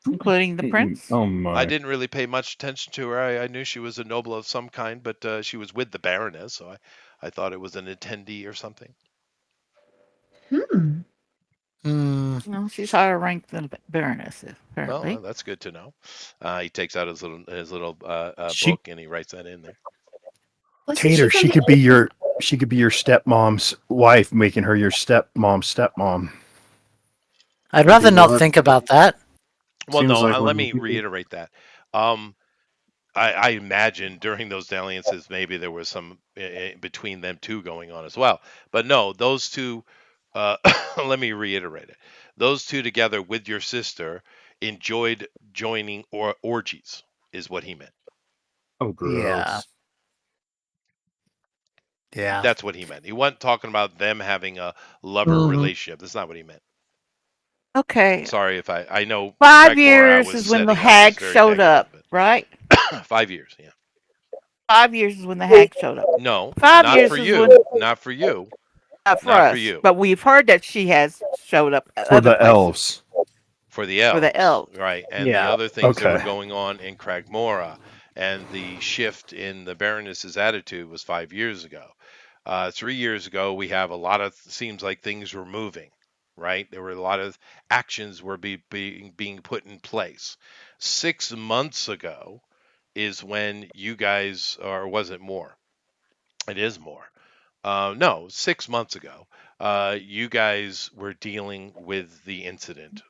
Including the prince? Oh my. I didn't really pay much attention to her. I knew she was a noble of some kind, but she was with the Baroness, so I thought it was an attendee or something. Hmm. Hmm. No, she's higher ranked than the Baroness, Well, apparently. that's good to know. He takes out his little She- book and he writes that in there. Wasn't Tater, from she the- could be your stepmom's wife, making her your stepmom. I'd Maybe rather not what? think about that. Well, Seems no, like let when me people- reiterate that. I imagine during those dalliances, maybe there was some between them two going on as well. But no, those two, let me reiterate it. Those two together with your sister enjoyed joining orgies, is what he meant. Oh, gross. Yeah. Yeah. That's what he meant. He wasn't talking about them having a lover Mhm. relationship. That's not what he meant. Okay. Sorry if I know 5 Craigmore, I years was is when the setting up, hag is very showed up, negative, right? but 5 years, yeah. 5 years is when the hag showed up. No, 5 not years for is you. when Not for you. not for Not us, for you. but we've heard that she has showed up at For other the places. elves. For the elves. For the elves. Right. And the Yeah. other things that were Okay. going on in Cragmora and the shift in the Baroness's attitude was 5 years ago. 3 years ago, we have a lot of seems like things were moving, right? There were a lot of actions were being put in place. 6 months ago is when you guys, or was it more? It is more. No, 6 months ago, you guys were dealing with the incident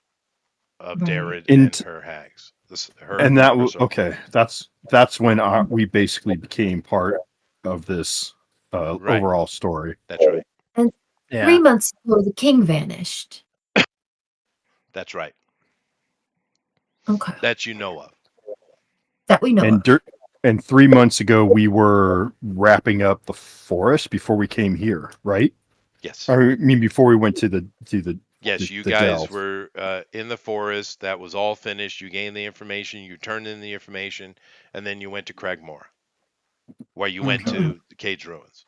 of Right. Darred In and her hags. This, her, and that her was circle. okay. That's when we basically became part of this Right. overall story. That's right. And Yeah. 3 months ago, the king vanished. That's right. Okay. That you know of. That we know And of. and 3 months ago we were wrapping up the forest before we came here, right? Yes. I mean, before we went to the Yes, you the guys delve. were in the forest. That was all finished. You gained the information. You turned in the information, and then you went to Cragmore, where you went Okay. to the Cage Ruins.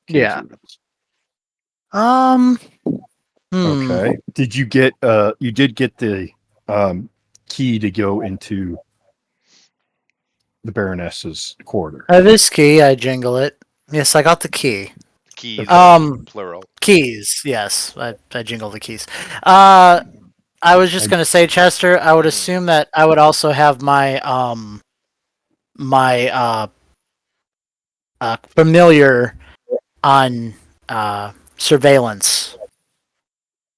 Cage Yeah. Ruins. Um. Okay. Did you get you did get the um key to go into the Baroness's quarter? This key, I jingle it. Yes, I got the key. Keys, Okay. plural. Keys. Yes, I jingle the keys. I was just I- gonna say, Chester. I would Mm. assume that I would also have my my familiar on surveillance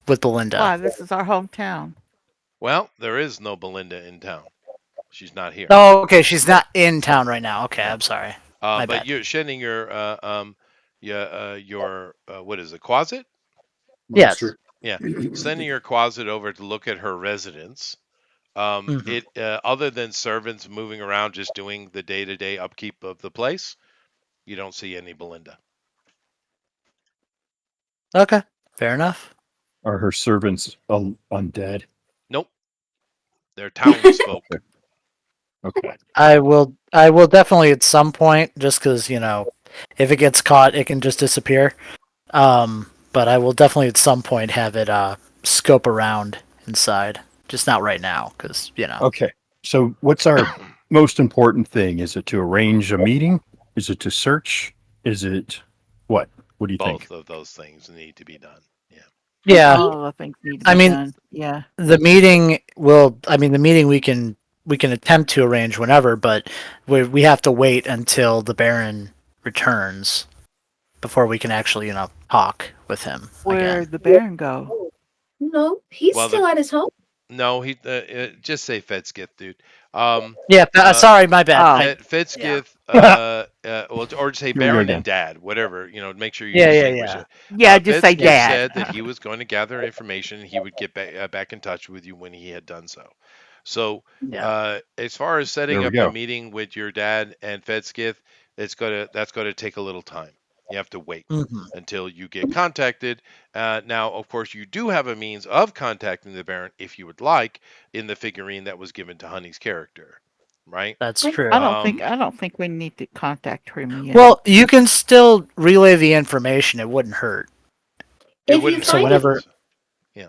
with Belinda. Why? This is our hometown. Well, there is no Belinda in town. She's not here. Oh, okay. She's not in town right now. Okay, No. I'm sorry. My But bad. you're sending your what is it, closet? Yes. Monster. Yeah, sending your closet over to look at her residence. Mhm. It other than servants moving around just doing the day-to-day upkeep of the place, you don't see any Belinda. Okay. Fair enough. Are her servants undead? Nope, they're townsfolk. Okay. I will. I will definitely at some point, just because if it gets caught, it can just disappear. But I will definitely at some point have it scope around inside. Just not right now, because Okay. So what's our most important thing? Is it to arrange a meeting? Is it to search? Is it what? What do you think? Both of those things need to be done. Yeah. Yeah. All the things need to I be mean, done. Yeah. the meeting will. I mean, the meeting we can attempt to arrange whenever, but we have to wait until the Baron returns before we can actually talk with him again. Where'd the Baron go? No, he's Well, still at his home. no, he just say Fedskith, dude. Um, Yeah. uh, Sorry, my bad. Oh. Fedskith, or just say Here we go Baron again. and Dad, whatever. Make sure you Yeah, yeah, distinguish yeah. it. Yeah, just say Fedskith Dad. said that he was going to gather information. He would get back in touch with you when he had done so. So, Yeah. as far as setting There we up go. a meeting with your dad and Fedskith, that's gonna take a little time. You have to wait Mhm. until you get contacted. Now, of course, you do have a means of contacting the Baron if you would like in the figurine that was given to Honey's character, right? That's I- true. I don't think we need to contact him yet. Well, you can still relay the information. It wouldn't hurt. It If you wouldn't So hurt. find it, whenever, Yeah.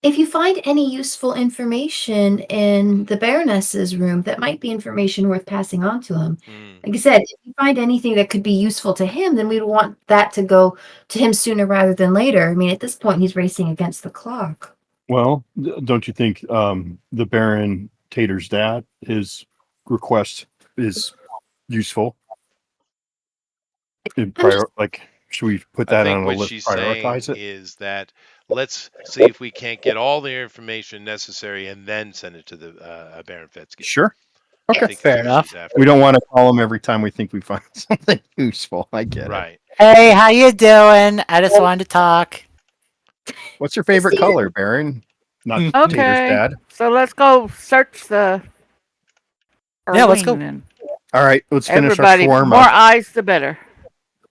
if you find any useful information in the Baroness's room, that might be information worth passing on to him. Mm. Like I said, if you find anything that could be useful to him, then we'd want that to go to him sooner rather than later. I mean, at this point, he's racing against the clock. Well, don't you think the Baron Tater's dad, his request is useful? Should we put I that think on a what list? she's saying Prioritize it. is that let's see if we can't get all the information necessary and then send it to the Baron Fedskith. Sure. I Okay. think Fair that's what enough. she's after. We don't want to call him every time we think we find something useful. I get it. Right. hey, how you doing? I just wanted to talk. What's your favorite See- color, Baron? Not Tater's Okay. dad. So let's go search the Yeah, let's go. Arwing then. All right, let's finish our Everybody, shawarma. more eyes the better.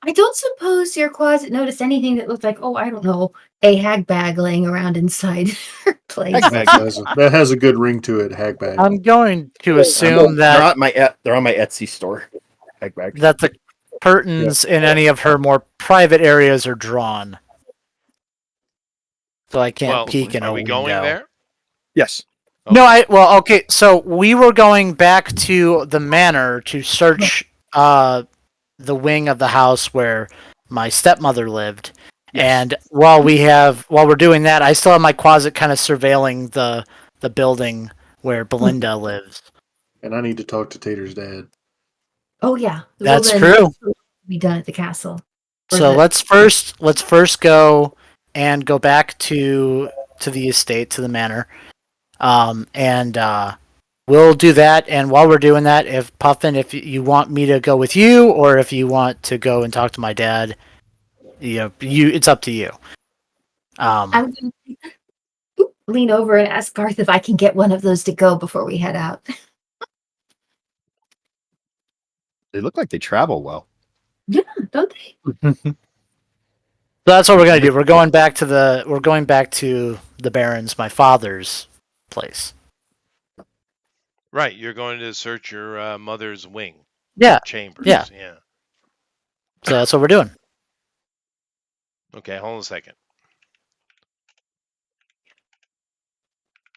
I don't suppose your closet noticed anything that looked like, oh, I don't know, a hag bag laying around inside her place. That has a good ring to it. Hagbag. I'm going to assume they're that on my Etsy store. Egg bags. that the curtains in any of her more private areas are drawn, so I can't Well, peek in are a we window. going there? Yes. No, okay. So we were going back to the manor to search the wing of the house where my stepmother lived. Yes. And while we're doing that, I still have my closet kind of surveilling the building where Belinda lives. And I need to talk to Tater's dad. Oh yeah. That's then true. be done at the castle. Or So the- let's first go and go back to the estate, to the manor. And we'll do that. And while we're doing that, if Puffin, if you want me to go with you, or if you want to go and talk to my dad, it's up to you. I'm gonna lean over and ask Garth if I can get one of those to go before we head out. They look like they travel well. Yeah, don't they? So that's what we're gonna do. We're going back to the Baron's, my father's place. Right, you're going to search your mother's wing. Yeah, Chambers. yeah. Yeah. So that's what we're doing. Okay, hold on a second.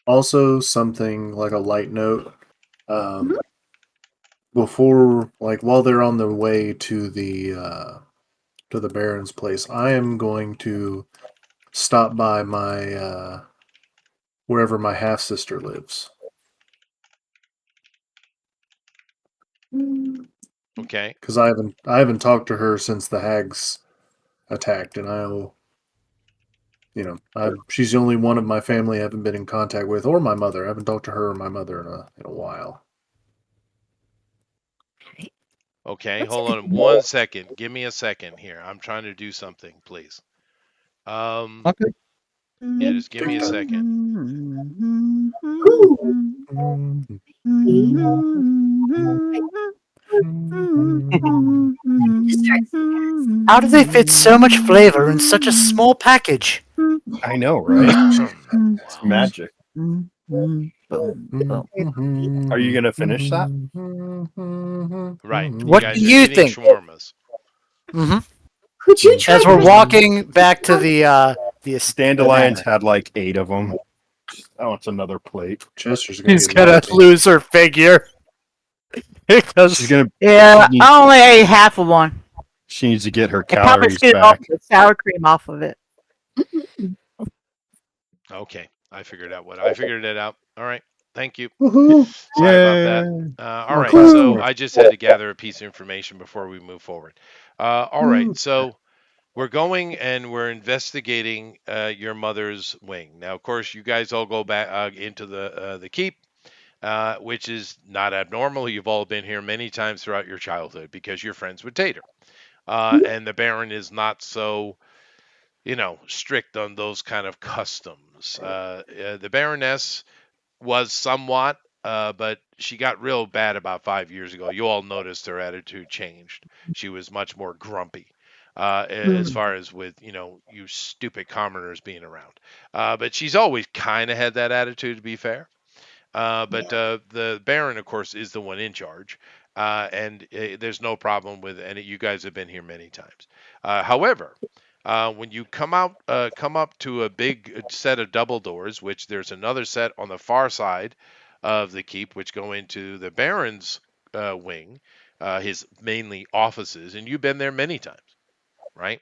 Also, something like a light note. Before, like while they're on the way to the Baron's place, I am going to stop by my wherever my half sister lives. Okay. Because I haven't talked to her since the hags attacked, and she's the only one of my family I haven't been in contact with, or my mother. I haven't talked to her or my mother in a while. Okay, That's hold a on 1 second. Give me a second here. I'm trying to do something, please. Okay. Yeah, just give me a second. How do they fit so much flavor in such a small package? I know, right? It's magic. Are you gonna finish that? Right. You What guys do are you eating think? shawarmas. Mm-hmm. Could you try As we're to walking back to the Dandelions had like 8 of them. Oh, it's another plate. Chester's gonna He's get gonna lucky. lose her figure because She's gonna. Yeah, She needs, I only ate half of one. she needs to get her I probably calories scooped all back. the sour cream off of it. Okay, I figured it out. All right. Thank you. Woohoo! Sorry about that. All right. Clap So for it. I just had to gather a piece of information before we move forward. All right. So we're going and we're investigating your mother's wing. Now, of course, you guys all go back into the keep, which is not abnormal. You've all been here many times throughout your childhood because you're friends with Tater. And the Baron is not so, strict on those kind of customs. The Baroness was somewhat, but she got real bad about 5 years ago. You all noticed her attitude changed. She was much more grumpy. As far as with you stupid commoners being around, but she's always kind of had that attitude, to be fair. But the Baron, of course, is the one in charge, and there's no problem with any. You guys have been here many times. However, when you come up to a big set of double doors, which there's another set on the far side of the keep, which go into the Baron's wing, his mainly offices, and you've been there many times, right?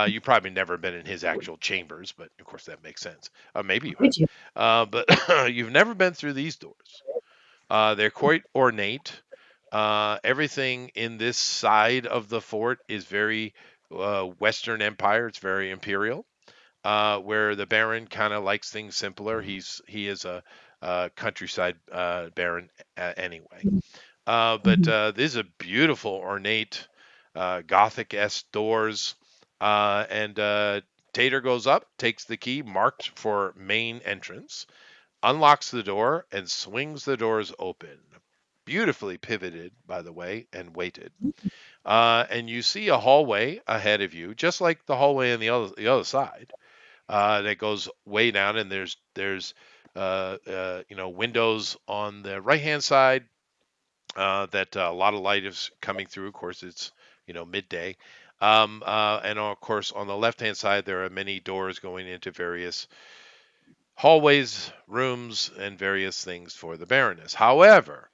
You probably never been in his actual chambers, but of course that makes sense. Maybe you Would you? have, but you've never been through these doors. They're quite ornate. Everything in this side of the fort is very Western Empire. It's very imperial. Where the Baron kind of likes things simpler. He is a countryside Baron anyway. But this is a beautiful, ornate, Gothic-esque doors. And Tater goes up, takes the key marked for main entrance, unlocks the door, and swings the doors open. Beautifully pivoted, by the way, and weighted. And you see a hallway ahead of you, just like the hallway on the other side, that goes way down. And there's windows on the right hand side, that a lot of light is coming through. Of course, it's midday, and of course on the left hand side there are many doors going into various hallways, rooms, and various things for the Baroness. However,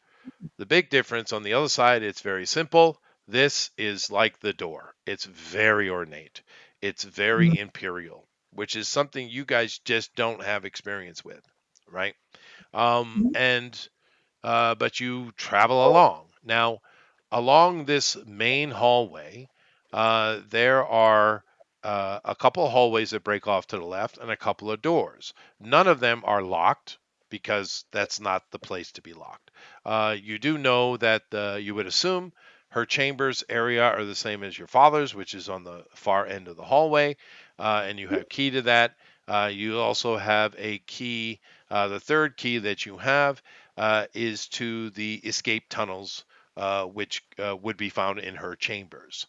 the big difference on the other side, it's very simple. This is like the door. It's very ornate. It's very imperial, which is something you guys just don't have experience with, right? And but you travel along. Now, along this main hallway, there are a couple of hallways that break off to the left and a couple of doors. None of them are locked because that's not the place to be locked. You do know that you would assume her chambers area are the same as your father's, which is on the far end of the hallway, and you have key to that. You also have a key. The third key that you have is to the escape tunnels, which would be found in her chambers.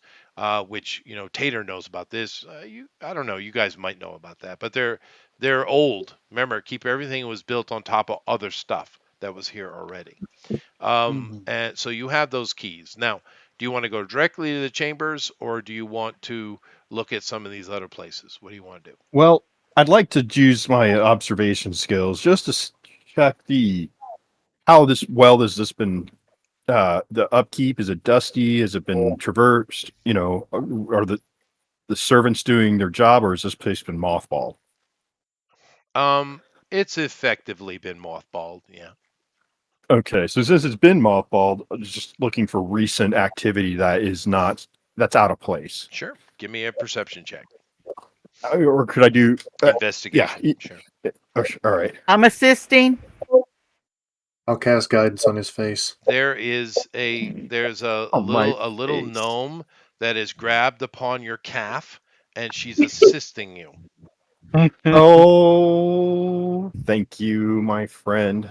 Which Tater knows about this. I don't know. You guys might know about that, but they're old. Remember, keep everything was built on top of other stuff that was here already. Mhm. And so you have those keys. Now, do you want to go directly to the chambers, or do you want to look at some of these other places? What do you want to do? Well, I'd like to use my observation skills just to check the how this well has this been the upkeep. Is it dusty? Has it been traversed? Are the servants doing their job, or has this place been mothballed? It's effectively been mothballed. Yeah. Okay, so since it's been mothballed, I'm just looking for recent activity that's out of place. Sure. Give me a perception check. Or could I do? Yeah. Investigation. Sure. All right. I'm assisting. I'll cast guidance on his face. There's a On my little face. gnome that is grabbed upon your calf, and she's assisting you. Oh, thank you, my friend.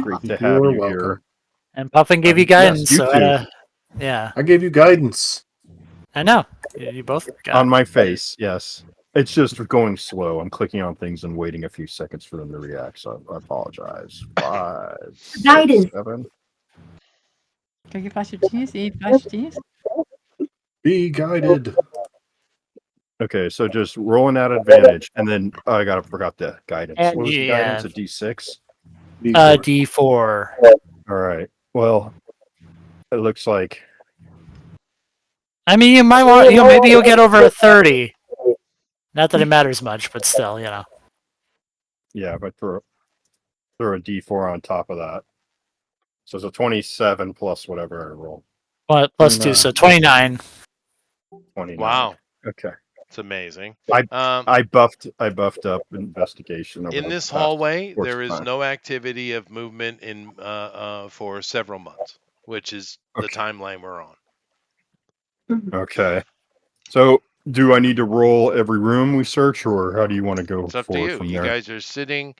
Great to have You're you here. welcome. And Puffin gave you Yes, guidance, you so too. yeah, I gave you guidance. I know. You both got On it. my face, yes. It's just going slow. I'm clicking on things and waiting a few seconds for them to react. So I apologize. 5, 6, Guidance. 7. Can I get flash of genius? You need flash of genius? Be guided. Okay, so just rolling at advantage, and then forgot the guidance. And What was the yeah, guidance? A D6. D4. D4. All right. Well, it looks like I mean, you might want, maybe you'll get over a 30. Not that it matters much, but still, yeah. If I throw a D4 on top of that, so it's a 27 plus whatever I roll. What plus 2, so 29. 29. Wow, Okay. it's amazing. I Um, I buffed up investigation over in the this past hallway, course there of is time. no activity of movement in for several months, which is the Okay. timeline we're on. Okay. So do I need to roll every room we search, or how do you want to go It's up to forward you. from You there? guys are sitting.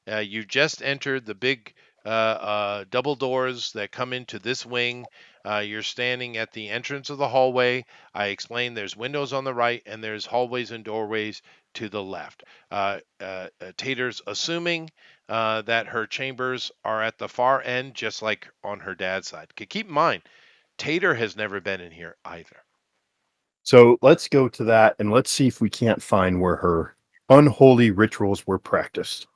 You just entered the big double doors that come into this wing. You're standing at the entrance of the hallway. I explained there's windows on the right and there's hallways and doorways to the left. Tater's assuming that her chambers are at the far end, just like on her dad's side. Keep in mind, Tater has never been in here either. So let's go to that and let's see if we can't find where her unholy rituals were practiced.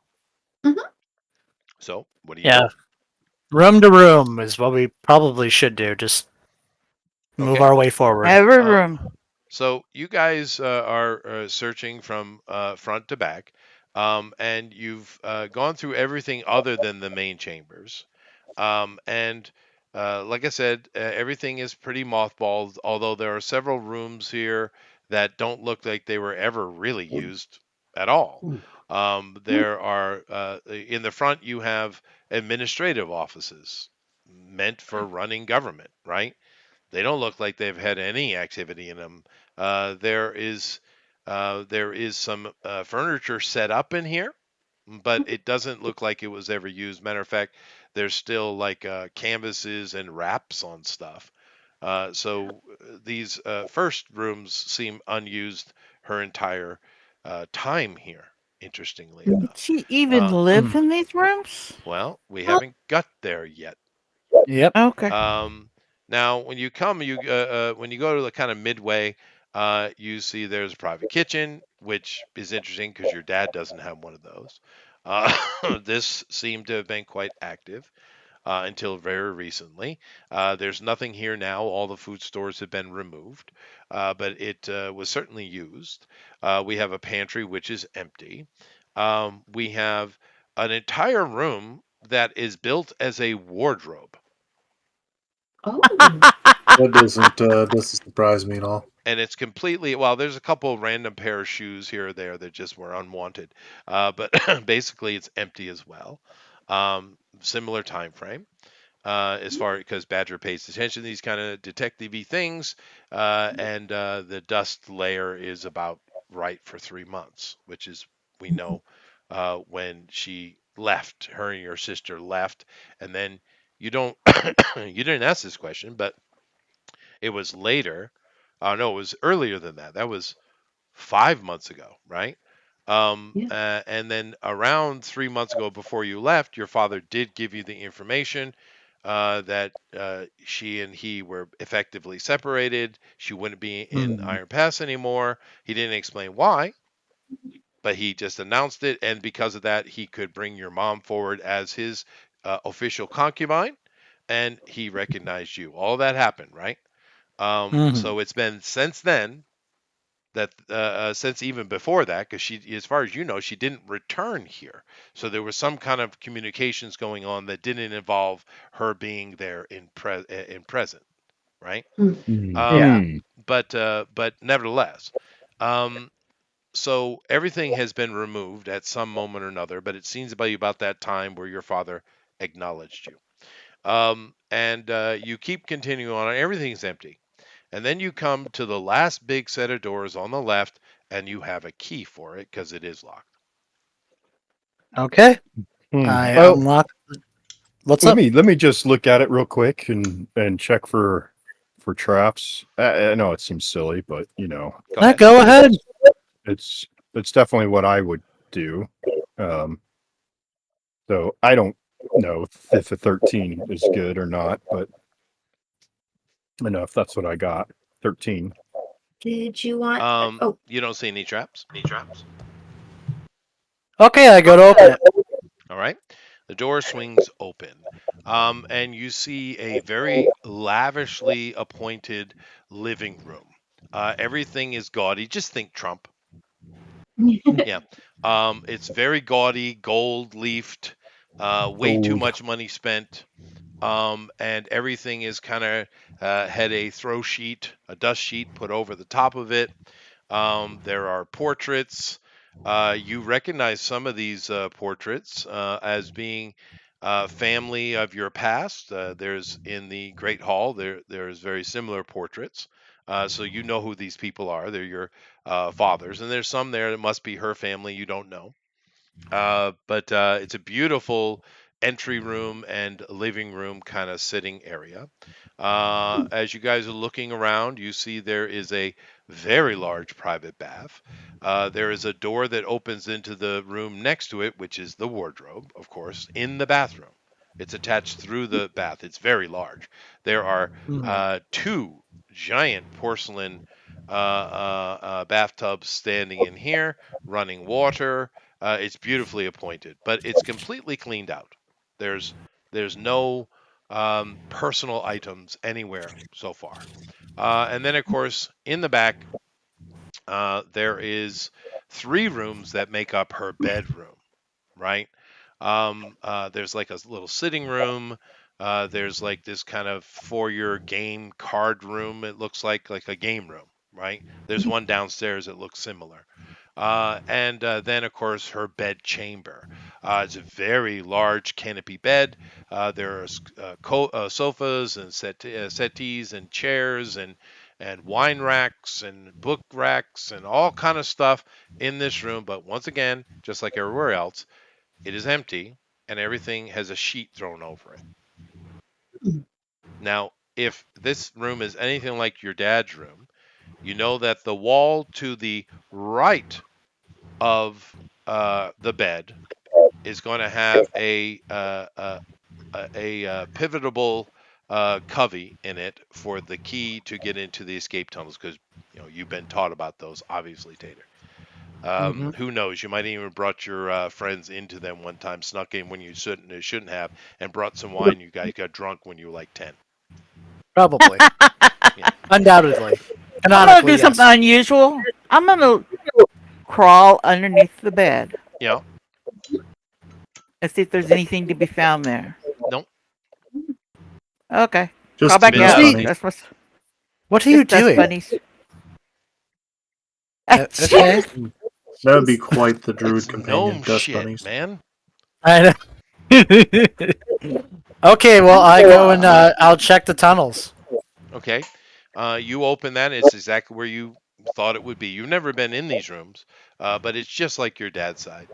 So, what are you Yeah, doing? room to room is what we probably should do. Just move Okay. our way forward. Every Uh, room. So you guys are searching from front to back, and you've gone through everything other than the main chambers. And like I said, everything is pretty mothballed, although there are several rooms here that don't look like they were ever really used at all. There are in the front, you have administrative offices meant for running government, right? They don't look like they've had any activity in them. There is some furniture set up in here, but it doesn't look like it was ever used. Matter of fact, there's still like canvases and wraps on stuff. So these first rooms seem unused her entire time here. Interestingly Did enough. she even Uh, live in these rooms? well, we haven't got there yet. Yep. Okay. Now, when you come, when you go to the kind of midway, you see there's a private kitchen, which is interesting because your dad doesn't have one of those. This seemed to have been quite active. until very recently. There's nothing here now. All the food stores have been removed, but it was certainly used. We have a pantry which is empty. We have an entire room that is built as a wardrobe. Oh. That doesn't surprise me at all. And it's completely, well, there's a couple random pair of shoes here or there that just were unwanted, but basically it's empty as well. Similar time frame, as far because Badger pays attention to these kind of detective-y things, and the dust layer is about right for 3 months, which is, we know, when she left, her and your sister left, and then you don't you didn't ask this question, but it was later. No, it was earlier than that. That was 5 months ago, right? Yeah. And then around 3 months ago, before you left, your father did give you the information that she and he were effectively separated. She wouldn't be in Hmm. Iron Pass anymore. He didn't explain why, but he just announced it. And because of that, he could bring your mom forward as his official concubine, and he recognized you. All that happened, right? Hmm. So it's been since then that since even before that, because she, as far as you know, she didn't return here. So there was some kind of communications going on that didn't involve her being there in present, right? Yeah. Um, but nevertheless, um, so everything has been removed at some moment or another. But it seems to be about that time where your father acknowledged you. And you keep continuing on, and everything's empty. And then you come to the last big set of doors on the left, and you have a key for it because it is locked. Okay. Hmm. I Well, unlock. What's let up? me just look at it real quick and check for traps. I know it seems silly, but Go ahead. Go ahead. it's it's definitely what I would do. Um, so I don't know if a 13 is good or not, but I know if that's what I got. 13. Did you want? Oh, You don't see any traps. Okay, I go to open it. All right. The door swings open, and you see a very lavishly appointed living room. Everything is gaudy. Just think Trump. Yeah. It's very gaudy, gold leafed, way too Gold. much money spent. And everything is kind of had a throw sheet, a dust sheet put over the top of it. There are portraits. You recognize some of these portraits as being family of your past. There's in the Great Hall. There's very similar portraits. So you know who these people are. They're your fathers, and there's some there that must be her family. You don't know. But it's a beautiful entry room and living room kind of sitting area. As you guys are looking around, you see there is a very large private bath. There is a door that opens into the room next to it, which is the wardrobe, of course, in the bathroom. It's attached through the bath. It's very large. There are Mhm. two giant porcelain bathtubs standing in here, running water. It's beautifully appointed, but it's completely cleaned out. There's there's no personal items anywhere so far. And then, of course, in the back, there is three rooms that make up her bedroom, right? There's like a little sitting room. There's like this kind of for your game card room. It looks like a game room, right? There's one downstairs that looks similar. And then, of course, her bed chamber. It's a very large canopy bed. There are sofas and settees and chairs and wine racks and book racks and all kind of stuff in this room. But once again, just like everywhere else, it is empty and everything has a sheet thrown over it. Now, if this room is anything like your dad's room, you know that the wall to the right of the bed is going to have a pivotable covey in it for the key to get into the escape tunnels because you've been taught about those, obviously, Tater. Who knows? You might even brought your friends into them one time, snuck in when you shouldn't have, and brought some wine. You guys got drunk when you were like 10. Probably. Yeah. Undoubtedly. I'm gonna Canonically, do yes. something unusual. I'm gonna crawl underneath the bed Yeah. and see if there's anything to be found there. No. Okay. Crawl Just to back Been dust out. See, bunnies. That's what's what are you just dust doing? bunnies. Okay. That would be quite the druid It's companion, gnome dust shit, bunnies. man. I know. Okay, well, I go and I'll check the tunnels. Okay. You open that. It's exactly where you thought it would be. You've never been in these rooms, but it's just like your dad's side,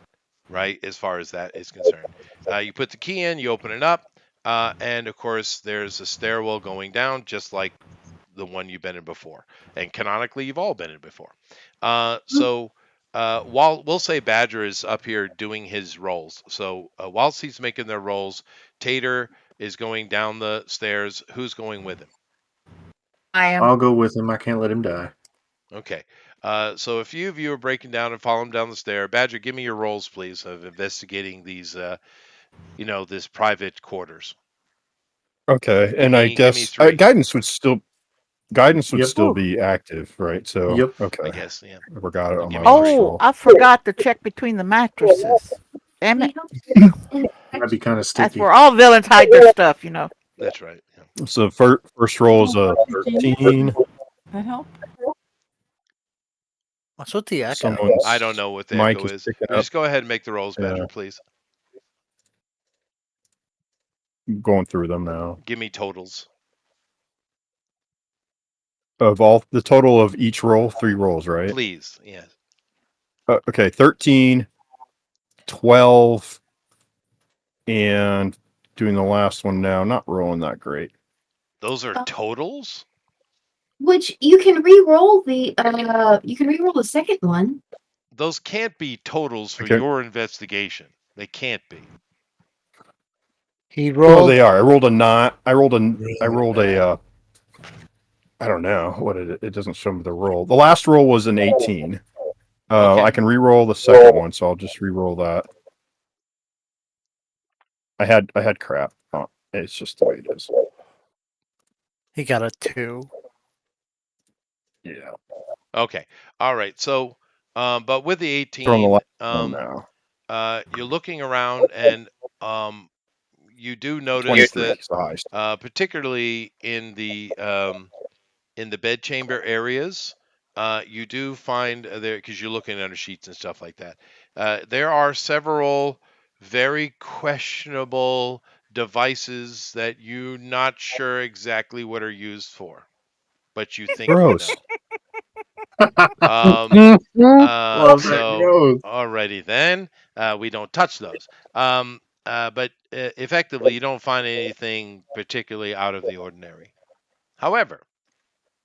right? As far as that is concerned. You put the key in, you open it up, and of course, there's a stairwell going down, just like the one you've been in before. And canonically, you've all been in before. While we'll say Badger is up here doing his rolls. So whilst he's making their rolls, Tater is going down the stairs. Who's going with him? I am. I'll go with him. I can't let him die. Okay. So a few of you are breaking down and follow him down the stair. Badger, give me your rolls, please, of investigating these, this private quarters. Okay, and I Give me guess 3. guidance would Yep. still be active, right? So Yep. I okay, guess, yeah. I forgot it on Give my me last 3. roll. I forgot to check between the mattresses. Damn it. That'd be kind of That's sticky. where all villains hide their stuff. That's right. Yeah. So first roll is a 13. That help? What's with the echo? Someone's I don't know what the mic echo is is. picking You up. just go ahead and make the rolls, Badger, Yeah. please. Going through them now. Give me totals. Of all the total of each roll, 3 rolls, right? Please. Yes. Okay, 13, 12, and doing the last one now. Not rolling that great. Those are totals? Which you can re-roll the second one. Those can't be totals for Okay. your investigation. They can't be. He Well, rolled. they are. I rolled a 9. I rolled a. I don't know what it doesn't show me the roll. The last roll was an 18. Okay. I can re-roll the second one, so I'll just re-roll that. I had crap. Oh, it's just the way it is. He got a 2. Yeah. Okay. All right. So, but with the Throwing the 18, last one now. you're looking around and you do notice 23 that is the highest. particularly in the bedchamber areas, you do find there, because you're looking under sheets and stuff like that. There are several very questionable devices that you're not sure exactly what are used for, but you think Gross. you know. Love that So growth. alrighty then, we don't touch those. But effectively, you don't find anything particularly out of the ordinary. However,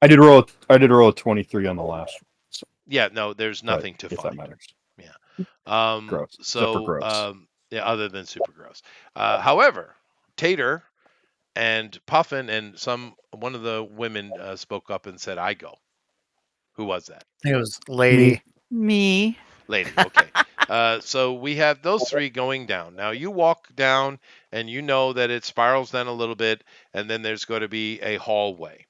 I did roll a 23 on the last one. So, yeah, no, there's nothing to if that find. matters. Gross. So, Super gross. yeah, other than super gross. However, Tater and Puffin and one of the women spoke up and said, "I go." Who was that? I think it was Lady. Me. Lady. Okay. So we have those 3 going down. Now you walk down and you know that it spirals down a little bit, and then there's going to be a hallway.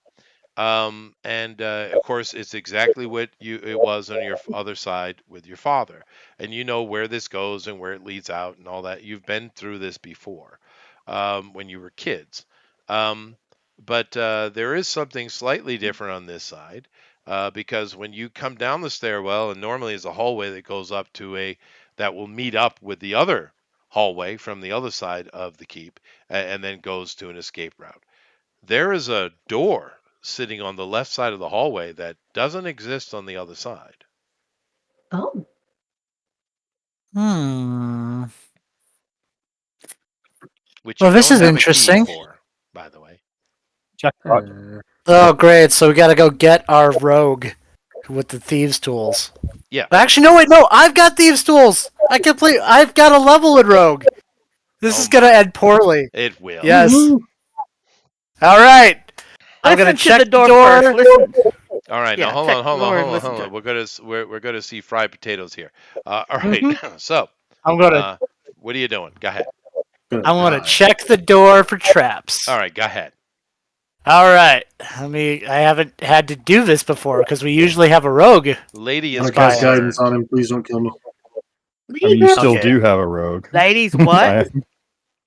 Of course, it's exactly what it was on your other side with your father, and you know where this goes and where it leads out and all that. You've been through this before when you were kids. But there is something slightly different on this side because when you come down the stairwell, and normally is a hallway that goes up to that will meet up with the other hallway from the other side of the keep, and then goes to an escape route. There is a door sitting on the left side of the hallway that doesn't exist on the other side, Oh. Hmm. which Well, you this don't is have a key interesting. for, by the way. Check. Roger. Oh, great. So we got to go get our rogue with the thieves' tools. Yeah. Actually, no, wait, no. I've got thieves' tools. I've got a level in rogue. This Oh is going to my. end poorly. It will. Yes. All right. I'm going Listen to to check the door the door. first. Listen. All right, now Yeah, hold check on, the hold on, door and hold on, listen hold to on. it. We're going to see fried potatoes here. All right, hmm so I'm gonna uh, what are you doing? Go ahead. Gonna I'm gonna die. check the door for traps. All right, go ahead. All right. I haven't had to do this before because we usually have a rogue. Lady I'm is gonna cast Spy. guidance concerned. on him. Please don't kill me. I mean, you still Okay. do have a rogue. Ladies, what? I-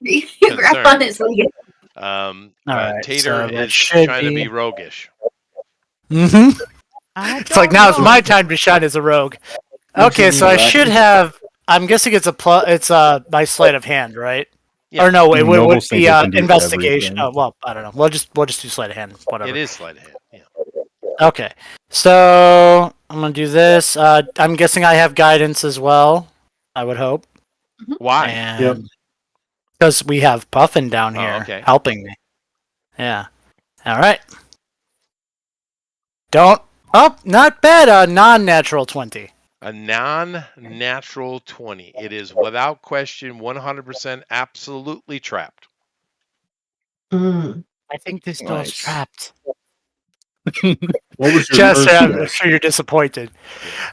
You grab on Concerned. his leg. All right. Tater So that is should trying to be. be roguish. hmm I It's like don't now it's know. my time to shine as a rogue. Don't you Okay, so need I should backup? have. I'm guessing it's a plus. It's my sleight of hand, right? Yeah, Or no, it would Nobles think be they can do investigation. everything. Oh well, I don't know. We'll just do sleight of hand, it whatever. is sleight of hand. Yeah. Okay, so I'm gonna do this. I'm guessing I have guidance as well. I would hope, Why? Yep. and because we have Puffin down Oh, here okay. helping me. Yeah. All right. Don't. Oh, not bad. A non-natural 20. A non-natural 20. It is without question 100% absolutely trapped. Mm. I think this door's Nice. trapped. What was your Chester, first I'm guess? sure you're disappointed.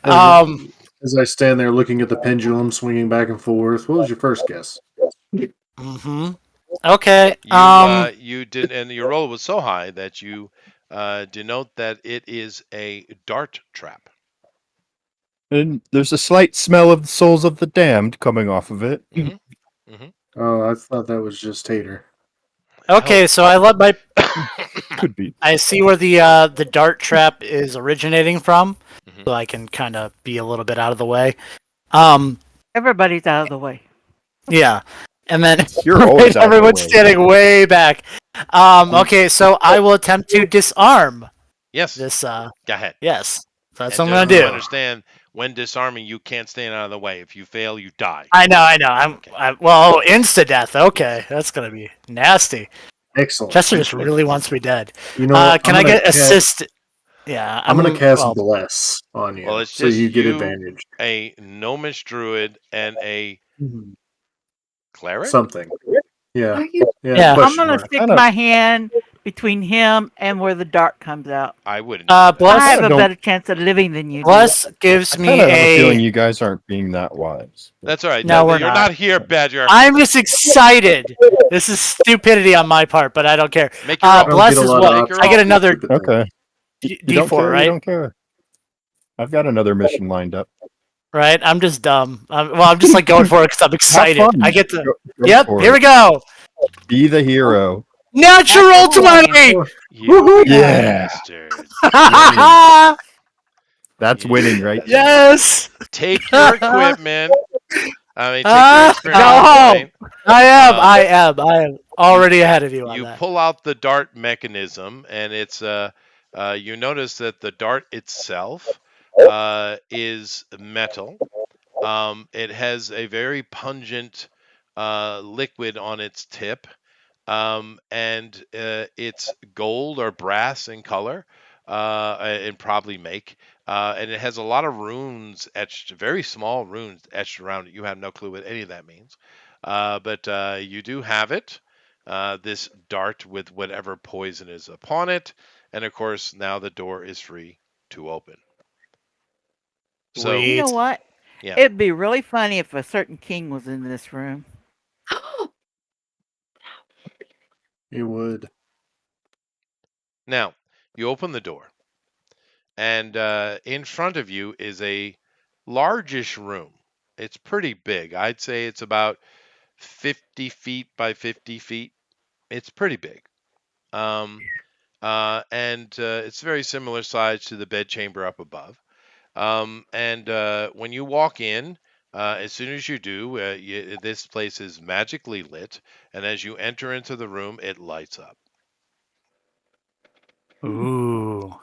Yeah. Um. As I stand there looking at the pendulum swinging back and forth, what was your first guess? hmm Okay. You did, and your roll was so high that you denote that it is a dart trap. And there's a slight smell of the souls of the damned coming off of it. hmm hmm Oh, I thought that was just Tater. Okay. So I let my. Could be. I see where the dart trap is originating from, Mhm. so I can kind of be a little bit out of the way. Um. Everybody's out of the way. Yeah. And then You're always out of the everyone's way. standing way back. Okay. So I will attempt to disarm Yes, this. go ahead. Yes. So that's And what I'm you gonna do. understand when disarming, you can't stand out of the way. If you fail, you die. I know. I'm. Okay. Well, insta death. Okay, that's gonna be nasty. Excellent. Chester just really wants me dead. You know what? Can I get assist? Yeah, I'm gonna cast well. bless on Well, you, it's so just you get you, advantage. a gnomish druid, and a cleric. Something. Yeah. Are you? Yeah. Yeah. I'm Question gonna mark. stick Kinda- my hand between him and where the dart comes out. I wouldn't. Do that. I Bless. have a don't- better chance of living than you do. Bless gives I me kind of have a feeling a. you guys aren't being that wise. That's all right. No, we're You're not. not here, Badger. I'm just excited. This is stupidity on my part, but I don't care. Make your roll. I don't Bless get a is lot what? of Make your I get roll. another Okay. You don't D4, care. You right? don't care. I've got another mission lined up. Right? I'm just dumb. I'm just like going for it because I'm Have excited. fun. I get to. Go Yep. for Here it. we go. Be the hero. Natural 20. You Yeah. bastards. That's winning right there. Yes. Take your equipment. I mean, take your Go experience home. point. I am. Uh, I am already ahead of you on You that. pull out the dart mechanism, and it's you notice that the dart itself is metal. It has a very pungent liquid on its tip, and it's gold or brass in color, and probably make. And it has a lot of runes etched, very small runes etched around it. You have no clue what any of that means, but you do have it. This dart with whatever poison is upon it, and of course now the door is free to open. So You know Sweet. what? yeah, It'd be really funny if a certain king was in this room. You would. now you open the door, and in front of you is a largish room. It's pretty big. I'd say it's about 50 feet by 50 feet. It's pretty big. Um, and it's very similar size to the bedchamber up above. And when you walk in, as soon as you do, this place is magically lit. And as you enter into the room, it lights up. Ooh.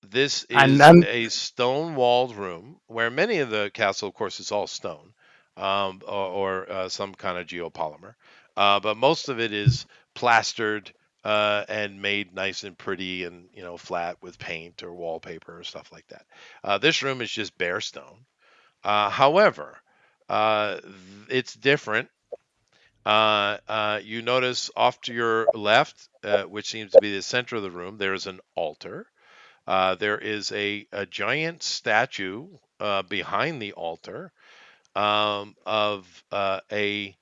This I'm. is I'm a stone-walled room where many of the castle, of course, is all stone, or some kind of geopolymer. But most of it is plastered and made nice and pretty, and flat with paint or wallpaper or stuff like that. This room is just bare stone. However, it's different. You notice off to your left, which seems to be the center of the room, there is an altar. There is a giant statue behind the altar of a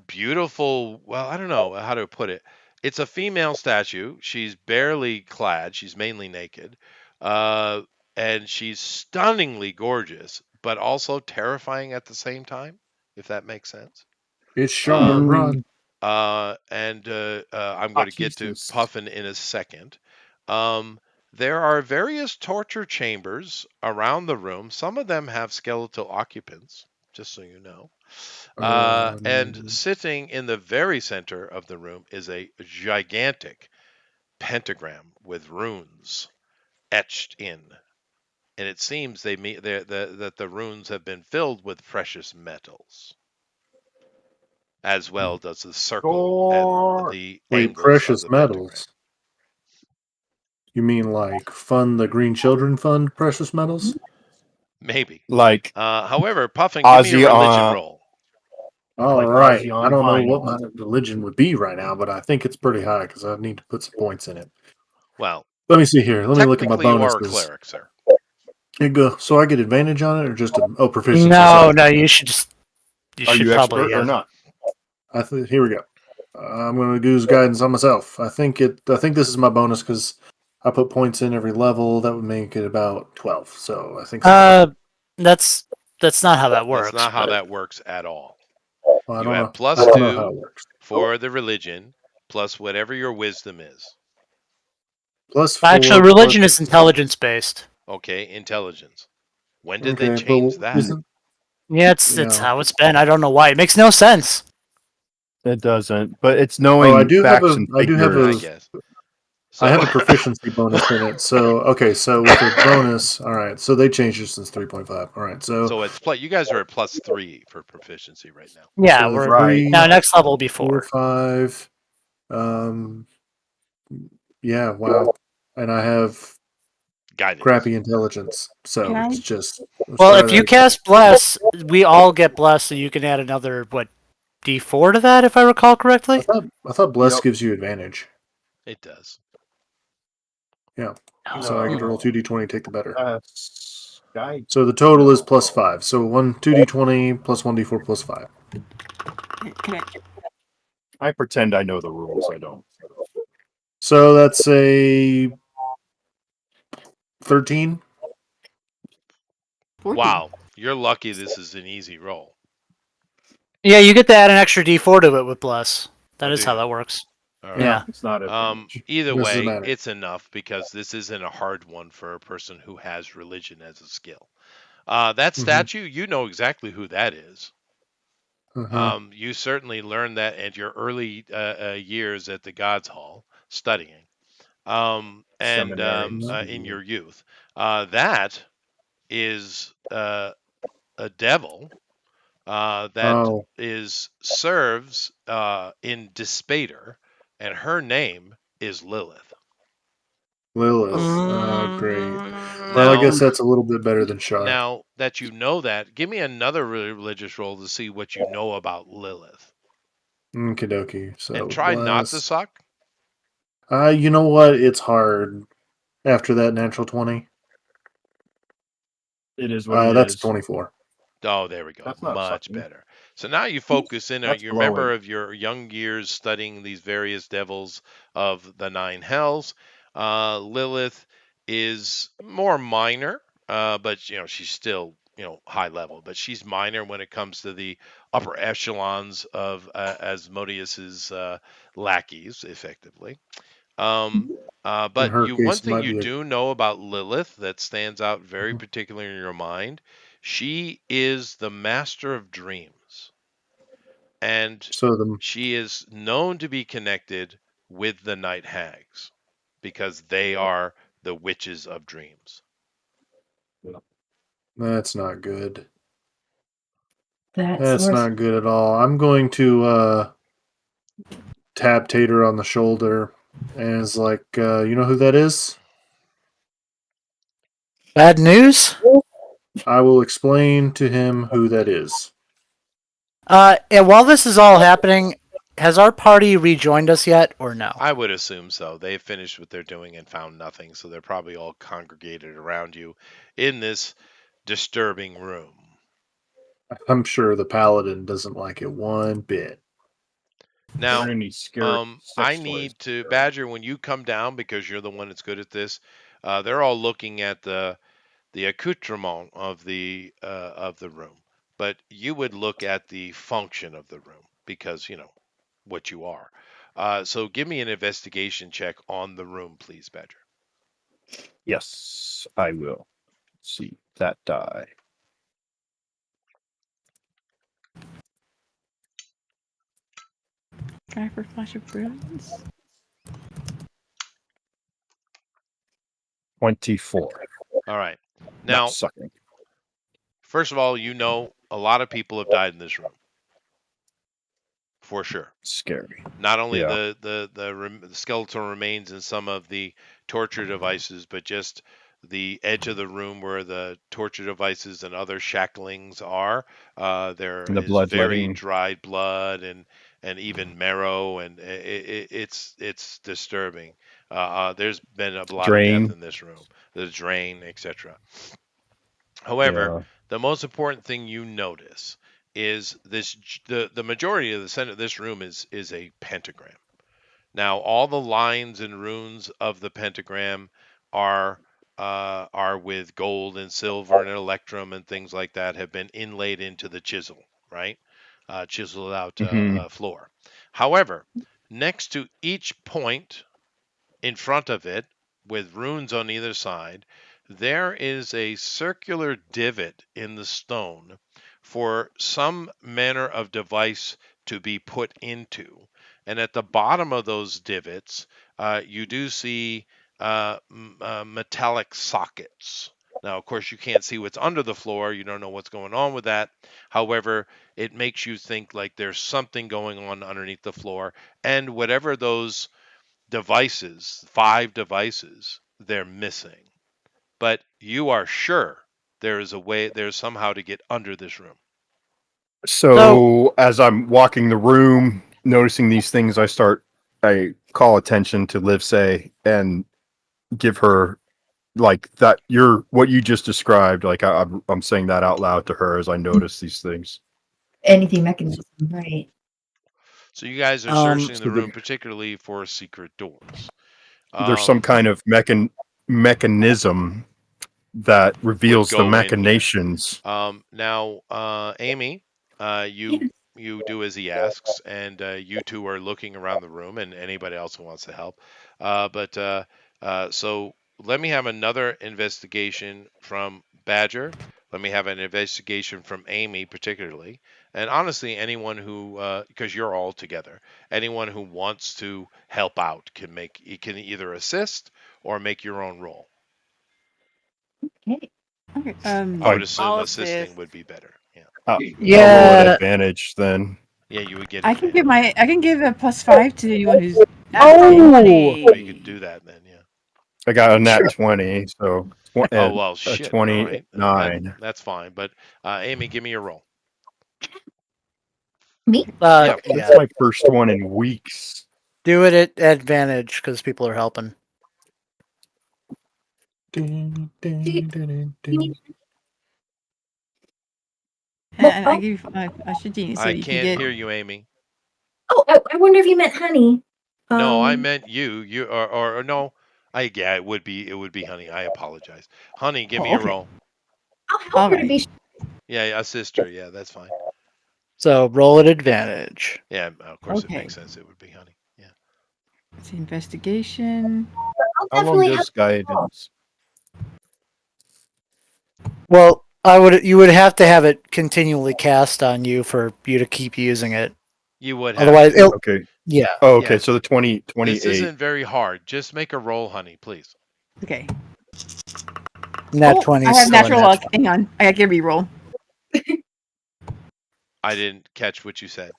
beautiful, well, I don't know how to put it. It's a female statue. She's barely clad. She's mainly naked. Uh, and she's stunningly gorgeous, but also terrifying at the same time, if that makes sense. It's Shar. Um, Run. I'm Ah, going to get to Jesus. Puffin in a second. Um, there are various torture chambers around the room. Some of them have skeletal occupants, just so you know. And Um, sitting in the very center of the room is a gigantic pentagram with runes etched in. And it seems that the runes have been filled with precious metals, as well does the circle and Score. the Wait, angles of precious the pentagram. metals. You mean like fund the Green Children Fund precious metals? Maybe. Like However, Puffin, give me a Ozzy religion on roll. All like right. Ozzy I on don't know what vinyl. my religion would be right now, but I think it's pretty high because I need to put some points in it. Well, Let me see here. Let me look at my technically you are a bonuses. cleric, sir. Here you go. So I get advantage on it, or just proficiency? No, Sorry. no, you should just. You Are should you probably. expert or not? Here we go. I'm going to use guidance on myself. I think this is my bonus because I put points in every level. That would make it about 12. So I think so. That's not how that That's works. not how But that works at all. Well, I You don't have know. I plus don't know how it two works. for the religion, plus whatever your wisdom is. Plus actually, 4 plus. religion is intelligence based. Okay, intelligence. When did they Okay, but change that? isn't Yeah, it's yeah? how it's been. I don't know why. It makes no sense. It doesn't, but it's Oh, knowing facts and I figures. guess. I So have a proficiency bonus in it. So okay, so with a bonus, all right. So they changed it since 3.5. All right, so so it's plus. You guys are at +3 for proficiency right now. Yeah, so we're Right. now 3, next level will be 4, 4. 5. Um, yeah, wow. And I have Guidance. crappy intelligence, so Can I- it's just. Let's Well, try if that you again. cast bless, we all get bless, so you can add another D4 to that, if I recall correctly. I thought bless Yep. gives you advantage. It does. Yeah. So I get to roll 2d20, take the better. Guide. So the total is +5. So 2d20 plus 1d4 plus 5. Can I? I pretend I know the rules. I don't. So that's a 13. 14. Wow, you're lucky. This is an easy roll. Yeah, you get to add an extra D4 to it with bless. That Oh, is do how you? that works. All right. Yeah. It's not advantage. Either This doesn't way, matter. it's enough because this isn't a hard one for a person who has religion as a skill. That Mhm. statue, you know exactly who that is. Uh-huh. You certainly learned that at your early years at the Gods Hall studying, and Seminary. in your youth. That is a devil that Oh, serves in Despater, and her name is Lilith. Lilith. Oh, great. Well, I Now, guess that's a little bit better than Shar. now that you know that, give me another religious roll to see what you know about Lilith, Okie dokie. So and try not to bless. suck. You know what? It's hard after that natural 20. It is what it That's is. 24. Oh, there we go. That's not Much sucking. better. So now you focus in on That's you remember blowing. of your young years studying these various devils of the nine hells. Lilith is more minor, but she's still high level, but she's minor when it comes to the upper echelons of Asmodeus's lackeys, effectively. Um, In but her one case, it thing might you be a. do know about Lilith that stands out very particularly in your mind, she is the master of dreams, and So the. she is known to be connected with the night hags because they are the witches of dreams. That's not good. That's That's worse. not good at all. I'm going to tap Tater on the shoulder and is like, you know who that is? Bad news? I will explain to him who that is. And while this is all happening, has our party rejoined us yet, or no? I would assume so. They've finished what they're doing and found nothing, so they're probably all congregated around you in this disturbing room. I'm sure the paladin doesn't like it one bit. Now, There any scary I sex toys need to there? Badger when you come down because you're the one that's good at this. They're all looking at the accoutrement of the room, but you would look at the function of the room because you know what you are. So give me an investigation check on the room, please, Badger. Yes, I will. See that die. Try for flash of brilliance. 24. All right. Not Now, sucking. first of all, you know a lot of people have died in this room, for sure. Scary. Not only Yeah. the skeletal remains and some of the torture devices, but just the edge of the room where the torture devices and other shacklings are. There And the is very bloodletting. dried blood and even marrow, and it's disturbing. There's been a lot of death Drain. in this room. The drain, etc. However, Yeah. the most important thing you notice is the majority of the center of this room is a pentagram. Now, all the lines and runes of the pentagram are with gold and silver and electrum and things like that have been inlaid into the chisel, right? Chiseled out Hmm. floor. However, next to each point in front of it, with runes on either side, there is a circular divot in the stone for some manner of device to be put into. And at the bottom of those divots, you do see metallic sockets. Now, of course, you can't see what's under the floor. You don't know what's going on with that. However, it makes you think like there's something going on underneath the floor. And whatever those devices, 5 devices, they're missing. But you are sure there is a way, there's somehow to get under this room. So as I'm walking the room, noticing these things, I call attention to Livesay and give her like that. What you just described. Like I'm saying that out loud to her as I notice these things. Anything mechanism, right? So you guys are Um, searching the So room particularly for secret doors. there's some kind of mechanism that Would reveals the go in here. machinations. Now, Amy, Yeah. you do as he asks, and you two are looking around the room, and anybody else who wants to help. So let me have another investigation from Badger. Let me have an investigation from Amy, particularly, and honestly, anyone who, because you're all together, anyone who wants to help out can either assist or make your own roll. Okay. Okay. I would assume I'll assisting assist. would be better. Yeah. I'll roll at yeah. advantage then. Yeah, you would get I can advantage. give a +5 to anyone who's That's Oh! 20. Oh, you could do that then, yeah. I got a nat 20, so Oh well, a shit. All right, 29. that's fine. But Amy, give me your roll. Me? Yeah, That's Yeah. my first one in weeks. Do it at advantage because people are helping. Ding, ding, Do you- ding, you ding. need- and I oh, give I should so I you can can't get hear you, Amy. I wonder if you meant honey. No, I meant you. You or no. Yeah, it would be honey. I apologize. Honey, give me a okay. roll. I'll help All her to right. be. Yeah, a sister. Yeah, that's fine. So roll at advantage. Yeah, of course it Okay. makes sense. It would be honey. Yeah. It's investigation. I'll How long definitely help. does guidance? Well, you would have to have it continually cast on you for you to keep using it. You would have Otherwise, to. Okay. yeah. Oh, okay. Yeah. So the 28. This isn't very hard. Just make a roll, honey, please. Okay. Nat Oh, 20 I is have still a natural nat luck. 20. Hang on. I gotta re-roll. I didn't catch what you said.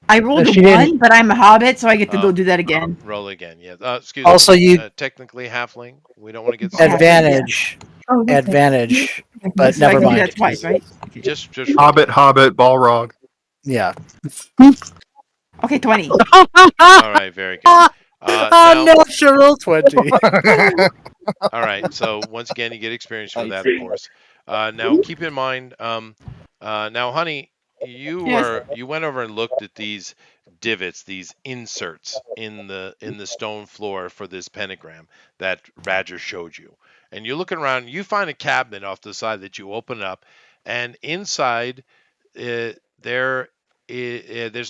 I rolled a She 1, didn't. but I'm a hobbit, so I get to Oh. do that again. Roll again. Yeah. Excuse Also, me. you Technically halfling. We don't want to get Okay. sued. advantage, Oh, that's right. advantage, but So I never can do mind. that twice, right? Okay. Just roll Hobbit, again. Hobbit, Balrog. Yeah. Okay, 20. All right, very good. Now, Unnatural 20. all right. So once again, you get experience for that, of course. Now, keep in mind. Now, honey, Yes. you went over and looked at these divots, these inserts in the stone floor for this pentagram that Badger showed you. And you're looking around. You find a cabinet off to the side that you open up, and inside, there's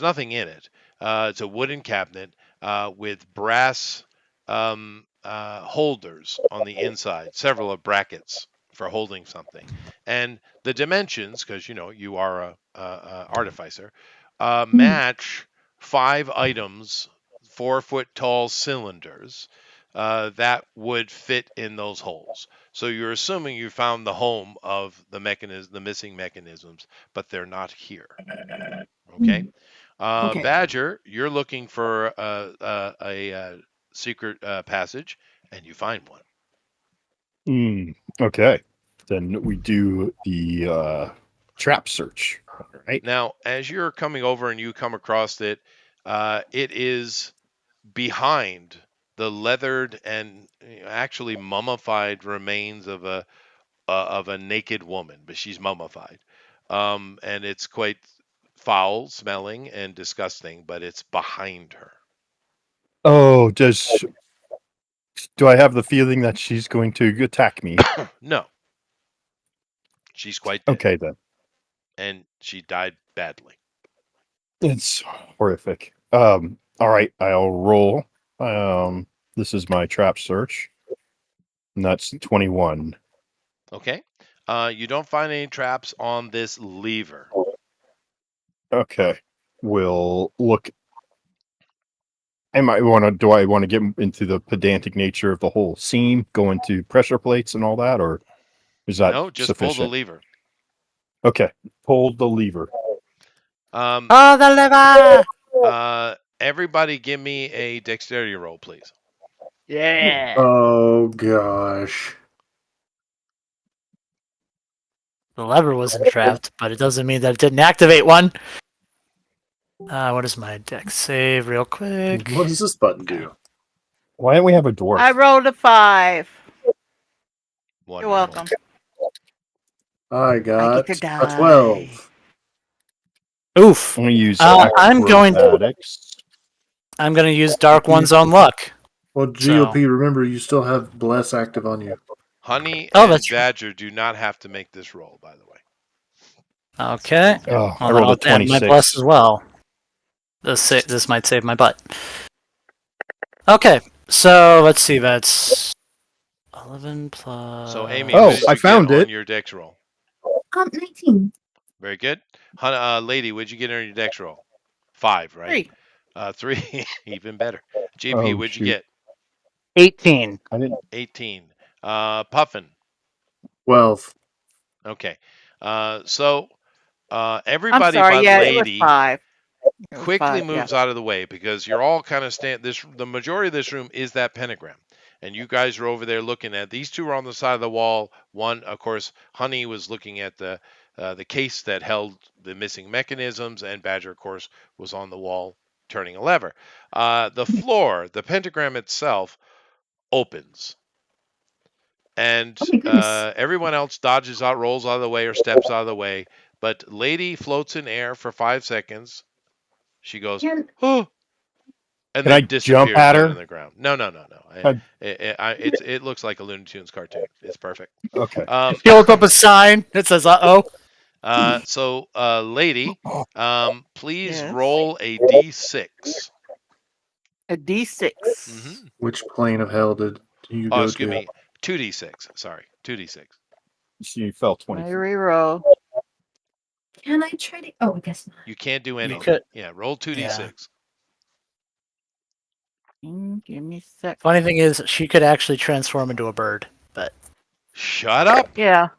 nothing in it. It's a wooden cabinet with brass holders on the inside, several of brackets for holding something, and the dimensions, because you know you are a artificer, match 5 items, 4 foot tall cylinders that would fit in those holes. So you're assuming you found the home of the missing mechanisms, but they're not here. Okay. Okay. Badger, you're looking for a secret passage, and you find one. Okay. Then we do the trap search. All right. Now, as you're coming over and you come across it, it is behind the leathered and actually mummified remains of a naked woman, but she's mummified, and it's quite foul smelling and disgusting, but it's behind her. Oh, do I have the feeling that she's going to attack me? No, she's quite dead, Okay, then. and she died badly. It's horrific. All right, I'll roll. This is my trap search. And that's 21. Okay. You don't find any traps on this lever. Okay. We'll look. Do I want to get into the pedantic nature of the whole scene, go into pressure plates and all that, or is that No, just pull the sufficient? lever. Okay. Pull the lever. Oh, the lever! Everybody give me a dexterity roll, please. Yeah. Oh gosh. The lever wasn't trapped, but it doesn't mean that it didn't activate one. What is my dex save, real quick? What does this button do? Why don't we have a dwarf? I rolled a 5. Wonderful. You're welcome. I got to a die. 12. Oof. I'm going to use I'm going to. acrobatics. I'm going to use Dark One's own luck. Well, GOP, remember you still have Bless active on you. Honey Oh, and that's true. Badger do not have to make this roll, by the way. Okay. Oh, I Well, then rolled a I'll add my 26. bless as well. This might save my butt. Okay, so let's see. That's 11 plus. So, Amy, Oh, what did I you found get on it. your dex roll? 19. Very good. Lady, what'd you get on your dex roll? 5, right? 3. 3, even better. JP, Oh, what'd shoot. you get? 18. I didn't. 18. Puffin. 12. Okay. So I'm everybody sorry. but Yeah, it was Lady 5. It was quickly 5, yeah. moves out of the way because you're all kind of the majority of this room is that pentagram, and you guys are over there looking at these two are on the side of the wall. One, of course, Honey was looking at the case that held the missing mechanisms, and Badger, of course, was on the wall turning a lever. The floor, the pentagram itself, opens, and Oh my goodness. everyone else dodges out, rolls out of the way, or steps out of the way. But Lady floats in air for 5 seconds. She goes, Can, oh, and Can I then jump disappears at down her? in the ground. No. I- It looks like a Looney Tunes cartoon. It's perfect. Okay. He holds up a sign. It says, "Uh-oh." So, Lady, please Yes. roll a d6. A D6. Mm-hmm. Which plane of hell did you Oh, go excuse to? me, 2d6. Sorry, 2d6. She fell Let me 23. reroll. can I try to? Oh, I guess not. You can't do anything. could- Yeah, roll 2d6. Give me a sec. Funny thing is, she could actually transform into a bird, but Shut up. Yeah.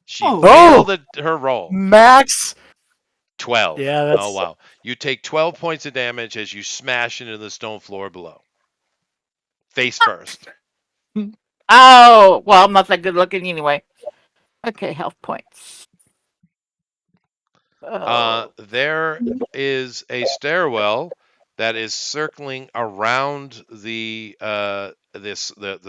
She Oh. failed her roll. Max. 12. Yeah, that's. Oh, wow. You take 12 points of damage as you smash into the stone floor below. Face first. Oh, well, I'm not that good looking anyway. Okay, health points. There is a stairwell that is circling around the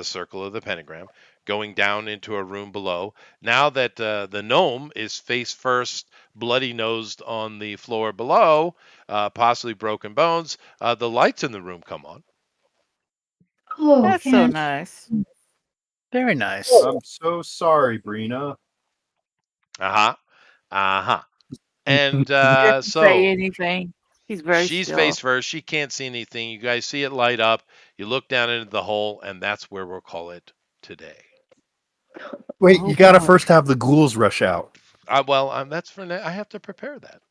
circle of the pentagram, going down into a room below. Now that the gnome is face first, bloody nosed on the floor below, possibly broken bones, the lights in the room come on. Oh, That's so fantastic. nice. Very nice. I'm so sorry, Brina. Uh huh. Uh huh. And He doesn't say so anything. He's very she's still. face first. She can't see anything. You guys see it light up. You look down into the hole, and that's where we'll call it today. Wait, Oh you gotta boy. first have the ghouls rush out. Well, that's for I have to prepare that.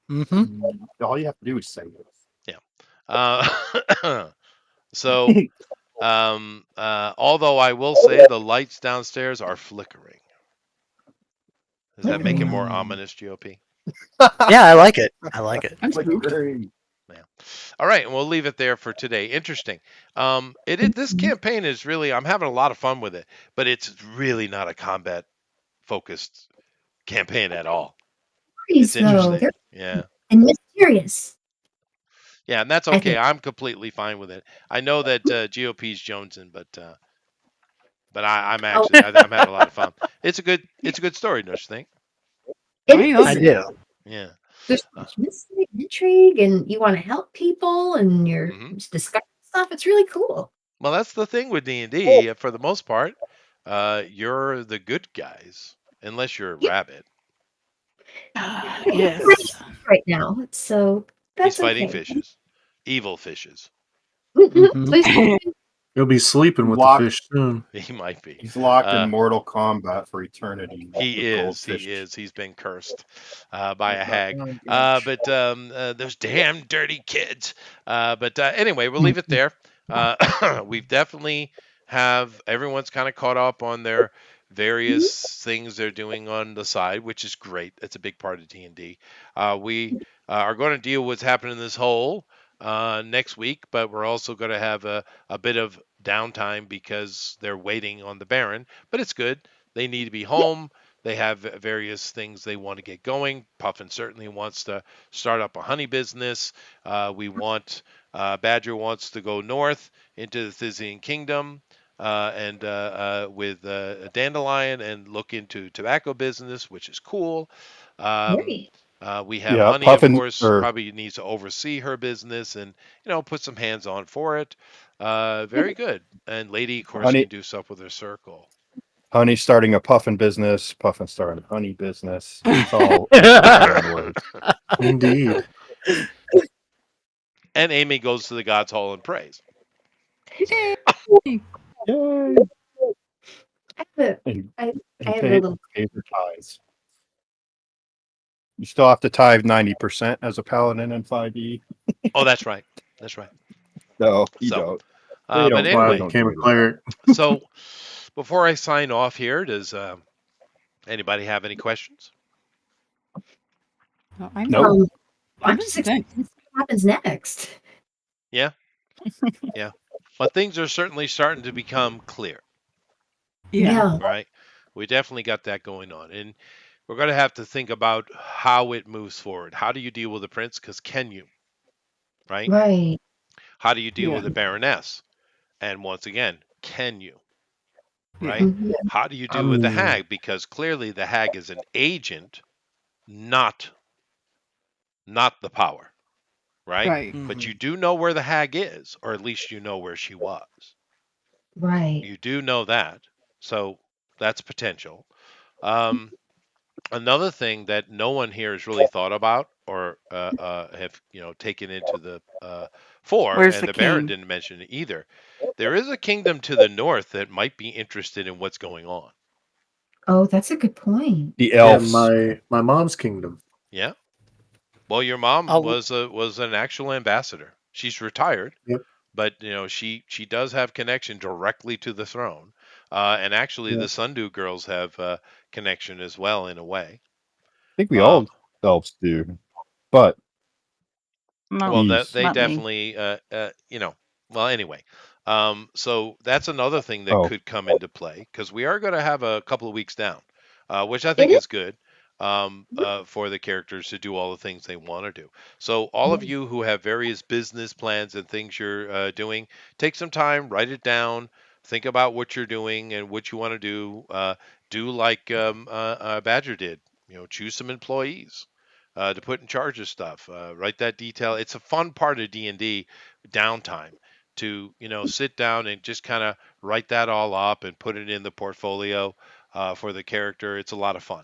Mm-hmm. All you have to do is say it. Yeah. So, although I will say the lights downstairs are flickering. Does that make it more ominous, GOP? Yeah, I like it. I like it. I'm spooked. Flickering. Yeah. All right, and we'll leave it there for today. Interesting. This campaign is really, I'm having a lot of fun with it, but it's really not a combat focused campaign at all. Stories, It's though. interesting. They're Yeah. and mysterious. Yeah, and that's I okay. think. I'm completely fine with it. I know that GOP's jonesing, but I'm Oh, actually I'm having a lot of fun. It's a good story, don't you think? Oh, it he I loves is. it. do. Yeah. There's so Uh, much mystery, intrigue, and you want to help people, and you're hmm just discovering stuff. It's really cool. Well, that's the thing with D&D. For the most part, you're the good guys, unless you're a Yeah, rabbit. Yes. right now, so He's that's fighting okay. fishes, evil fishes. Mm-hmm. Please, You'll be sleeping with the Locked. fish soon. He might be. He's locked in Uh, Mortal Kombat for eternity He with is. goldfish. He is. He's been cursed by a Not hag. one inch. But those damn dirty kids. But anyway, we'll leave it there. We've definitely have everyone's kind of caught up on their various things they're doing on the side, which is great. It's a big part of D&D. We are going to deal with what's happening in this hole next week, but we're also going to have a bit of downtime because they're waiting on the Baron. But it's good. They need to be home. They have various things they want to get going. Puffin certainly wants to start up a honey business. We want Badger wants to go north into the Thysian Kingdom and with Dandelion and look into tobacco business, which is cool. Um, great. we have Yeah, Honey, of Puffin course, or probably needs to oversee her business and put some hands on for it. Very good. And Lady, of course, can Honey do stuff with her circle. Honey starting a Puffin business, Puffin starting a honey business. It's all in the works. Indeed. And Amy goes to the God's Hall and prays. Yay. Yay! I have a, And, I, I and have a little. pays her tithes. You still have to tithe 90% as a paladin in 5e. Oh, that's right. That's right. No, you So, don't. They but don't. Why I They anyway, don't became do a it. cleric. so before I sign off here, does anybody have any questions? Oh, I'm Nope. I'm I'm just just excited thanks. to see what happens next. Yeah, yeah. But things are certainly starting to become clear, Yeah. right? We definitely got that going on, and we're going to have to think about how it moves forward. How do you deal with the prince? Because can you, right? Right. How do you deal Yeah. with the baroness? And once again, can you, Yeah. right? Mhm. How do you I deal with the mean, hag? Because clearly the hag is an agent, not the power, right? Right. But Mhm. you do know where the hag is, or at least you know where she was. Right. You do know that, so that's potential. Um, Another thing that no one here has really thought about or have taken into the fore, Where's and the the Baron king? didn't mention it either. There is a kingdom to the north that might be interested in what's going on. Oh, that's a good point. The yeah, elves. my mom's kingdom. Yeah. Well, your mom I'll, was an actual ambassador. She's retired, Yep. but she does have connection directly to the throne, and actually Yeah. the Sundu girls have connection as well in a way. I think we Um, all elves do. But No, well, that he's they not me. definitely well, anyway. So that's another thing that oh could come into play because we are going to have a couple of weeks down, which I It think is. is good. for the characters to do all the things they want to do. So, all of you who have various business plans and things you're doing, take some time, write it down, think about what you're doing and what you want to do. Do like Badger did, choose some employees. To put in charge of stuff, write that detail. It's a fun part of D&D downtime to sit down and just kind of write that all up and put it in the portfolio for the character. It's a lot of fun.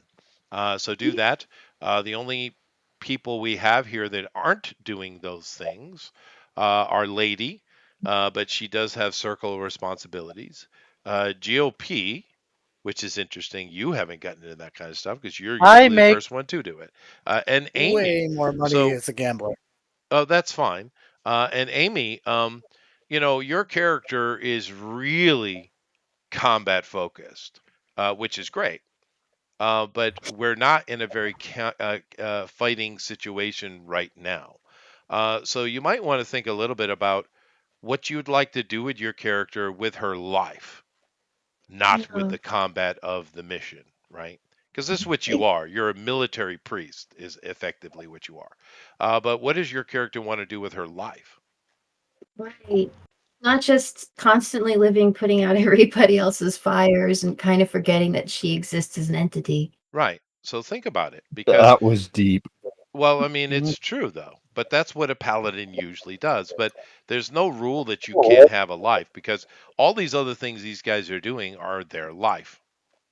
So do that. The only people we have here that aren't doing those things are Lady, but she does have circle responsibilities. GOP, which is interesting. You haven't gotten into that kind of stuff because you're I usually the make first one to do it. And way Amy, more money so as a gambler. that's fine. And Amy, your character is really combat focused, which is great. But we're not in a very fighting situation right now. So you might want to think a little bit about what you'd like to do with your character with her life, not with Yeah. the combat of the mission, right? Because this is what you are. You're a military priest, is effectively what you are. But what does your character want to do with her life? Right. Not just constantly living, putting out everybody else's fires and kind of forgetting that she exists as an entity. Right. So think about it because That was deep. well, I mean, it's true though, but that's what a paladin usually does. But there's no rule that you can't have a life because all these other things these guys are doing are their life,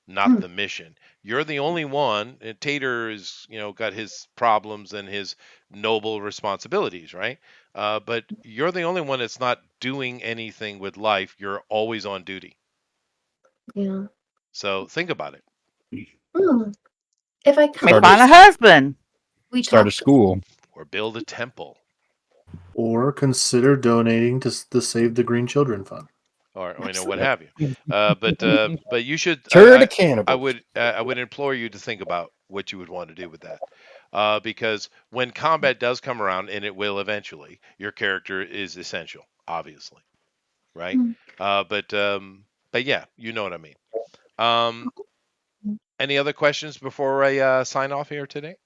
not Hmm. the mission. You're the only one, and Tater is, got his problems and his noble responsibilities, right? But you're the only one that's not doing anything with life. You're always on duty. Yeah. So think about it. Hmm. If I May Start a, find a convince husband. we start a talked. school. Or build a temple. Or consider donating to the Save the Green Children Fund. Or what Absolutely. have you. But you should. Cure the I cannibals. would implore you to think about what you would want to do with that, because when combat does come around, and it will eventually, your character is essential, obviously, right? Hmm. But yeah, you know what I mean. Um, any other questions before I sign off here today?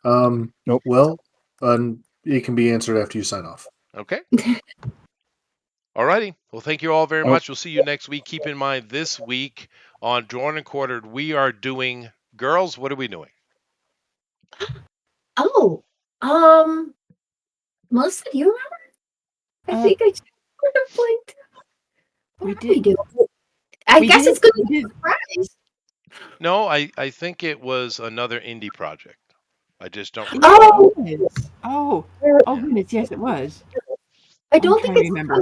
Nope. Well, it can be answered after you sign off. Okay. Alrighty. Well, thank you all very Oh, much. We'll see you next week. Keep in mind, this week on Drawn and Quartered, we are doing girls. What are we doing? Oh, Melissa, do you remember? I Uh, think I just sort of blanked. What we are we did. doing? I We guess did. it's going to We be a did. surprise. No, I think it was another indie project. I just don't Oh, recall. Oh, it is. Oh, oh Yeah, goodness, yes, it was. I I'm don't think trying to it's remember.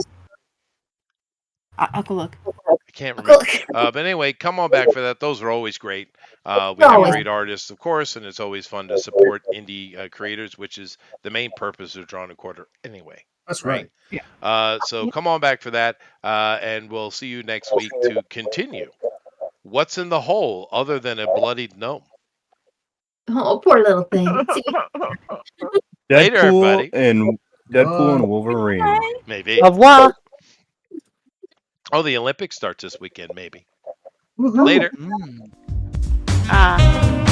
I'll go look. I can't Uncle. remember. But anyway, come on back for that. Those are always great. We have Always. great artists, of course, and it's always fun to support indie creators, which is the main purpose of Drawn and Quarter anyway. That's Right. right. So come on back for that, and we'll see you next week to continue. What's in the hole other than a bloodied gnome? Oh, poor little thing. See, Later, Deadpool everybody. and Bye. Wolverine. Maybe. Au revoir. Oh, the Olympics starts this weekend. Maybe. woohoo. Later. Mm. Ah.